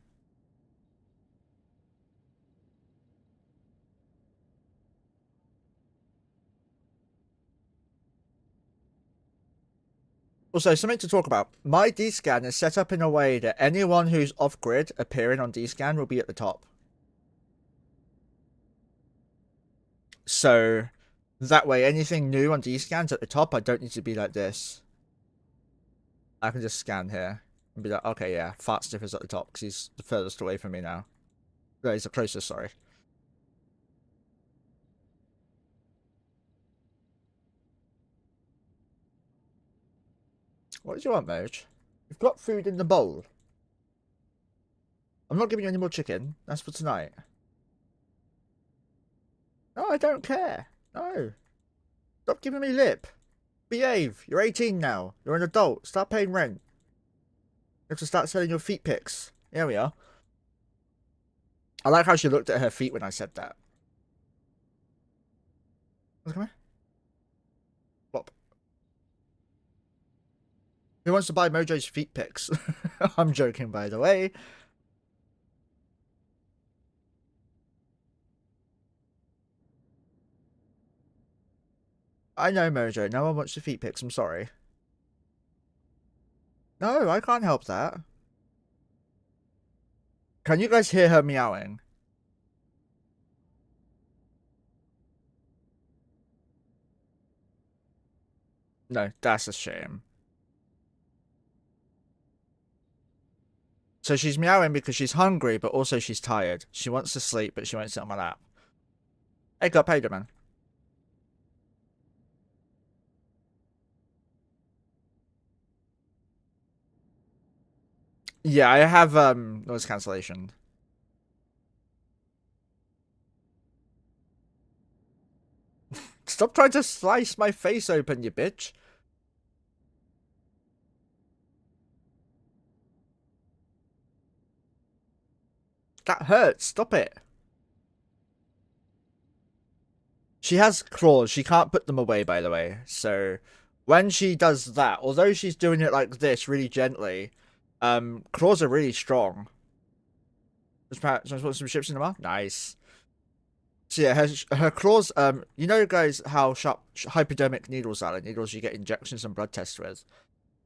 Also, something to talk about. My D-scan is set up in a way that anyone who's off-grid appearing on D-scan will be at the top. So, that way, anything new on D-scan's at the top. I don't need to be like this. I can just scan here and be like, okay, yeah, Fart Sniffer's at the top because he's the furthest away from me now. No, he's the closest, sorry. What do you want, Moj? You've got food in the bowl. I'm not giving you any more chicken. That's for tonight. No, I don't care. No. Stop giving me lip. Behave. You're 18 now. You're an adult. Start paying rent. You have to start selling your feet pics. Here we are. I like how she looked at her feet when I said that. Come here. Plop. Who wants to buy Mojo's feet pics? I'm joking, by the way. I know, Mojo. No one wants the feet pics. I'm sorry. No, I can't help that. Can you guys hear her meowing? No, that's a shame. So she's meowing because she's hungry, but also she's tired. She wants to sleep, but she won't sit on my lap. Hey, got paid, man. Yeah, I have noise cancellation. Stop trying to slice my face open, you bitch. That hurts. Stop it. She has claws. She can't put them away, by the way. So when she does that, although she's doing it like this, really gently, claws are really strong. Just put some chips in them. Nice. So yeah, her claws. You know, guys, how sharp hypodermic needles are, like needles you get injections and blood tests with.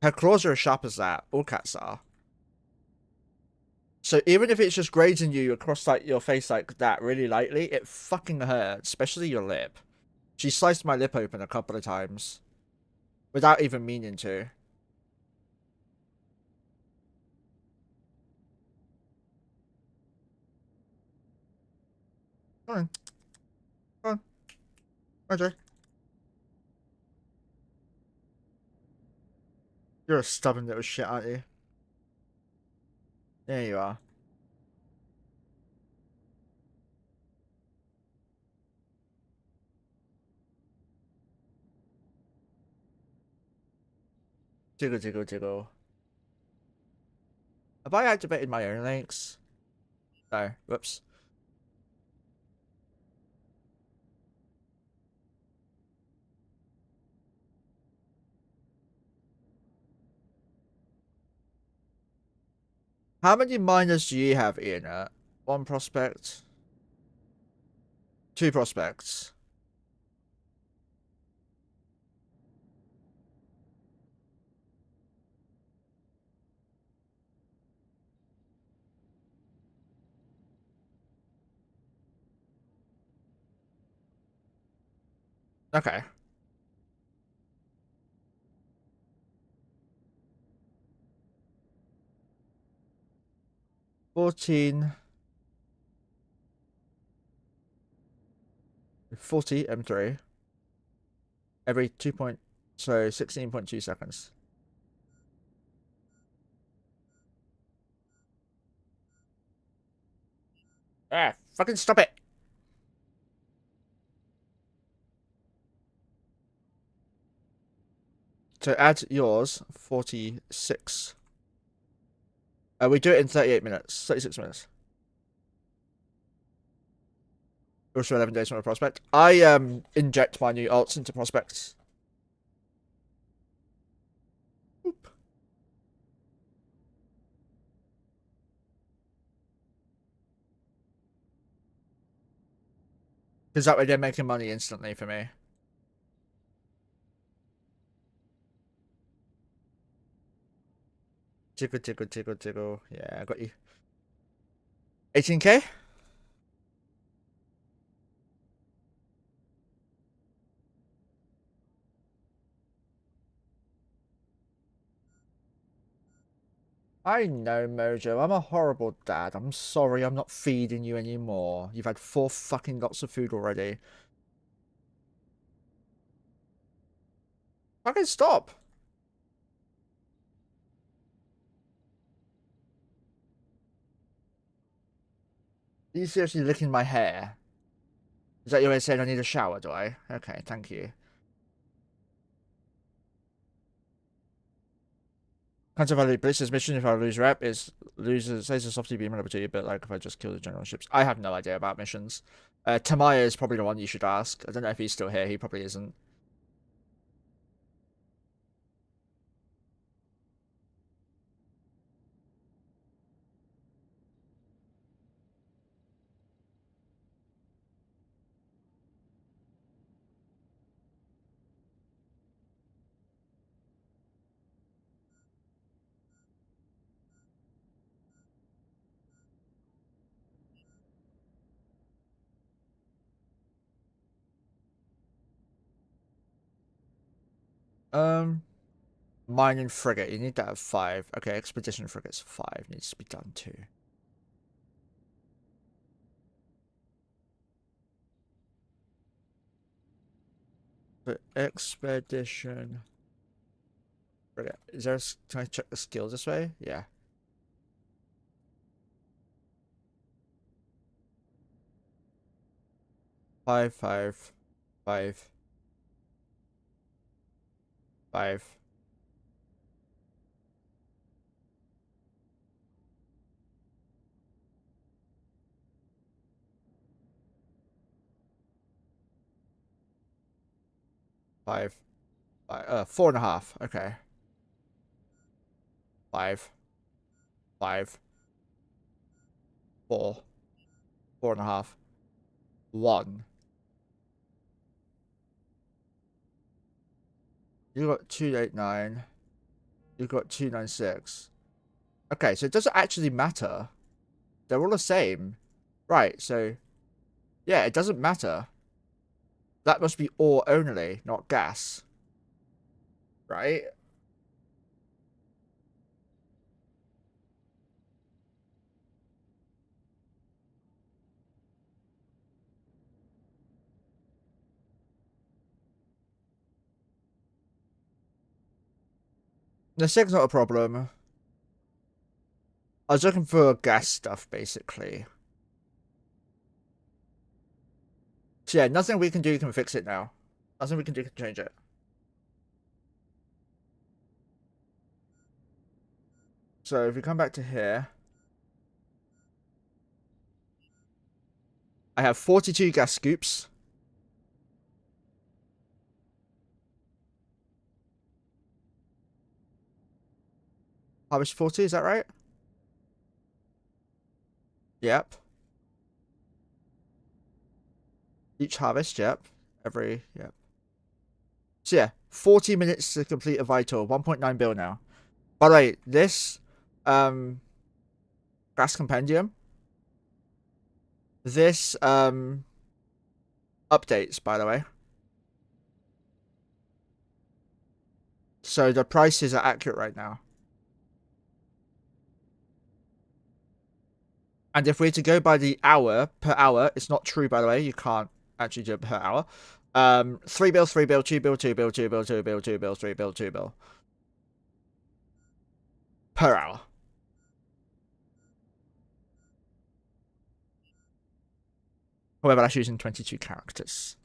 Her claws are as sharp as that. All cats are. So even if it's just grazing you across like your face like that really lightly, it fucking hurts, especially your lip. She sliced my lip open a couple of times without even meaning to. Come on. Come on. Roger. You're a stubborn little shit, aren't you? There you are. Jiggle, jiggle, jiggle. Have I activated my own links? No. Whoops. How many miners do you have, Ian? One prospect. Two prospects. Okay. 14. 40 M3. Every 2 point. So 16.2 seconds. Ah, fucking stop it. So add yours, 46. We do it in 38 minutes, 36 minutes. Also 11 days from a prospect. I inject my new alts into prospects. Because that way they're making money instantly for me. Tickle, tickle, tickle, tickle. Yeah, I got you. 18k? I know, Mojo. I'm a horrible dad. I'm sorry I'm not feeding you anymore. You've had 4 fucking lots of food already. Fucking stop. Are you seriously licking my hair? Is that your way of saying I need a shower, do I? Okay, thank you. Counter value Blitz's mission if I lose rep is loses says a softy beam over to you, but like if I just kill the general ships. I have no idea about missions. Tamaya is probably the one you should ask. I don't know if he's still here, he probably isn't. Mining frigate, you need that at 5. Okay, expedition frigate's 5, needs to be done too. But expedition frigate. Is there can I check the skills this way? Yeah. 5, 5, 5, 5. 5, 4.5. Okay. 5, 5, 4, 4.5, 1. You got 289. You got 296. Okay, so it doesn't actually matter. They're all the same. Right, so yeah, it doesn't matter. That must be ore only, not gas. Right? The sig's not a problem. I was looking for gas stuff, basically. So yeah, nothing we can do can fix it now. Nothing we can do can change it. So if we come back to here, I have 42 gas scoops. Harvest 40, is that right? Yep. Each harvest, yep. Yep. So yeah, 40 minutes to complete a vital, 1.9 bill now. By the way, this grass compendium, this updates, by the way. So the prices are accurate right now. And if we're to go by the hour per hour, it's not true, by the way. You can't actually do it per hour. 3 bill, 3 bill, 2 bill, 2 bill, 2 bill, 2 bill, 2 bill, 3 bill, 2 bill. Per hour. However, that's using 22 characters.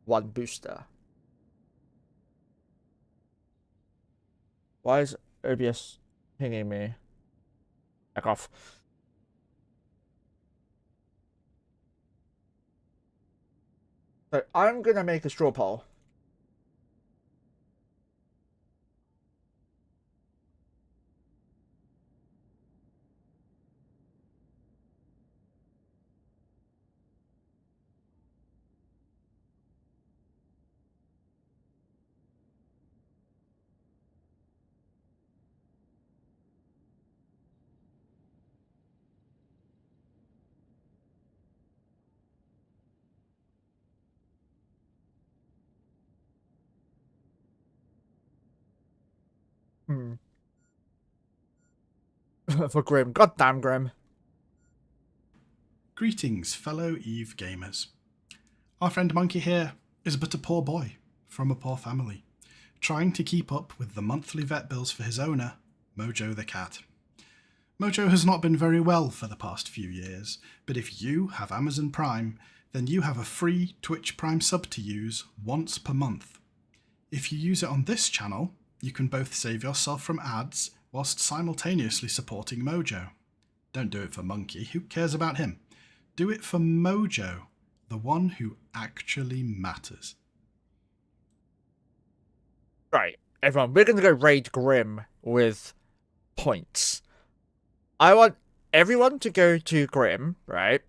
One booster. Why is OBS pinging me? Back off. So I'm going to make a straw poll. For Grim. Goddamn Grim. Greetings, fellow Eve gamers. Our friend Monkey here is but a poor boy from a poor family, trying to keep up with the monthly vet bills for his owner, Mojo the cat. Mojo has not been very well for the past few years, but if you have Amazon Prime, then you have a free Twitch Prime sub to use once per month. If you use it on this channel, you can both save yourself from ads whilst simultaneously supporting Mojo. Don't do it for Monkey, who cares about him? Do it for Mojo, the one who actually matters. Right, everyone, we're going to go raid Grim with points. I want everyone to go to Grim, right?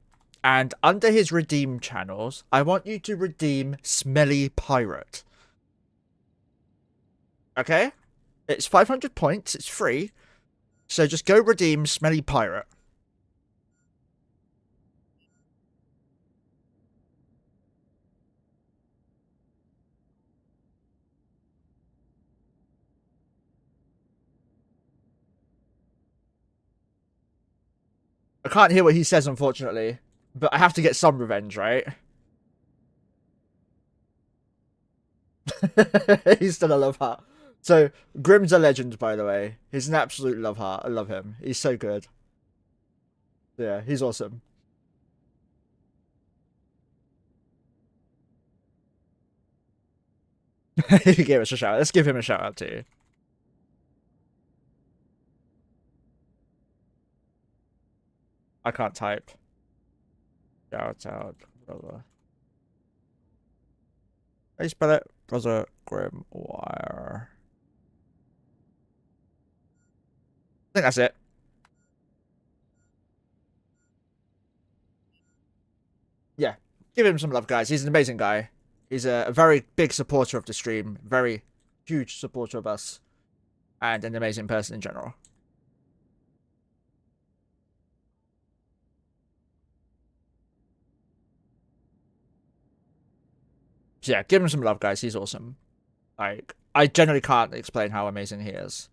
And under his redeem channels, I want you to redeem Smelly Pirate. Okay? It's 500 points, it's free. So just go redeem Smelly Pirate. I can't hear what he says, unfortunately. But I have to get some revenge, right? He's still a love heart. So, Grim's a legend, by the way. He's an absolute love heart. I love him. He's so good. Yeah, he's awesome. He gave us a shout out. Let's give him a shout out too. I can't type. Shout out, brother. How do you spell it? Brother Grimwire. I think that's it. Yeah, give him some love, guys. He's an amazing guy. He's a very big supporter of the stream. Very huge supporter of us. And an amazing person in general. So yeah, give him some love, guys. He's awesome. Like, I generally can't explain how amazing he is.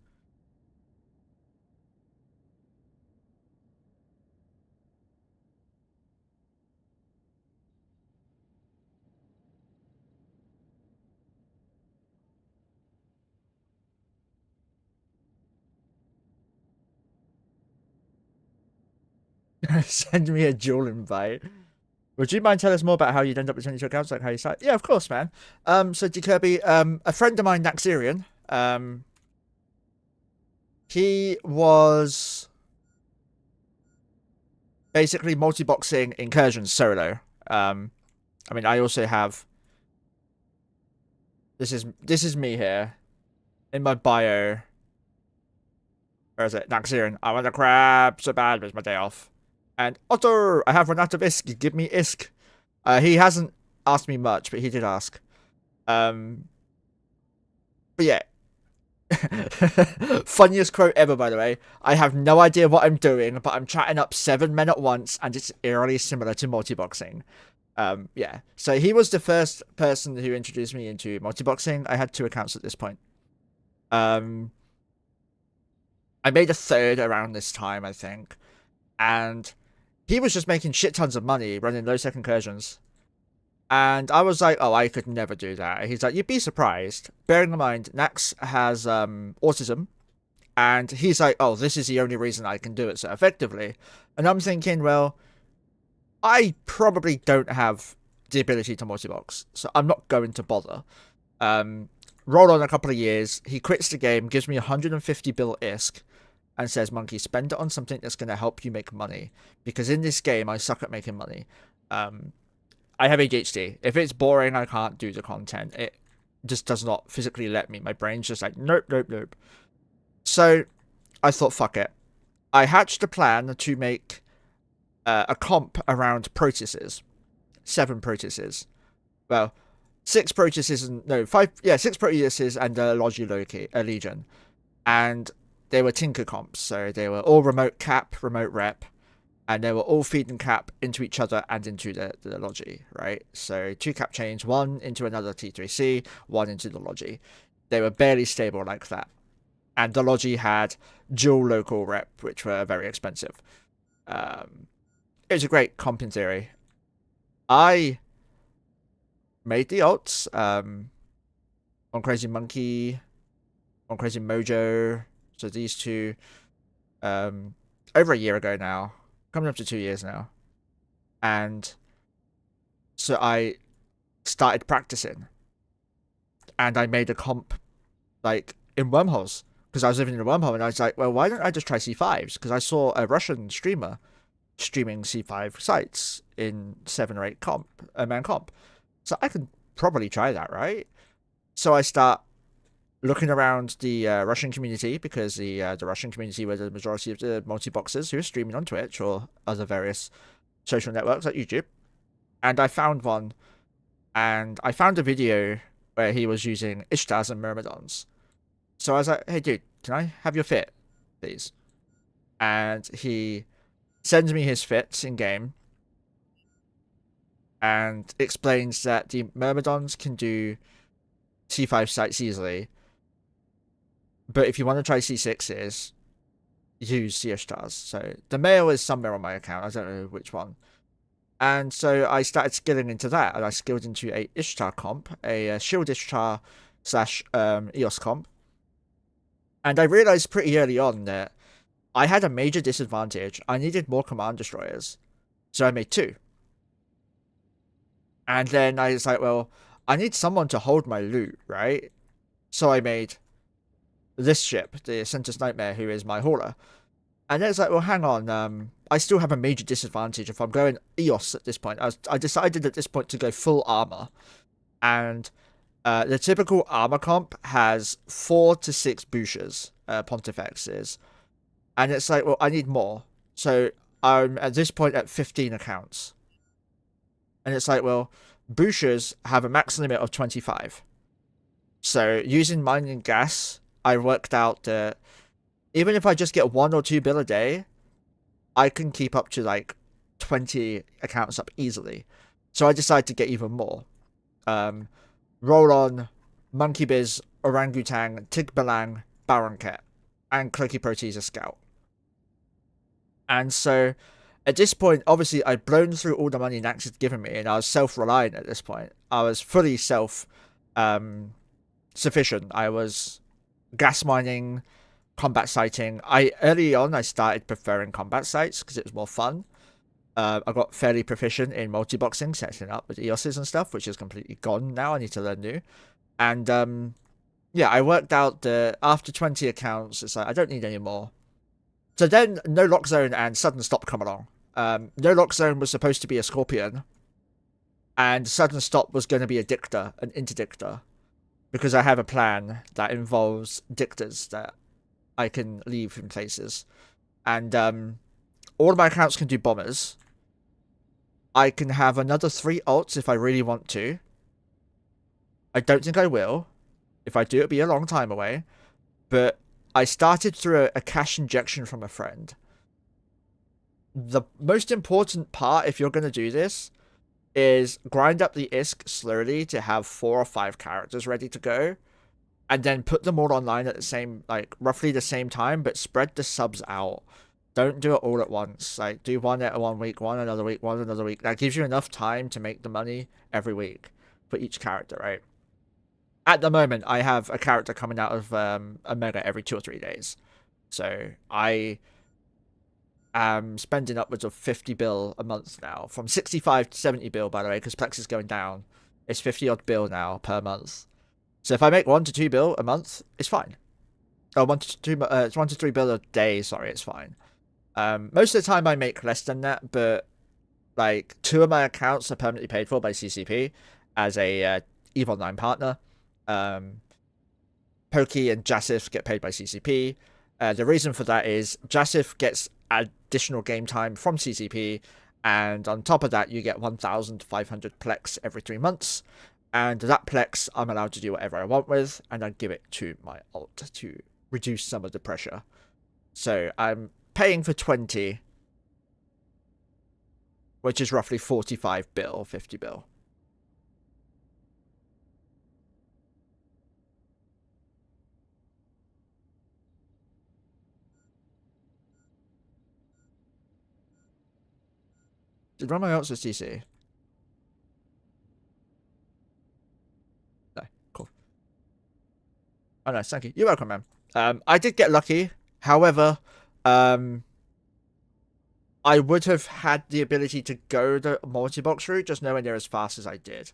Send me a dual invite. Would you mind telling us more about how you'd end up with 22 accounts, like how you started? Yeah, of course, man. So D Kirby, a friend of mine, Naxerian, He was basically multi-boxing incursions solo. I mean, I also have. This is me here in my bio. Where is it? Naxiran. I want a crab so bad, but it's my day off. And Otto, I have run out of Isk. Give me Isk. He hasn't asked me much, but he did ask. But yeah. Funniest quote ever, by the way. I have no idea what I'm doing, but I'm chatting up 7 men at once, and it's eerily similar to multi-boxing. Yeah. So he was the first person who introduced me into multi-boxing. I had 2 accounts at this point. I made a third around this time, I think, and he was just making shit tons of money running low-sec incursions. And I was like, oh, I could never do that. He's like, you'd be surprised. Bearing in mind, Nax has autism. And he's like, oh, this is the only reason I can do it so effectively. And I'm thinking, well, I probably don't have the ability to multi-box. So I'm not going to bother. Roll on a couple of years. He quits the game, gives me 150 bill ISK. And says, Monkey, spend it on something that's going to help you make money. Because in this game, I suck at making money. I have ADHD. If it's boring, I can't do the content. It just does not physically let me. My brain's just like, nope, nope, nope. So I thought, fuck it. I hatched a plan to make a comp around Proteuses. 7 Proteuses. Well, 6 Proteuses and, no, 5, yeah, 6 Proteuses and a Legion. And they were Tinker comps. So they were all remote cap, remote rep. And they were all feeding cap into each other and into the Logi, right? So 2 cap chains, 1 into another T3C, 1 into the Logi. They were barely stable like that. And the Logi had dual local rep, which were very expensive. It was a great comp in theory. I made the alts. OneCrazyMonkeh, OneCrazyMojo. So these 2 over a year ago now. Coming up to 2 years now. And so I started practicing. And I made a comp, like, in Wormholes. Because I was living in a wormhole, and I was like, well, why don't I just try C5s? Because I saw a Russian streamer streaming C5 sites in 7 or 8 man comp. So I can probably try that, right? So I start looking around the Russian community, because the Russian community were the majority of the multi-boxers who are streaming on Twitch or other various social networks like YouTube. And I found one, and I found a video where he was using Ishtars and Myrmidons. So I was like, hey dude, can I have your fit, please? And he sends me his fits in game and explains that the Myrmidons can do C5 sites easily, but if you want to try C6s, use the Ishtars. So the male is somewhere on my account, I don't know which one. And so I started skilling into that, and I skilled into a Ishtar comp, a Shield Ishtar / EOS comp. And I realized pretty early on that I had a major disadvantage. I needed more command destroyers. So I made 2. And then I was like, well, I need someone to hold my loot, right? So I made this ship, the Centus Nightmare, who is my hauler. And then it's like, well, hang on, I still have a major disadvantage if I'm going EOS at this point. I decided at this point to go full armor. And the typical armor comp has 4 to 6 Bushers, Pontifexes. And it's like, well, I need more. So I'm at this point at 15 accounts. And it's like, well, Bushers have a max limit of 25. So using mining gas, I worked out that even if I just get 1 or 2 bill a day, I can keep up to like 20 accounts up easily. So I decided to get even more. Roll on, Monkey Biz, Orangutan, Tigbalang, Baronket, and Cloaky Proteaser Scout. And so at this point, obviously, I'd blown through all the money Nax had given me, and I was self-reliant at this point. I was fully self-sufficient. I was gas mining, combat sighting. Early on, I started preferring combat sites because it was more fun. I got fairly proficient in multi-boxing, setting up with EOSs and stuff, which is completely gone now. I need to learn new. And Yeah, I worked out that after 20 accounts, it's like I don't need any more. So then No Lock Zone and Sudden Stop come along. No Lock Zone was supposed to be a Scorpion, and Sudden Stop was going to be a Dictor, an Interdictor, because I have a plan that involves Dictors that I can leave in places. And all of my accounts can do Bombers. I can have another 3 ults if I really want to. I don't think I will. If I do, it'll be a long time away. But I started through a cash injection from a friend. The most important part, if you're going to do this, is grind up the ISK slowly to have 4 or 5 characters ready to go. And then put them all online at the same, like, roughly the same time, but spread the subs out. Don't do it all at once. Like, do one at 1 week, one another week, one another week. That gives you enough time to make the money every week for each character, right? At the moment, I have a character coming out of a mega every 2 or 3 days. So I am spending upwards of 50 bill a month now. From 65 to 70 bill, by the way, because Plex is going down. It's 50 odd bill now per month. So if I make 1 to 2 bill a month, it's fine. Oh, 1 to 2, it's 1 to 3 bill a day, sorry, it's fine. Most of the time I make less than that, but like 2 of my accounts are permanently paid for by CCP as a EVE Online partner. Pokey and Jasif get paid by CCP. The reason for that is Jasif gets additional game time from CCP, and on top of that, you get 1,500 Plex every 3 months. And that Plex, I'm allowed to do whatever I want with, and I give it to my alt to reduce some of the pressure. So I'm paying for 20, which is roughly 45 bill, 50 bill. Did one of my alts was TC? No, cool. Oh, nice, thank you. You're welcome, man. I did get lucky. However, I would have had the ability to go the multi-box route, just nowhere near as fast as I did.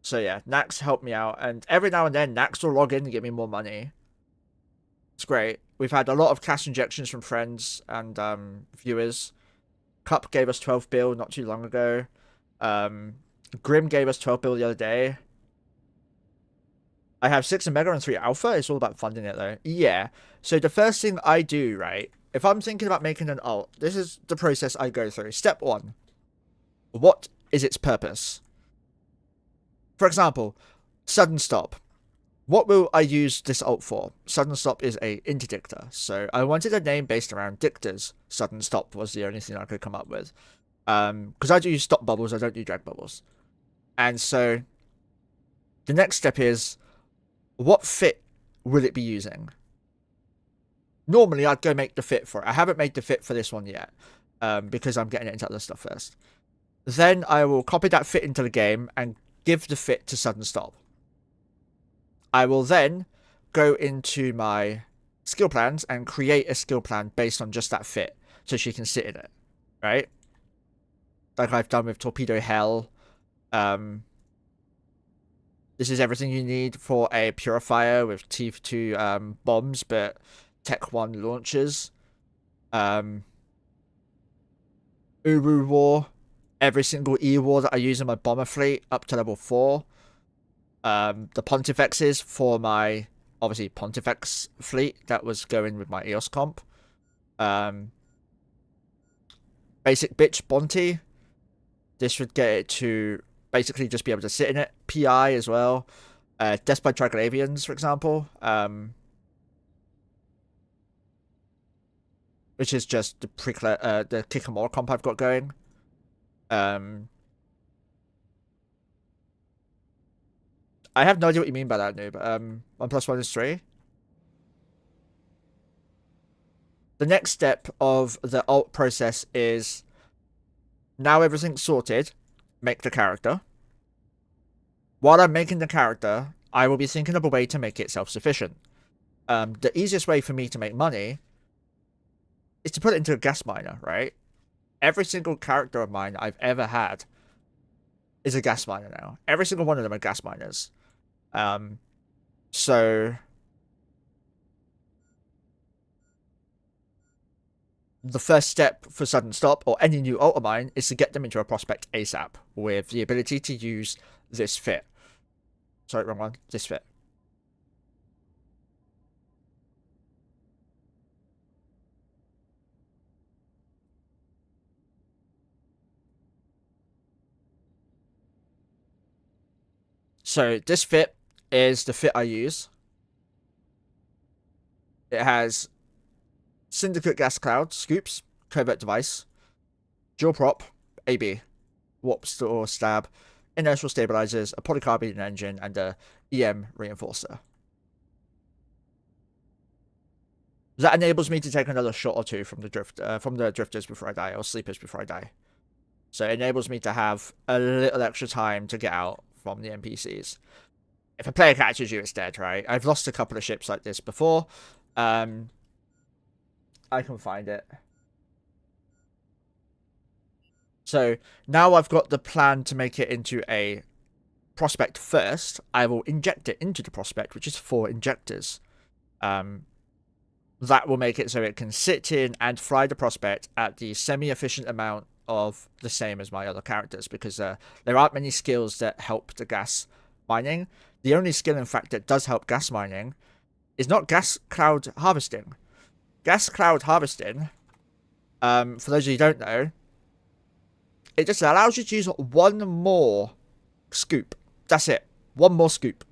So yeah, Nax helped me out, and every now and then Nax will log in and give me more money. It's great. We've had a lot of cash injections from friends and viewers. Cup gave us 12 bill not too long ago. Grim gave us 12 bill the other day. I have 6 Omega and 3 Alpha. It's all about funding it, though. Yeah. So the first thing I do, right, if I'm thinking about making an alt, this is the process I go through. Step 1. What is its purpose? For example, Sudden Stop. What will I use this alt for? Sudden Stop is a interdictor, so I wanted a name based around dictors. Sudden Stop was the only thing I could come up with. Because I do stop bubbles, I don't do drag bubbles. And so the next step is, what fit will it be using? Normally, I'd go make the fit for it. I haven't made the fit for this one yet, because I'm getting it into other stuff first. Then I will copy that fit into the game and give the fit to Sudden Stop. I will then go into my skill plans and create a skill plan based on just that fit, so she can sit in it, right? Like I've done with Torpedo Hell. This is everything you need for a purifier with T2 bombs, but Tech 1 launchers. Uru War. Every single E War that I use in my bomber fleet up to level 4. The Pontifexes for my, obviously, Pontifex fleet that was going with my EOS comp. Basic Bitch Bonte. This would get it to basically just be able to sit in it. PI as well. Death by Triglavians, for example. Which is just the Kikamora comp I've got going. I have no idea what you mean by that, noob. 1+1 is 3. The next step of the alt process is, now everything's sorted, make the character. While I'm making the character, I will be thinking of a way to make it self-sufficient. The easiest way for me to make money is to put it into a gas miner, right? Every single character of mine I've ever had is a gas miner now. Every single one of them are gas miners. So the first step for sudden stop or any new altar mine is to get them into a prospect ASAP with the ability to use this fit. Sorry, wrong one. This fit. So this fit is the fit I use. It has Syndicate Gas Cloud, Scoops, Covert Device, Dual Prop, AB, Warp or Stab, Inertial Stabilizers, a Polycarbonate Engine, and a EM Reinforcer. That enables me to take another shot or two from the drifters before I die, or sleepers before I die. So it enables me to have a little extra time to get out from the NPCs. If a player catches you, it's dead, right? I've lost a couple of ships like this before. I can find it. So now I've got the plan to make it into a prospect first. I will inject it into the prospect, which is 4 injectors. That will make it so it can sit in and fry the prospect at the semi-efficient amount of the same as my other characters, because there aren't many skills that help the gas mining. The only skill, in fact, that does help gas mining is not gas cloud harvesting. Gas cloud harvesting, for those of you who don't know, it just allows you to use one more scoop. That's it. One more scoop.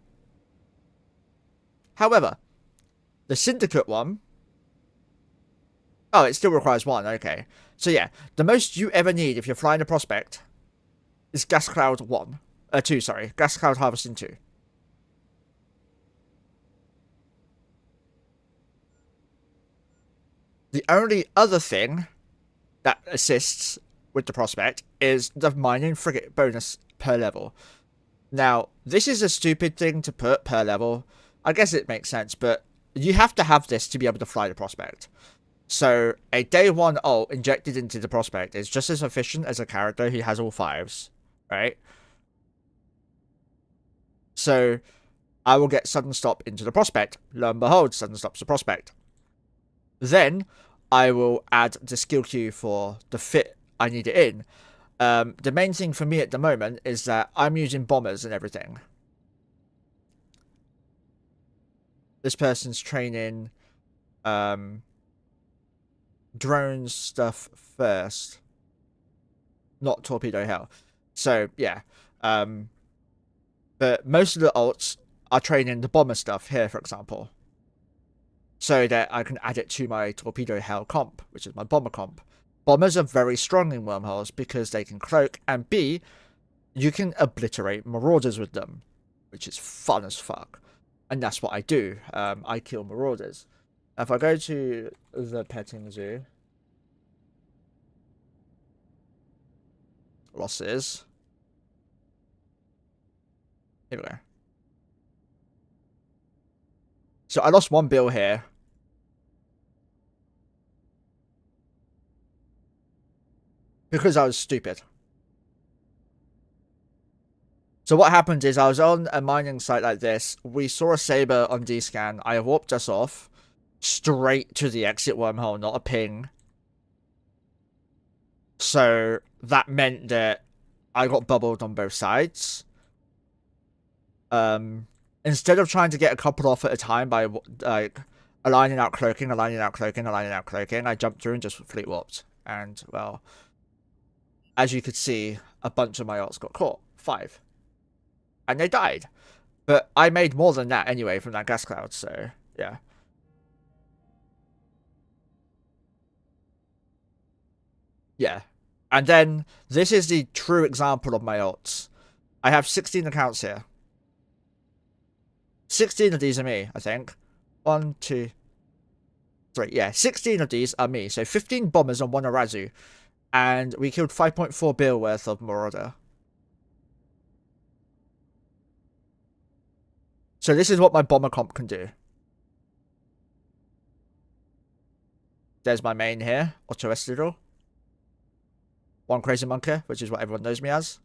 However, the syndicate one... Oh, it still requires 1. Okay. So yeah, the most you ever need if you're flying a prospect is Gas Cloud 1. 2, sorry. Gas Cloud Harvesting 2. The only other thing that assists with the prospect is the mining frigate bonus per level. Now, this is a stupid thing to put per level. I guess it makes sense, but you have to have this to be able to fly the prospect. So, a day 1 ult injected into the prospect is just as efficient as a character who has all 5s, right? So, I will get sudden stop into the prospect. Lo and behold, sudden stops the prospect. Then, I will add the skill queue for the fit I need it in. The main thing for me at the moment is that I'm using bombers and everything. This person's training drone stuff first, not torpedo hell. So yeah, but most of the ults are training the bomber stuff here, for example, so that I can add it to my torpedo hell comp, which is my bomber comp. Bombers are very strong in wormholes because they can cloak, and B, you can obliterate marauders with them, which is fun as fuck. And that's what I do. I kill marauders. If I go to the petting zoo, losses. Here we go. So I lost 1 bill here. Because I was stupid. So what happened is I was on a mining site like this. We saw a saber on D-scan. I warped us off straight to the exit wormhole, not a ping. So that meant that I got bubbled on both sides. Instead of trying to get a couple off at a time by like aligning out cloaking, I jumped through and just fleet warped. And well, as you could see, a bunch of my ults got caught. 5. And they died. But I made more than that anyway from that gas cloud, so yeah. Yeah. And then, this is the true example of my ults. I have 16 accounts here. 16 of these are me, I think. 1, 2, 3. Yeah, 16 of these are me. So 15 bombers on 1 Arazu. And we killed 5.4 bill worth of Marauder. So this is what my bomber comp can do. There's my main here, Autoestidal. OneCrazyMonkeh, which is what everyone knows me as.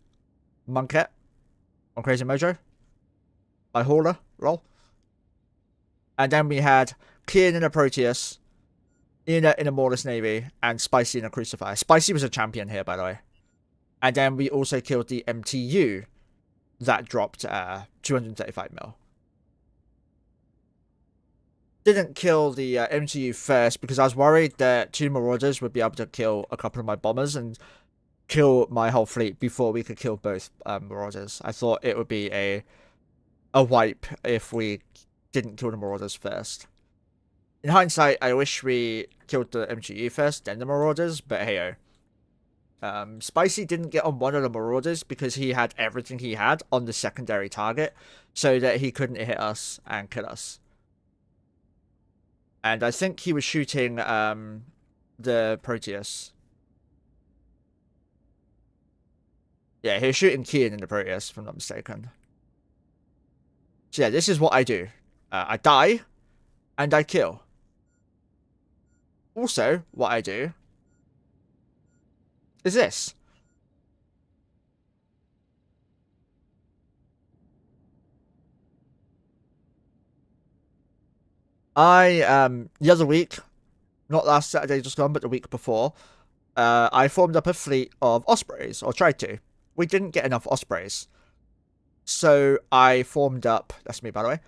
Monkeh. OneCrazyMojo. by Hauler, roll. And then we had Kian in a Proteus, in a Mortis Navy, and Spicy in a Crucifier. Spicy was a champion here, by the way. And then we also killed the MTU that dropped 235 mil. Didn't kill the MTU first because I was worried that 2 Marauders would be able to kill a couple of my bombers and kill my whole fleet before we could kill both Marauders. I thought it would be a wipe if we didn't kill the Marauders first. In hindsight, I wish we killed the MTU first, then the Marauders, but hey-oh. Spicy didn't get on one of the Marauders because he had everything he had on the secondary target, so that he couldn't hit us and kill us. And I think he was shooting the Proteus. Yeah, he was shooting Kian in the Proteus, if I'm not mistaken. So yeah, this is what I do. I die, and I kill. Also, what I do is this. The other week, not last Saturday just gone, but the week before, I formed up a fleet of Ospreys, or tried to. We didn't get enough Ospreys. So I formed up, that's me by the way,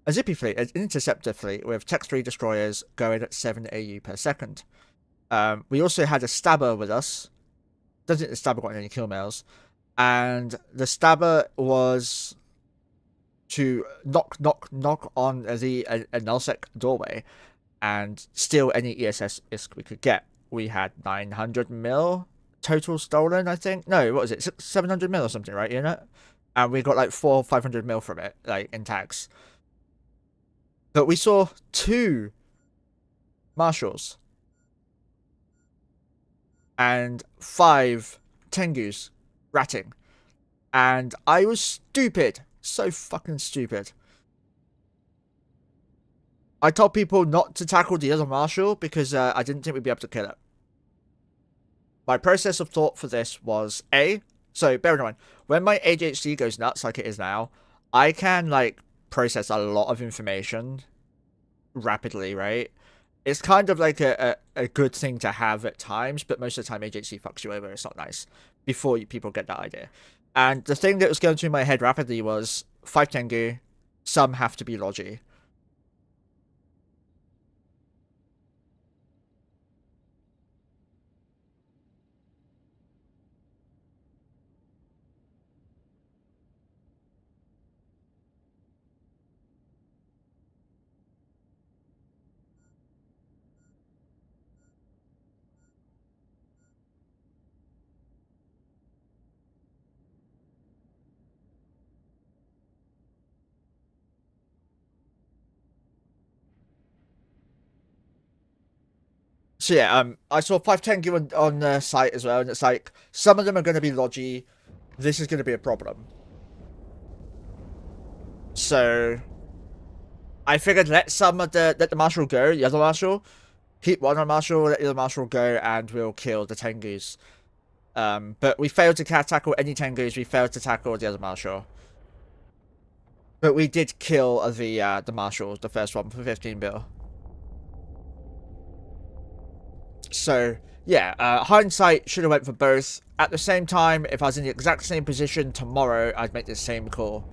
a Zippy fleet, an interceptor fleet with Tech 3 destroyers going at 7 AU per second. We also had a Stabber with us. Don't think the Stabber got any kill mails. And the Stabber was to knock on the nullsec doorway and steal any ESS ISK we could get. We had 900 mil total stolen, I think. No, what was it? 700 mil or something, right, unit? And we got like 400 or 500 mil from it, like in tags. But we saw 2 Marshals and 5 Tengus ratting. And I was stupid. So fucking stupid. I told people not to tackle the other Marshal because I didn't think we'd be able to kill it. My process of thought for this was so bear in mind, when my ADHD goes nuts like it is now, I can like process a lot of information rapidly, right? It's kind of like a good thing to have at times, but most of the time ADHD fucks you over. It's not nice before people get that idea. And the thing that was going through my head rapidly was 5 Tengu, some have to be Logi. So yeah, I saw 5 Tengu on the site as well, and it's like, some of them are going to be Logi. This is going to be a problem. So I figured let the Marshal go, the other Marshal. Keep one on Marshal, let the other Marshal go, and we'll kill the Tengus. But we failed to tackle any Tengus, we failed to tackle the other Marshal. But we did kill the Marshal, the first one, for 15 bill. So, yeah, hindsight should have went for both. At the same time, if I was in the exact same position tomorrow, I'd make the same call.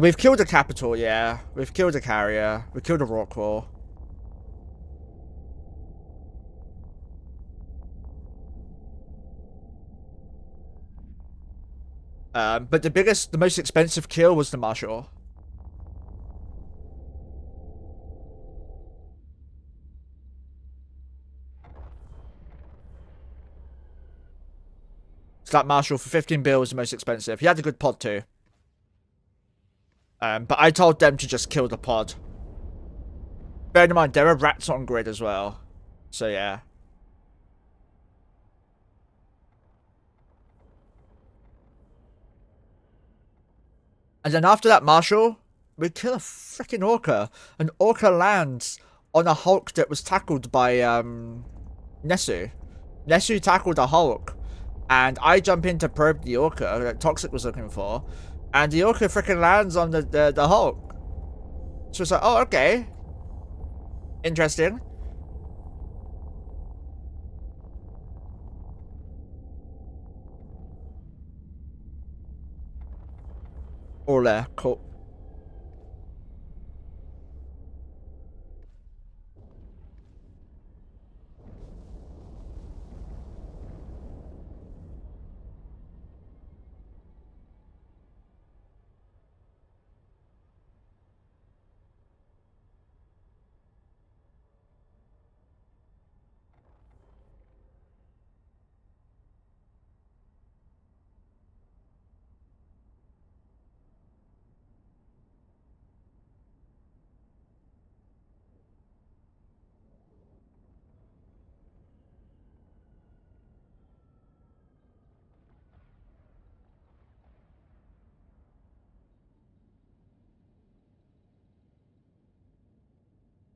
We've killed a Capital, yeah. We've killed a Carrier. We've killed a Rockwall. But the most expensive kill was the Marshal. So that Marshal for 15 bill was the most expensive. He had a good pod too. But I told them to just kill the pod. Bear in mind, there are rats on grid as well. So yeah. And then after that Marshal, we kill a freaking Orca. An Orca lands on a Hulk that was tackled by Nesu. Nesu tackled a Hulk. And I jump in to probe the orca that Toxic was looking for, and the orca freaking lands on the Hulk. So it's like, oh, okay. Interesting. All there, cool.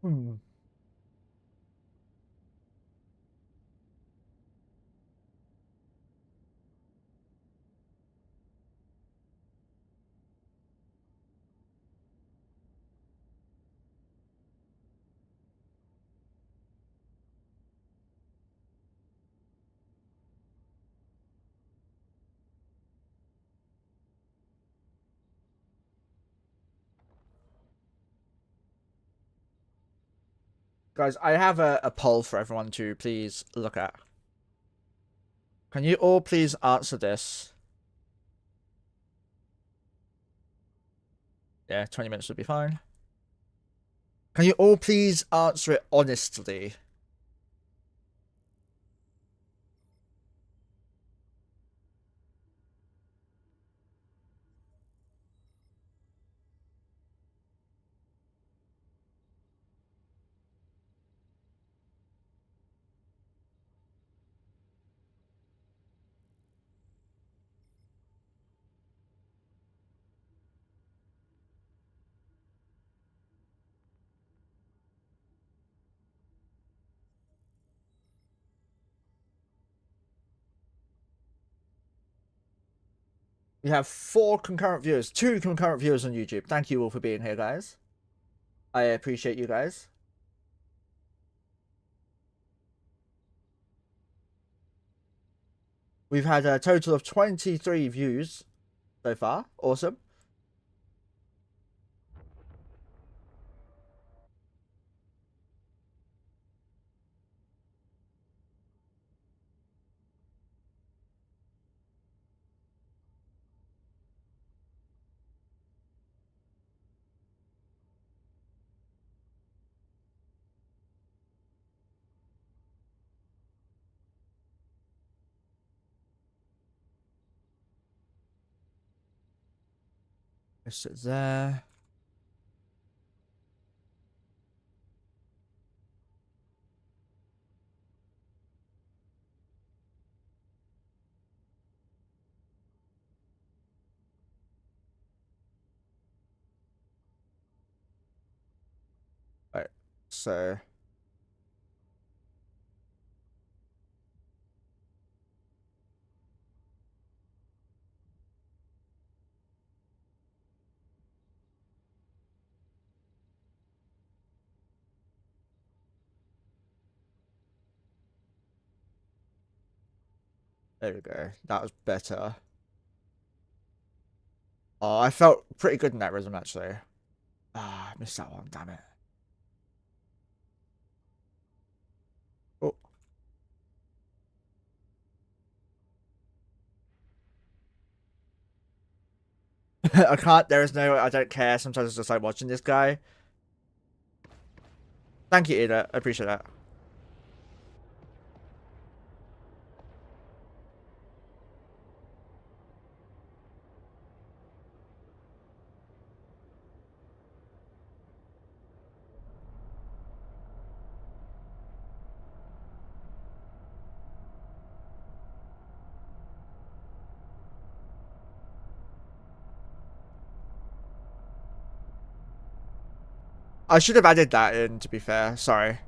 Hmm. Guys, I have a poll for everyone to please look at. Can you all please answer this? Yeah, 20 minutes would be fine. Can you all please answer it honestly? We have 4 concurrent viewers, 2 concurrent viewers on YouTube. Thank you all for being here, guys. I appreciate you guys. We've had a total of 23 views so far. Awesome. Let's sit there. Right, so there we go. That was better. Oh, I felt pretty good in that rhythm actually. Ah, I missed that one, damn it. Oh. I can't, there is no, I don't care. Sometimes it's just like watching this guy. Thank you, Ida. I appreciate that. I should have added that in, to be fair. Sorry.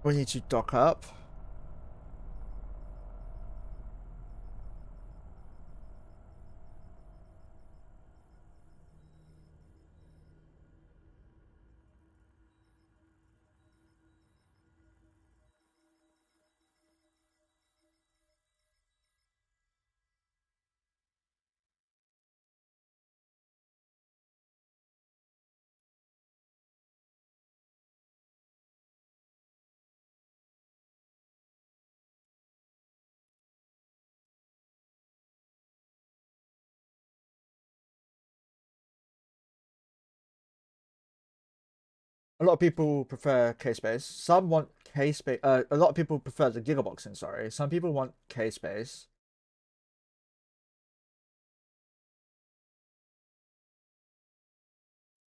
We need to dock up. A lot of people prefer K-Space. Some want K-Space. A lot of people prefer the Gigaboxing, sorry. Some people want K-Space.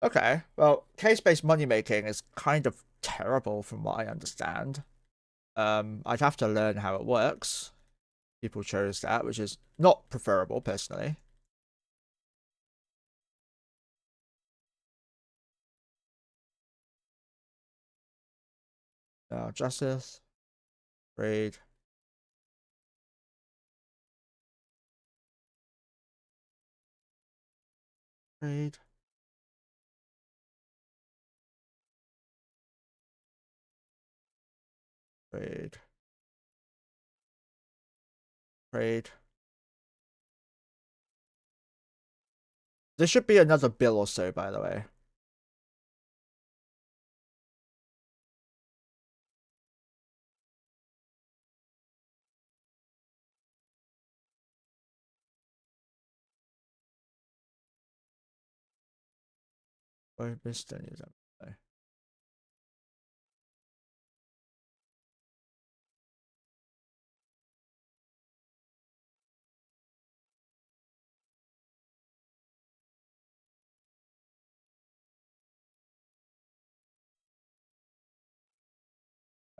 Okay, well, K-Space money making is kind of terrible from what I understand. I'd have to learn how it works. People chose that, which is not preferable personally. Justice, raid, raid, raid, raid. There should be another bill or so, by the way. I missed any of them.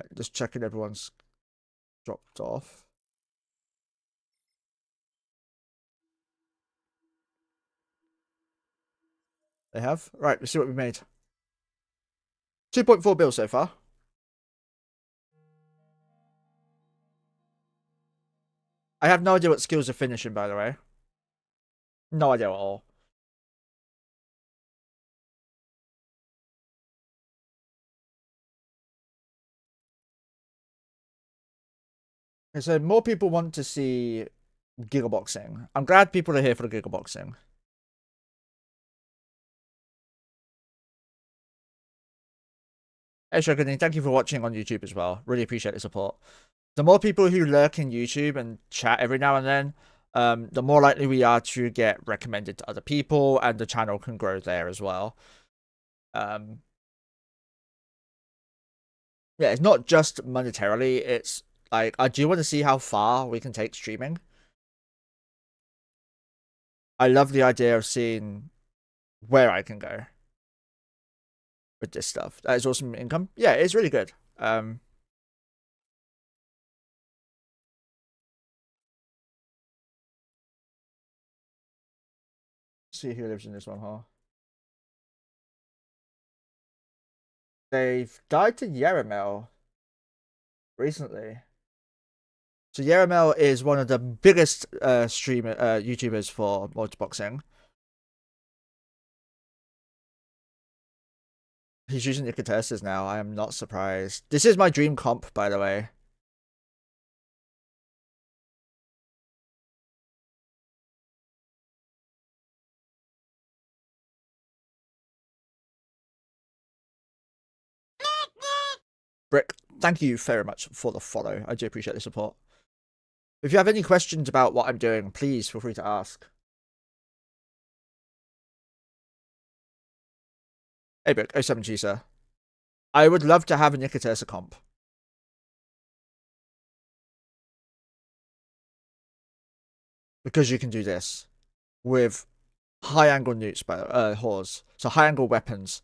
Right, just checking everyone's dropped off. They have. Right, let's see what we made. 2.4 bills so far. I have no idea what skills are finishing, by the way. No idea at all. Okay, so more people want to see Gigaboxing. I'm glad people are here for the Gigaboxing. Hey Shogun, thank you for watching on YouTube as well. Really appreciate the support. The more people who lurk in YouTube and chat every now and then, the more likely we are to get recommended to other people, and the channel can grow there as well. Yeah, it's not just monetarily. It's like I do want to see how far we can take streaming. I love the idea of seeing where I can go with this stuff. That is awesome income. Yeah, it's really good. See who lives in this one, huh? They've died to Yeramel recently. So Yeramel is one of the biggest YouTubers for multiboxing. He's using the Icaturses now. I am not surprised. This is my dream comp, by the way. Brick, thank you very much for the follow. I do appreciate the support. If you have any questions about what I'm doing, please feel free to ask. Hey, Brick, 07G, sir. I would love to have a Nicotursa comp. Because you can do this with high angle newts by Hors. So high angle weapons.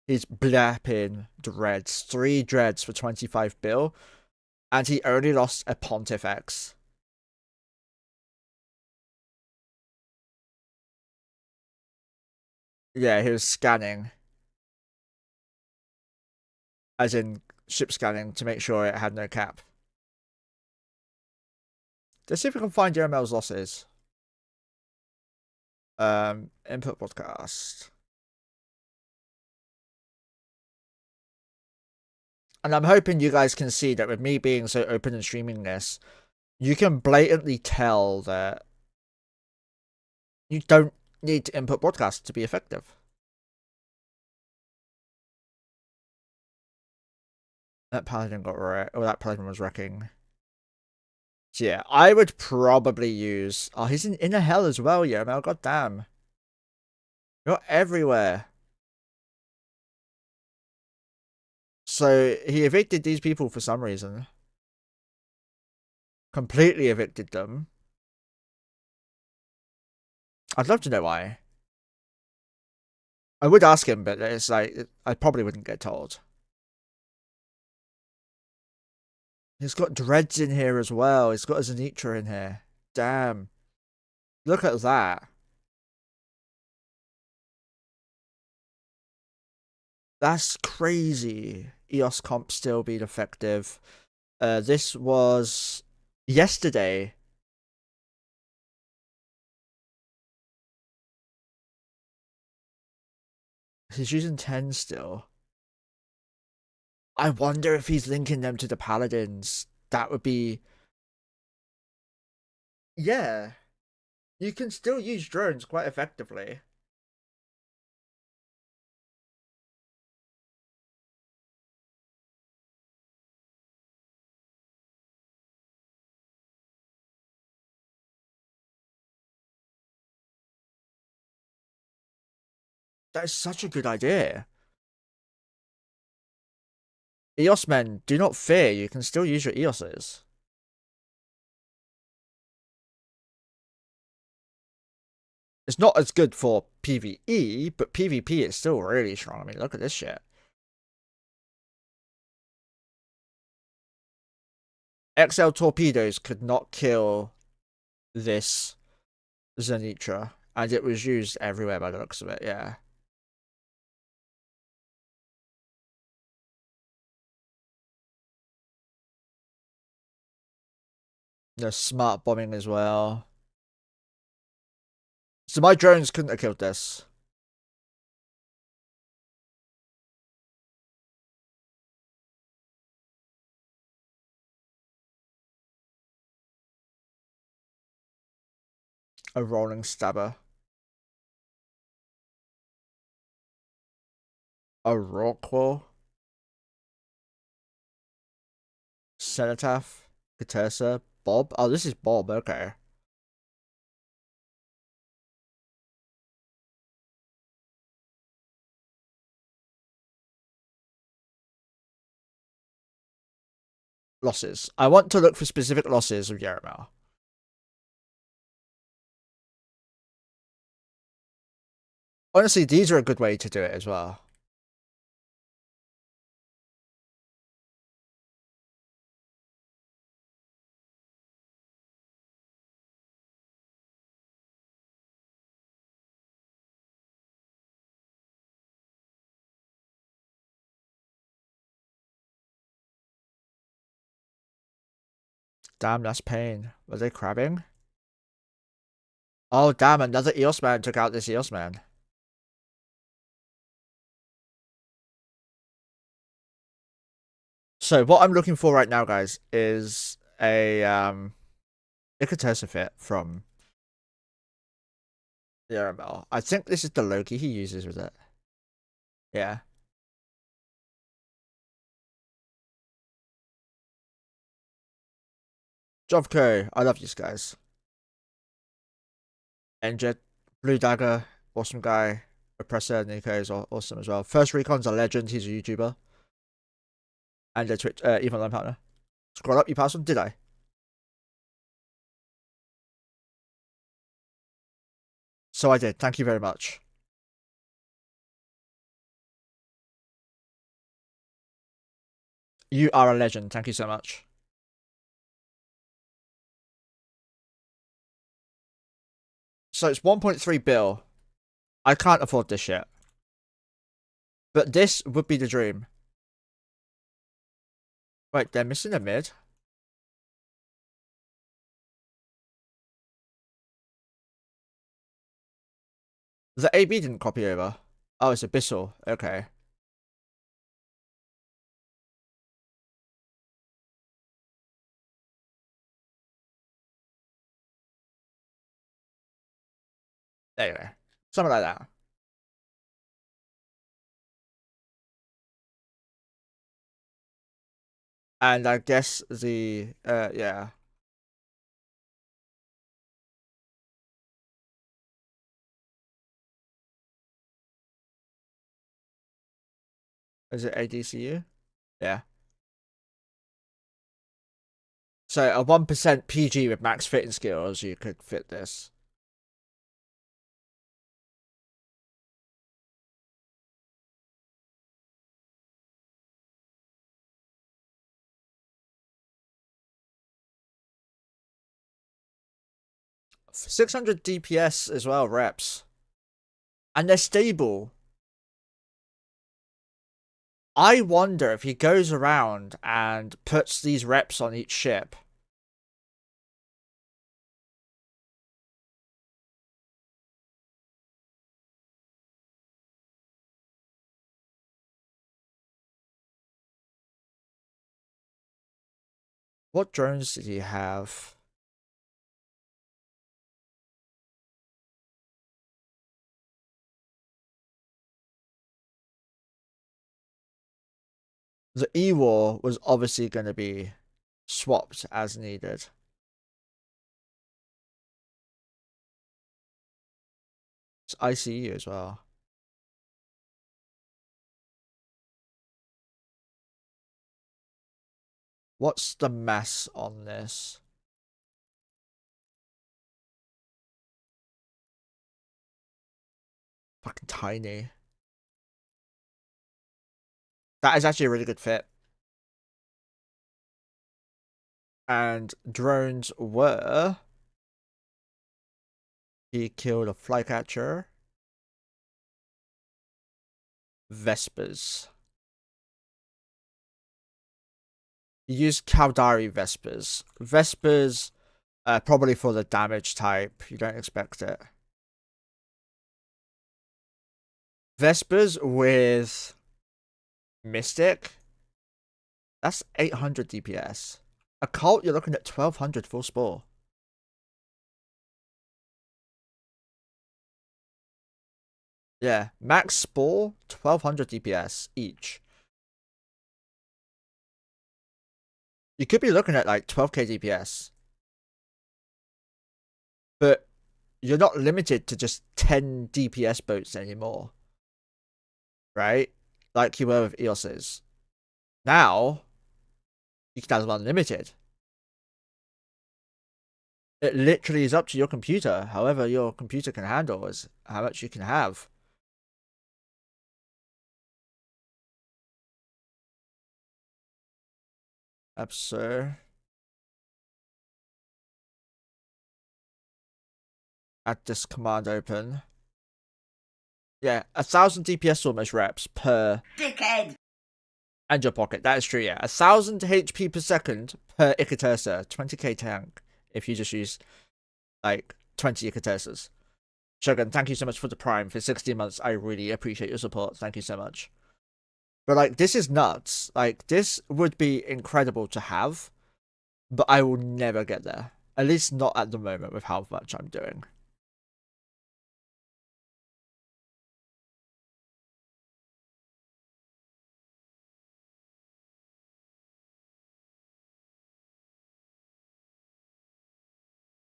He's blapping dreads. 3 dreads for 25 bill. And he only lost a Pontifex. Yeah, he was scanning. As in, ship scanning to make sure it had no cap. Let's see if we can find JML's losses. Input podcast. And I'm hoping you guys can see that with me being so open and streaming this, you can blatantly tell that you don't need to input broadcast to be effective. That paladin got wrecked. Oh, that paladin was wrecking. So yeah, I would probably use... Oh, he's in a hell as well, yeah, man. God damn. You're everywhere. So he evicted these people for some reason. Completely evicted them. I'd love to know why. I would ask him, but it's like, I probably wouldn't get told. He's got dreads in here as well. He's got a Zenitra in here. Damn. Look at that. That's crazy. EOS comp still being effective. This was yesterday. He's using 10 still. I wonder if he's linking them to the paladins. That would be... Yeah. You can still use drones quite effectively. That is such a good idea. EOS men, do not fear. You can still use your EOSes. It's not as good for PvE, but PvP is still really strong. I mean, look at this shit. XL torpedoes could not kill this Zenitra, and it was used everywhere by the looks of it, yeah. The smart bombing as well. So my drones couldn't have killed this. A rolling stabber. A Rockwell. Cenotaph. Catersa. Bob. Oh, this is Bob, okay. Losses. I want to look for specific losses of Yaramel. Honestly, these are a good way to do it as well. Damn, that's pain. Were they crabbing? Oh, damn, another EOS man took out this EOS man. So what I'm looking for right now, guys, is a Icatessa fit from the Aramel. I think this is the Loki he uses with it. Yeah. Jovko, I love these guys. Enjet, Blue Dagger, awesome guy. Oppressor, Nico is awesome as well. First Recon's a legend, he's a YouTuber. And a Twitch, even line partner. Scroll up, you passed on, did I? So I did, thank you very much. You are a legend, thank you so much. So it's 1.3 bill. I can't afford this shit. But this would be the dream. Wait, they're missing a mid? The AB didn't copy over. Oh, it's Abyssal. Okay. There you go. Something like that. And I guess the, yeah. Is it ADCU? Yeah. So a 1% PG with max fitting skills, you could fit this. For 600 DPS as well, reps. And they're stable. I wonder if he goes around and puts these reps on each ship. What drones did he have? The E-War was obviously going to be swapped as needed. It's ICU as well. What's the mass on this? Fucking tiny. That is actually a really good fit. And drones were... He killed a flycatcher. Vespers. He used Caldari Vespers. Vespers, probably for the damage type. You don't expect it. Vespers with Mystic. That's 800 DPS. Occult, you're looking at 1200 full spore. Yeah, max spore, 1200 DPS each. You could be looking at like 12k DPS. But you're not limited to just 10 DPS boats anymore. Right? Like you were with EOS's. Now, you can have them unlimited. It literally is up to your computer. However your computer can handle is how much you can have. So add this command open. Yeah, 1000 DPS almost reps per dickhead. And your pocket. That is true, yeah. 1000 HP per second per Ikatersa. 20k tank if you just use like 20 Ikatersas. Shogun, thank you so much for the Prime for 16 months. I really appreciate your support. Thank you so much. But like, this is nuts. Like, this would be incredible to have, but I will never get there. At least not at the moment with how much I'm doing.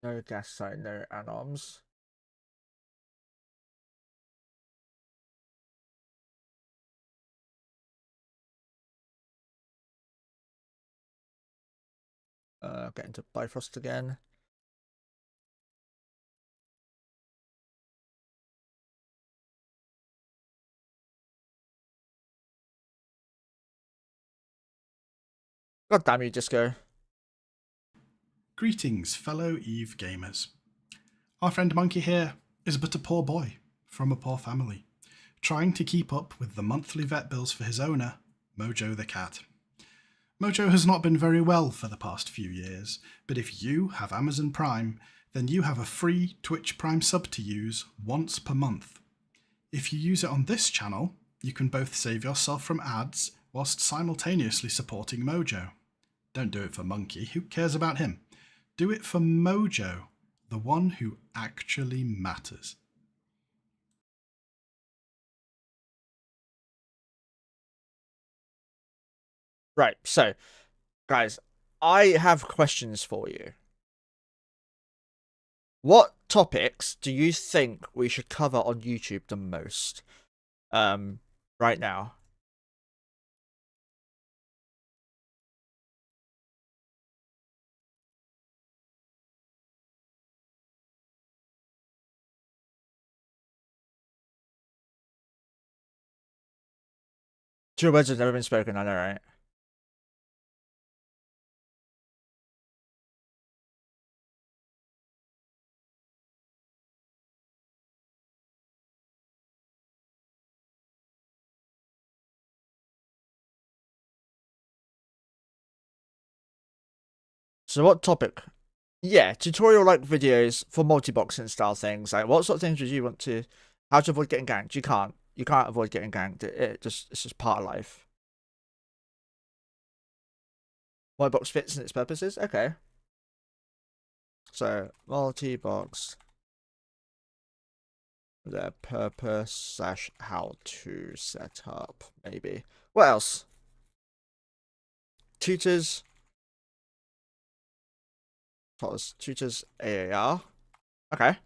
No gas site, no anoms. Getting to Bifrost again. God damn you, Disco. Greetings, fellow Eve gamers. Our friend Monkey here is but a poor boy from a poor family, trying to keep up with the monthly vet bills for his owner, Mojo the cat. Mojo has not been very well for the past few years, but if you have Amazon Prime, then you have a free Twitch Prime sub to use once per month. If you use it on this channel, you can both save yourself from ads whilst simultaneously supporting Mojo. Don't do it for Monkey, who cares about him? Do it for Mojo, the one who actually matters. Right, so, guys, I have questions for you. What topics do you think we should cover on YouTube the most? Right now. Two words have never been spoken, I know, right? So what topic? Yeah, tutorial-like videos for multi-boxing style things. Like, what sort of things would you want to... How to avoid getting ganked? You can't. You can't avoid getting ganked. It's just part of life. My box fits in its purposes? Okay. So, multi-box... their purpose / how to set up, maybe. What else? Tutors... Tutors AAR. Okay.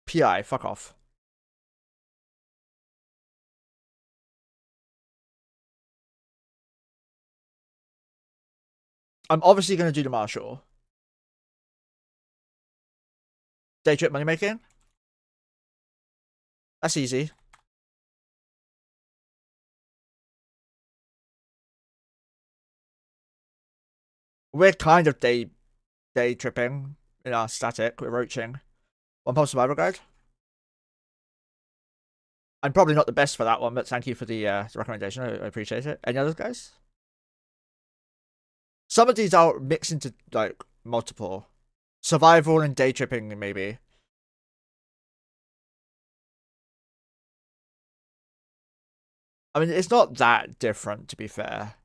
PI, fuck off. I'm obviously going to do the Marshall. Day trip money making. That's easy. We're kind of day tripping in our static. We're roaching. One Pulse Survival Guide. I'm probably not the best for that one, but thank you for the recommendation. I appreciate it. Any others, guys? Some of these are mixed into like multiple. Survival and day tripping, maybe. I mean, it's not that different, to be fair.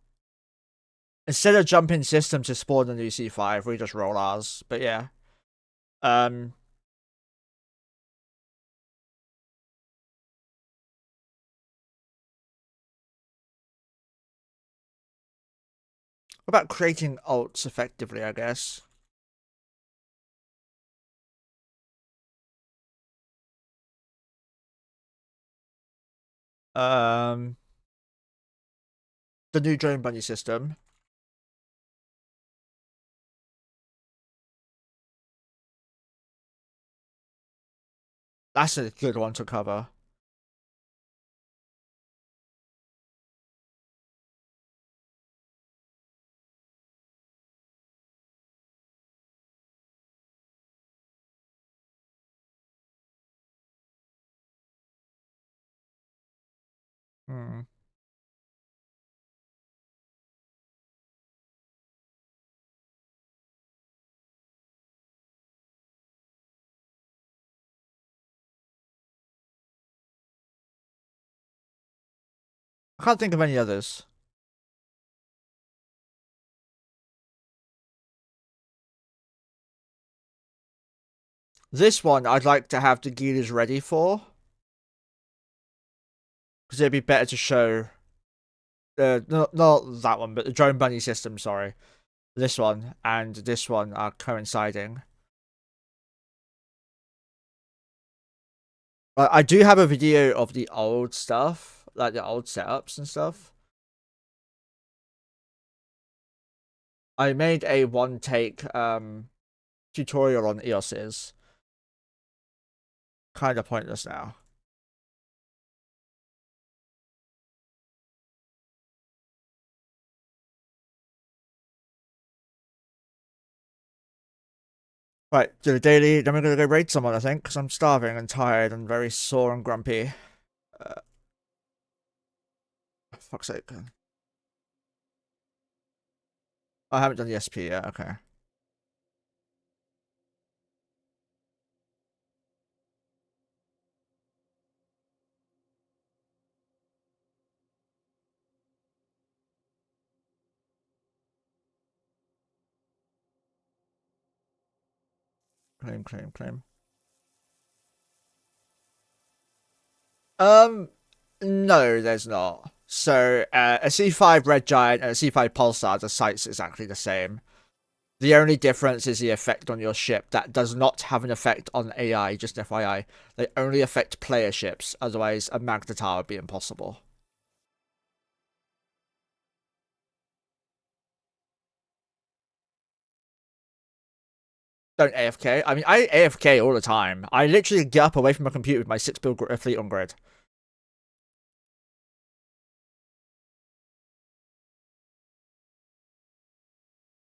Instead of jumping system to spawn a new C5, we just roll ours. But yeah. What about creating alts effectively, I guess? The new drone bunny system. That's a good one to cover. Hmm. I can't think of any others. This one I'd like to have the Gigas ready for. Because it'd be better to show... not that one, but the drone bunny system, sorry. This one and this one are coinciding. I do have a video of the old stuff, like the old setups and stuff. I made a one-take tutorial on EOS's. Kind of pointless now. Right, do the daily, then we're gonna go raid someone, I think, because I'm starving and tired and very sore and grumpy. Fuck's sake. I haven't done the SP yet. Okay. Claim, claim, claim. No, there's not. So, a C5 Red Giant and a C5 Pulsar, the sight's exactly the same. The only difference is the effect on your ship. That does not have an effect on AI, just FYI. They only affect player ships, otherwise a Magnetar would be impossible. Don't AFK. I mean, I AFK all the time. I literally get up away from my computer with my 6 build fleet on grid.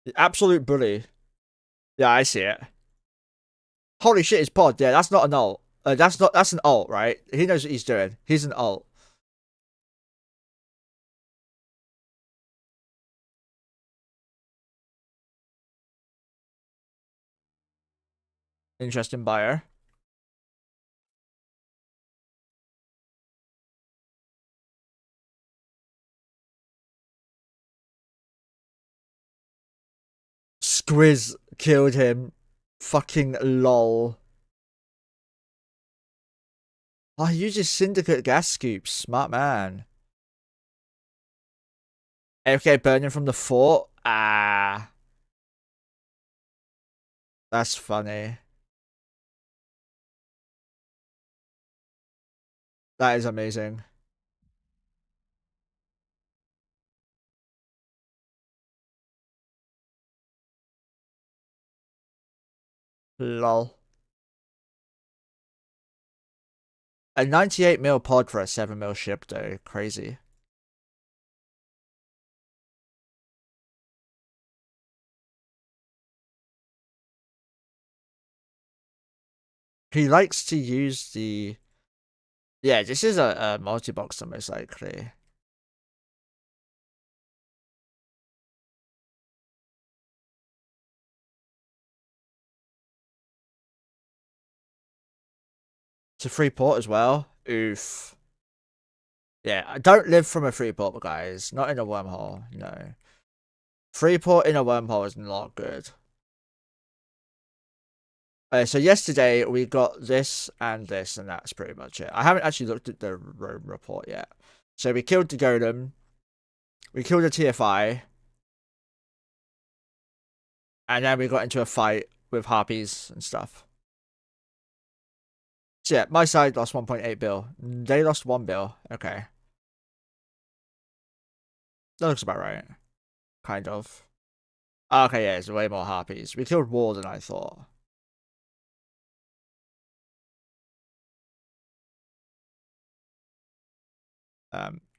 The absolute bully. Yeah, I see it. Holy shit, his pod. Yeah, that's not an ult. That's an ult, right? He knows what he's doing. He's an ult. Interesting buyer. Squiz killed him. Fucking lol. Oh, he uses syndicate gas scoops. Smart man. AFK burning from the fort. Ah. That's funny. That is amazing. Lol. A 98 mil pod for a 7 mil ship, though. Crazy. He likes to use the... Yeah, this is a multi-boxer, most likely. It's a free port as well. Oof. Yeah, don't live from a free port, guys. Not in a wormhole. No. Free port in a wormhole is not good. So yesterday we got this, and that's pretty much it. I haven't actually looked at the Rome report yet. So we killed the golem. We killed the TFI. And then we got into a fight with harpies and stuff. So yeah, my side lost 1.8 bill. They lost 1 bill. Okay. That looks about right. Kind of. Okay, yeah, it's way more harpies. We killed more than I thought.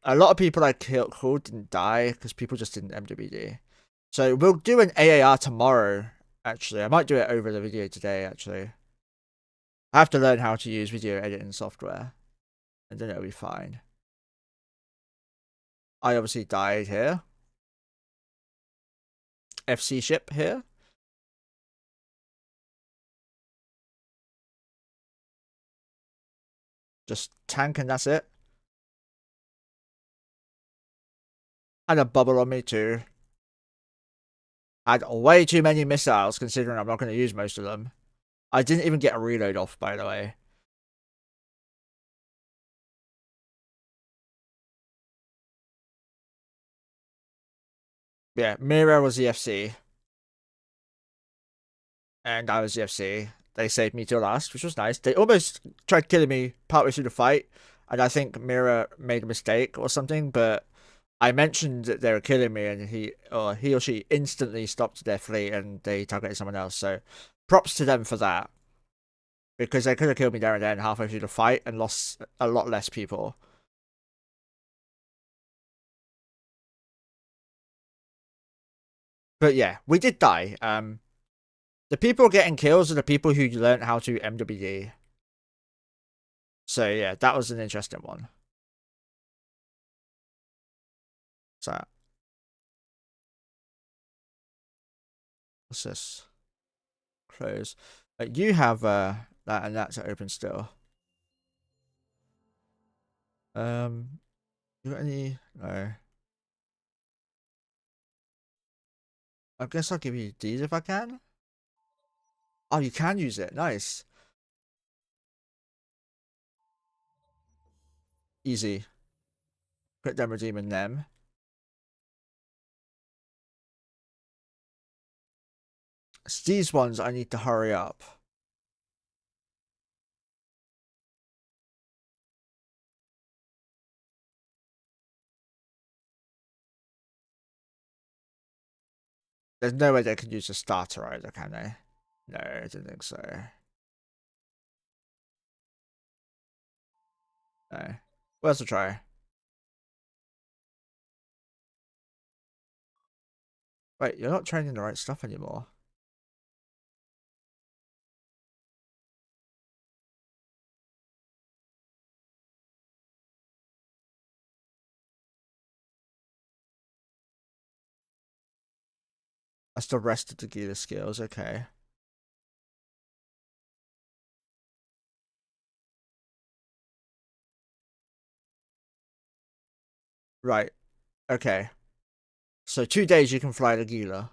A lot of people I killed didn't die because people just didn't MWD. So we'll do an AAR tomorrow, actually. I might do it over the video today, actually. I have to learn how to use video editing software, and then it'll be fine. I obviously died here. FC ship here. Just tank and that's it. Had a bubble on me too. Had way too many missiles considering I'm not going to use most of them. I didn't even get a reload off, by the way. Yeah, Mira was the FC. And I was the FC. They saved me till last, which was nice. They almost tried killing me partway through the fight. And I think Mira made a mistake or something, but I mentioned that they were killing me, and he or she instantly stopped their fleet and they targeted someone else. So props to them for that, because they could have killed me there and then halfway through the fight and lost a lot less people. But yeah, we did die. The people getting kills are the people who learned how to MWD. So yeah, that was an interesting one. So What's this? Close. You have that, and that's open still. You got any? No. I guess I'll give you these if I can. Oh, you can use it. Nice. Easy. Quick them redeeming them. It's these ones I need to hurry up. There's no way they can use a starter either, can they? No, I didn't think so. No. Well, let's try. Wait, you're not training the right stuff anymore. I still rested to gear the skills, okay. Right, okay. So 2 days you can fly the Gila.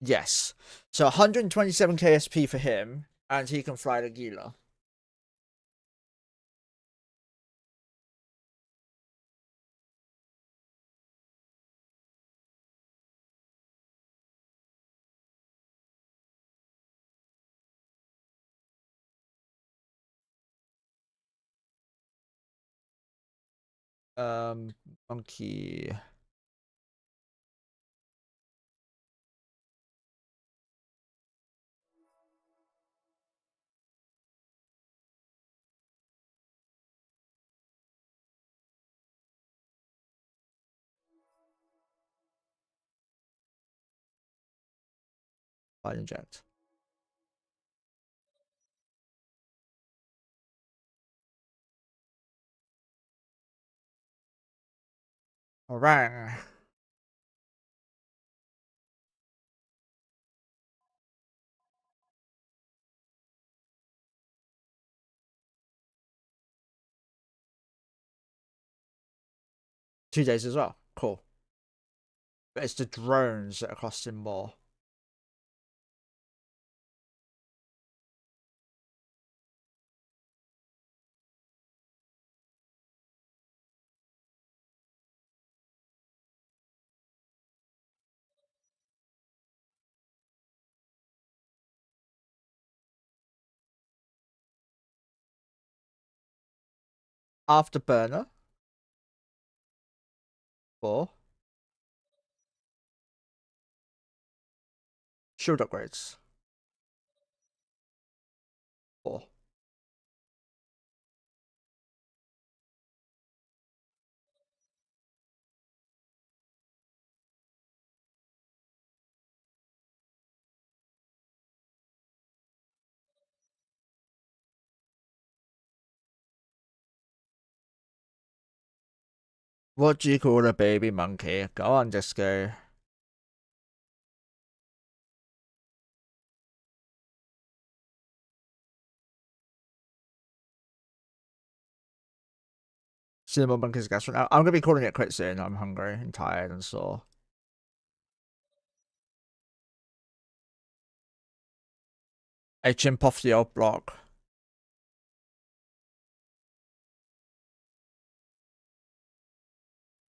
Yes. So 127 KSP for him, and he can fly the Gila. Monkey. Fly inject. Alright. Two days as well. Cool. But it's the drones that are costing more. Afterburner. 4. Shield upgrades. 4. What do you call a baby monkey? Go on, Disco. Cinnamon monkey's gas. I'm gonna be calling it quits soon. I'm hungry and tired and sore. A chimp off the old block.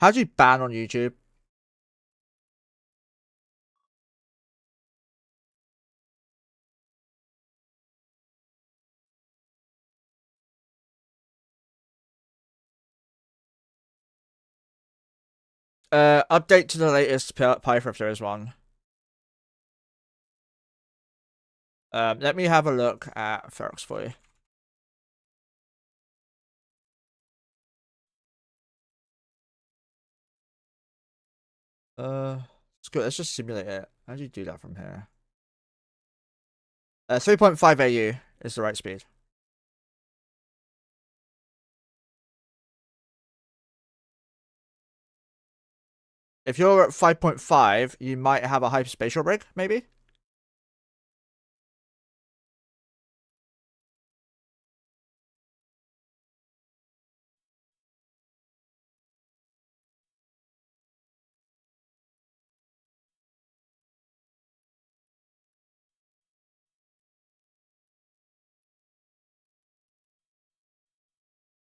How do you ban on YouTube? Update to the latest Python if there is one. Let me have a look at Ferox for you. It's good. Let's just simulate it. How do you do that from here? 3.5 AU is the right speed. If you're at 5.5, you might have a hyperspatial rig, maybe?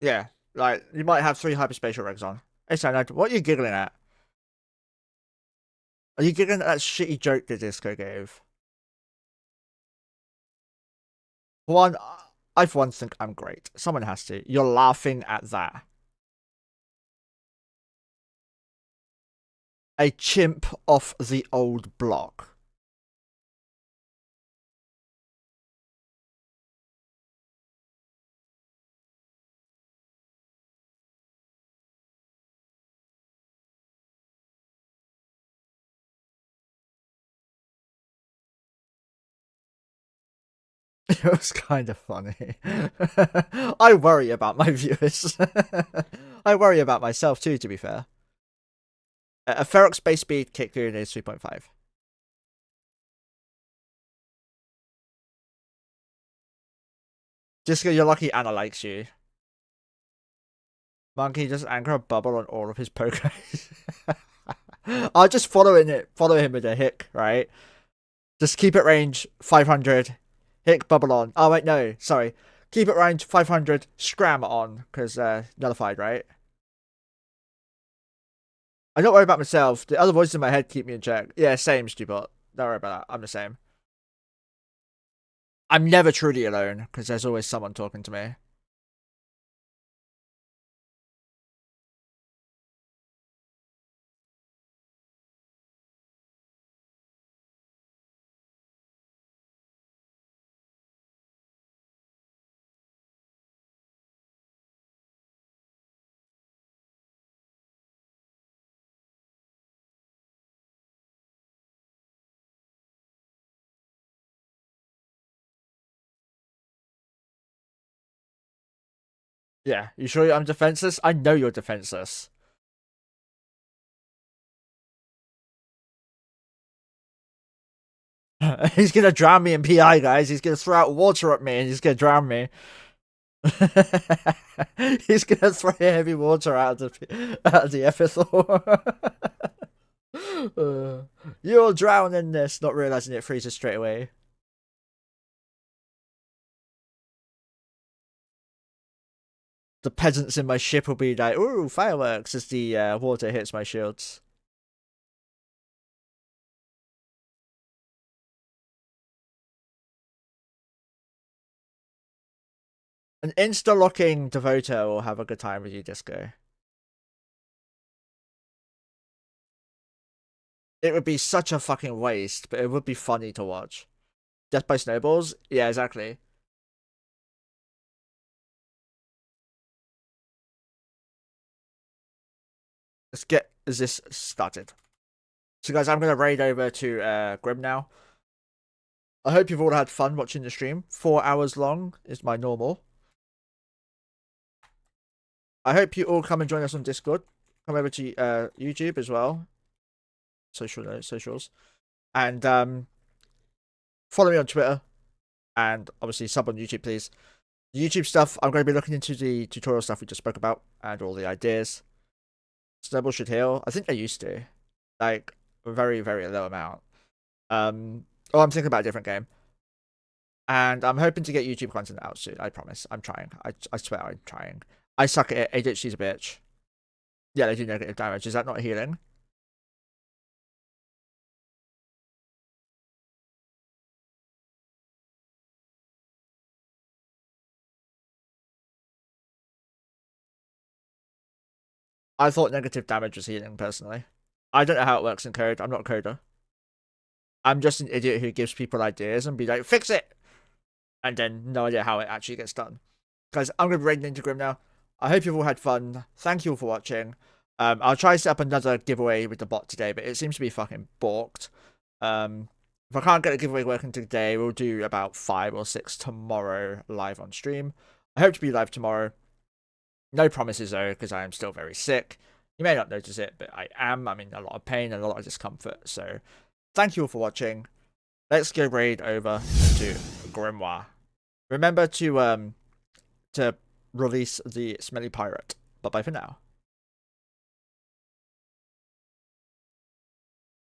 Yeah, like, you might have 3 hyperspatial rigs on. Hey, Sanad, what are you giggling at? Are you giggling at that shitty joke that Disco gave? One, I for one think I'm great. Someone has to. You're laughing at that. A chimp off the old block. It was kind of funny. I worry about my viewers. I worry about myself too, to be fair. A Ferox base speed kick period is 3.5. Disco, you're lucky Anna likes you. Monkey just anchor a bubble on all of his pokers. I'll just follow him with a hick, right? Just keep it range 500, hick bubble on. Oh wait, no, sorry. Keep it range 500, scram on, because nullified, right? I don't worry about myself. The other voices in my head keep me in check. Yeah, same, stupid. Don't worry about that. I'm the same. I'm never truly alone, because there's always someone talking to me. Yeah, you sure I'm defenseless? I know you're defenseless. He's gonna drown me in PI, guys. He's gonna throw out water at me and he's gonna drown me. He's gonna throw heavy water out of the epithel. You'll drown in this, not realizing it freezes straight away. The peasants in my ship will be like, "Ooh, fireworks!" as the water hits my shields. An insta-locking Devoto will have a good time with you, Disco. It would be such a fucking waste, but it would be funny to watch. Death by snowballs? Yeah, exactly. Let's get this started. So, guys, I'm going to raid over to Grim now. I hope you've all had fun watching the stream. 4 hours long is my normal. I hope you all come and join us on Discord. Come over to YouTube as well. Socials. And follow me on Twitter. And obviously sub on YouTube, please. YouTube stuff, I'm going to be looking into the tutorial stuff we just spoke about. And all the ideas. Snowball should heal. I think I used to. Like, a very, very low amount. I'm thinking about a different game. And I'm hoping to get YouTube content out soon. I promise. I'm trying. I swear I'm trying. I suck at it. ADHD's a bitch. Yeah, they do negative damage. Is that not healing? I thought negative damage was healing, personally. I don't know how it works in code. I'm not a coder. I'm just an idiot who gives people ideas and be like, fix it! And then no idea how it actually gets done. Guys, I'm going to be raiding into Grim now. I hope you've all had fun. Thank you all for watching. I'll try to set up another giveaway with the bot today, but it seems to be fucking balked. If I can't get a giveaway working today, we'll do about 5 or 6 tomorrow live on stream. I hope to be live tomorrow. No promises though, because I am still very sick. You may not notice it, but I'm in a lot of pain and a lot of discomfort. So thank you all for watching. Let's go raid over to Grimoire. Remember to release the smelly pirate. Bye bye for now.